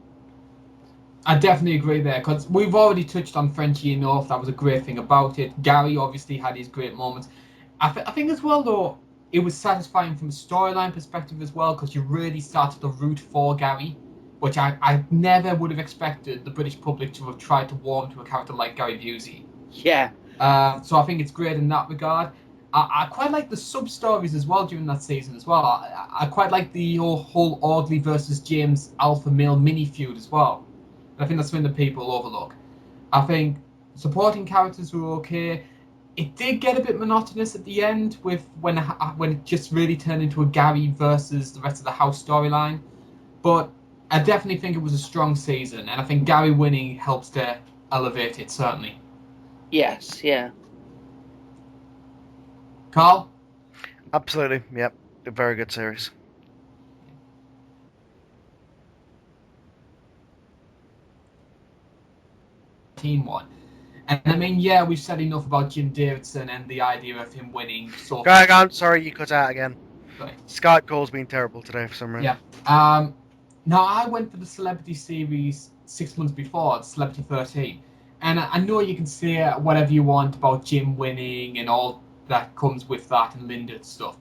I definitely agree there, because we've already touched on Frenchie enough. That was a great thing about it. Gary obviously had his great moments. I think as well, though, it was satisfying from a storyline perspective as well, because you really started to root for Gary, which I never would have expected the British public to have tried to warm to a character like Gary Busey. Yeah. So I think it's great in that regard. I quite like the sub-stories as well during that season as well. I quite like the whole Audley versus James alpha male mini feud as well. I think that's something that people overlook. I think supporting characters were okay. It did get a bit monotonous at the end with when it just really turned into a Gary versus the rest of the house storyline. But I definitely think it was a strong season, and I think Gary winning helps to elevate it, certainly. Yes, yeah. Carl? Absolutely, yep. A very good series. Team one. And I mean, yeah, we've said enough about Jim Davidson and the idea of him winning so Go on, sorry, you cut out again. Sorry. Skype call's been terrible today for some reason. Yeah. Now, I went for the Celebrity series 6 months before, Celebrity 13. And I know you can say whatever you want about Jim winning and all that comes with that and Linda and stuff.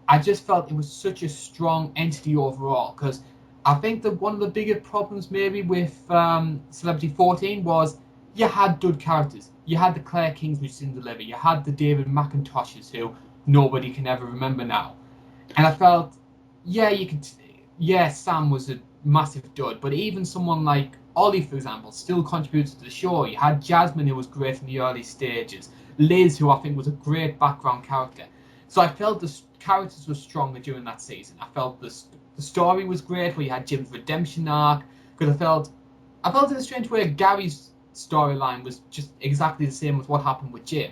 I just felt it was such a strong entity overall, because I think that one of the bigger problems maybe with Celebrity 14 was you had good characters. You had the Claire Kings which didn't deliver. You had the David McIntoshes who nobody can ever remember now. And I felt, Sam was a massive dud, but even someone like Ollie, for example, still contributed to the show. You had Jasmine, who was great in the early stages. Liz, who I think was a great background character. So I felt the characters were stronger during that season. I felt the story was great, where you had Jim's redemption arc, because I felt in a strange way Gary's storyline was just exactly the same as what happened with Jim,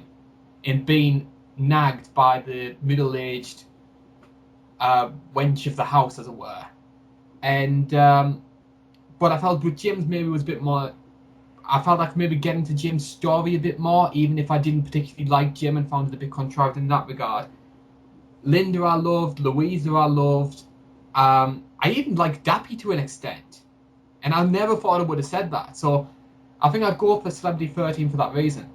in being nagged by the middle-aged wench of the house, as it were. And but I felt with Jim's maybe was a bit more. I felt like maybe getting to Jim's story a bit more, even if I didn't particularly like Jim and found it a bit contrived in that regard. Linda I loved, Louisa I loved. I even liked Dappy to an extent, and I never thought I would have said that. So I think I'd go for Celebrity 13 for that reason.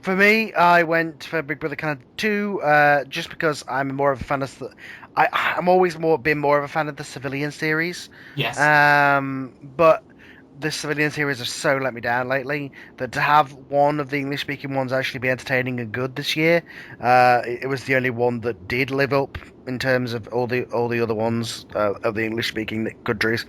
For me, I went for Big Brother Canada 2, just because I'm more of a fan of I'm always been more of a fan of the Civilian series. Yes. But the Civilian series has so let me down lately that to have one of the English-speaking ones actually be entertaining and good this year, it was the only one that did live up in terms of all the other ones of the English-speaking countries.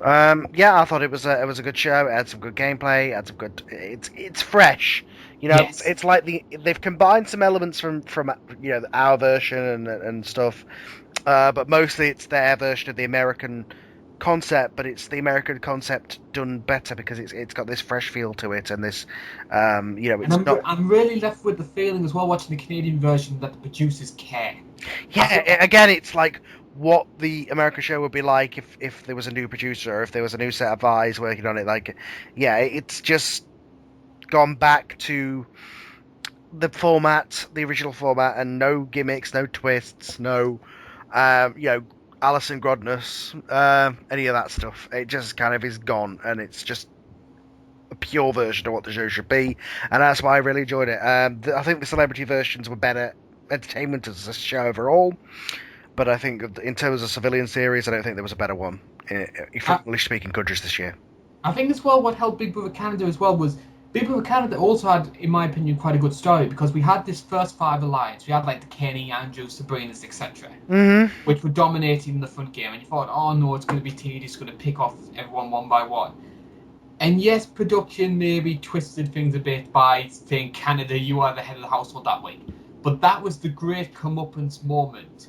I thought it was a good show. It had some good gameplay. It had some good. It's fresh You know, Yes. it's like they've combined some elements from our version and stuff, but mostly it's their version of the American concept. But it's the American concept done better because it's got this fresh feel to it, and this And it's not. I'm really left with the feeling as well watching the Canadian version that the producers care. Again, it's like what the American show would be like if there was a new producer or if there was a new set of eyes working on it. Like, yeah, it's just gone back to the original format, and no gimmicks, no twists, no, Alison Grodness, any of that stuff. It just kind of is gone, and it's just a pure version of what the show should be, and that's why I really enjoyed it. I think the celebrity versions were better entertainment as a show overall, but I think in terms of civilian series, I don't think there was a better one from English-speaking countries this year. I think as well what helped Big Brother Canada as well was Big Brother Canada also had, in my opinion, quite a good story because we had this first five alliance. We had like the Kenny, Andrew, Sabrina's, etc., which were dominating the front game, and you thought, oh no, it's going to be tedious, it's going to pick off everyone one by one. And yes, production maybe twisted things a bit by saying, Canada, you are the head of the household that week. But that was the great comeuppance moment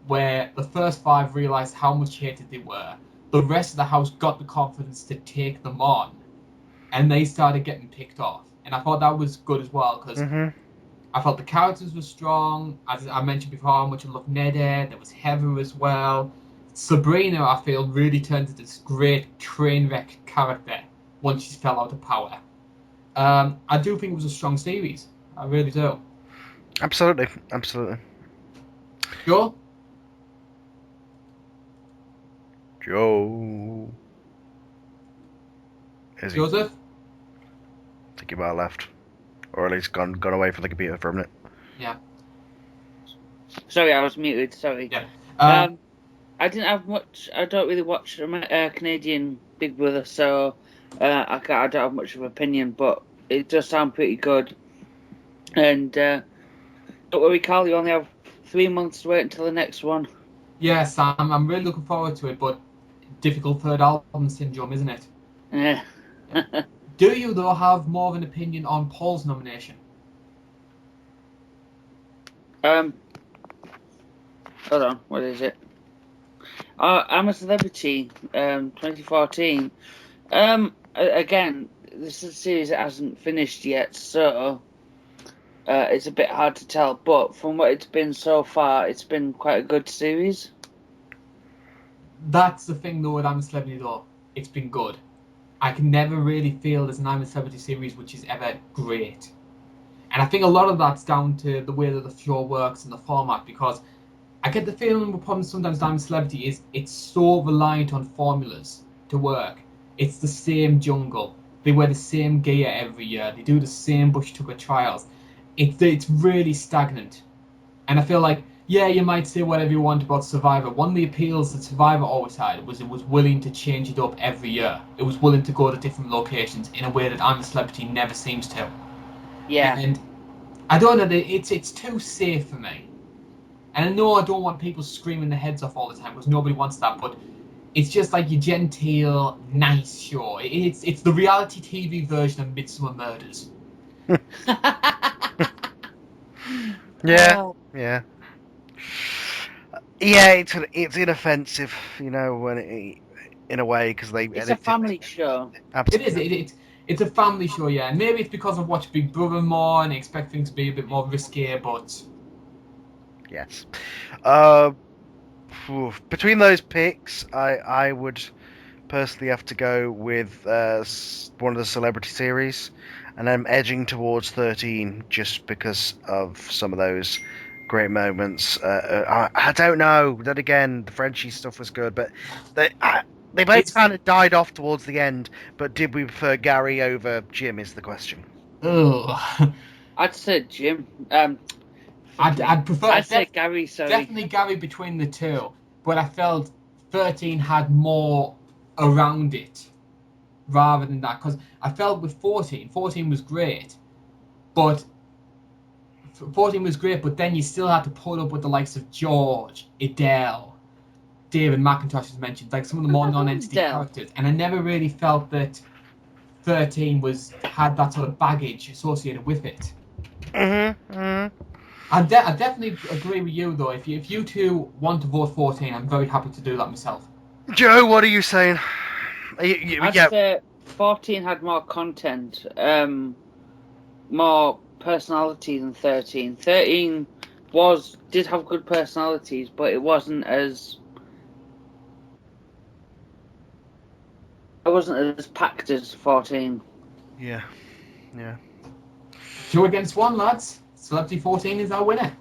where the first five realised how much hated they were. The rest of the house got the confidence to take them on. And they started getting picked off. And I thought that was good as well, because I felt the characters were strong. As I mentioned before, how much I love Neda. There was Heather as well. Sabrina, I feel, really turned into this great train wreck character once she fell out of power. I do think it was a strong series. I really do. Absolutely. Joe? Joe. Is he? Joseph? I think he might have left. Or at least gone away from the computer for a minute. Yeah. Sorry, I was muted. Sorry. Yeah. I didn't have much. I don't really watch Canadian Big Brother, so I don't have much of an opinion. But it does sound pretty good. And don't worry, Carl. You only have 3 months to wait until the next one. Yes, I'm really looking forward to it, but difficult third album syndrome, isn't it? Yeah. Do you, though, have more of an opinion on Paul's nomination? Hold on, what is it? I'm a Celebrity, 2014. Again, this is a series that hasn't finished yet, so it's a bit hard to tell. But from what it's been so far, it's been quite a good series. That's the thing, though, with I'm a Celebrity, though. It's been good. I can never really feel there's an I'm a Celebrity series which is ever great. And I think a lot of that's down to the way that the show works and the format, because I get the feeling the problem sometimes with I'm a Celebrity is it's so reliant on formulas to work. It's the same jungle. They wear the same gear every year. They do the same Bush Tucker trials. It's really stagnant. And I feel like, yeah, you might say whatever you want about Survivor. One of the appeals that Survivor always had was it was willing to change it up every year. It was willing to go to different locations in a way that I'm a Celebrity never seems to. Yeah. And I don't know, it's too safe for me. And I know I don't want people screaming their heads off all the time because nobody wants that, but it's just like your genteel, nice show. It's the reality TV version of Midsummer Murders. Yeah. It's inoffensive, when in a way, because it's a family show. Absolutely. It's a family show, yeah. And maybe it's because I've watched Big Brother more and I expect things to be a bit more risque, but yes. Between those picks, I would personally have to go with one of the Celebrity series, and I'm edging towards 13 just because of some of those great moments. I don't know. Then again, the Frenchie stuff was good, but they both kind of died off towards the end. But did we prefer Gary over Jim is the question. I'd say Jim. I'd prefer. I'd say Gary. Sorry, definitely Gary between the two. But I felt 13 had more around it rather than that, because I felt with 14 was great, but 14 was great, but then you still had to put up with the likes of George, Adele, David McIntosh, as mentioned, like some of the more non-entity characters, and I never really felt that 13 had that sort of baggage associated with it. I definitely agree with you though. If you two want to vote 14, I'm very happy to do that myself. Joe, what are you saying? I'd say 14 had more content, more personality than 13. 13 did have good personalities, but it wasn't as packed as 14. Yeah. 2 against 1, lads. Celebrity 14 is our winner.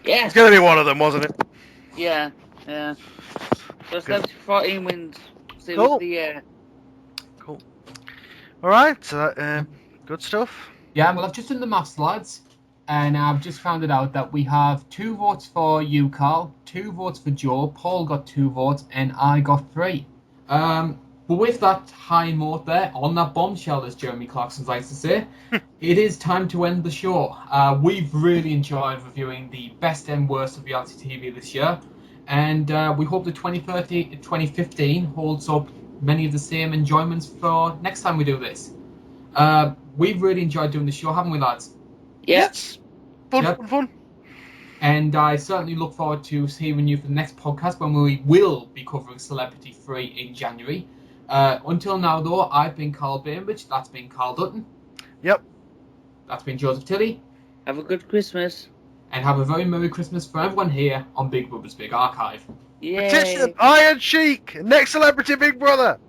Yes. It's going to be one of them, wasn't it? Yeah. So Celebrity 14 wins Series Cool. of the Year. Cool. All right. So good stuff. Yeah, well, I've just done the maths, lads, and I've just found it out that we have 2 votes for you, Carl, 2 votes for Joe, Paul got 2 votes, and I got 3. But with that high note there, on that bombshell, as Jeremy Clarkson likes to say, it is time to end the show. We've really enjoyed reviewing the best and worst of reality TV this year, and we hope that 2015 holds up many of the same enjoyments for next time we do this. We've really enjoyed doing the show, haven't we, lads? Yes. Fun, Yep. fun. And I certainly look forward to hearing you for the next podcast when we will be covering Celebrity 3 in January. Until now, though, I've been Carl Bainbridge, that's been Carl Dutton. Yep. That's been Joseph Tilley. Have a good Christmas. And have a very Merry Christmas for everyone here on Big Brother's Big Archive. Yay. Petition Iron Sheik, next Celebrity Big Brother.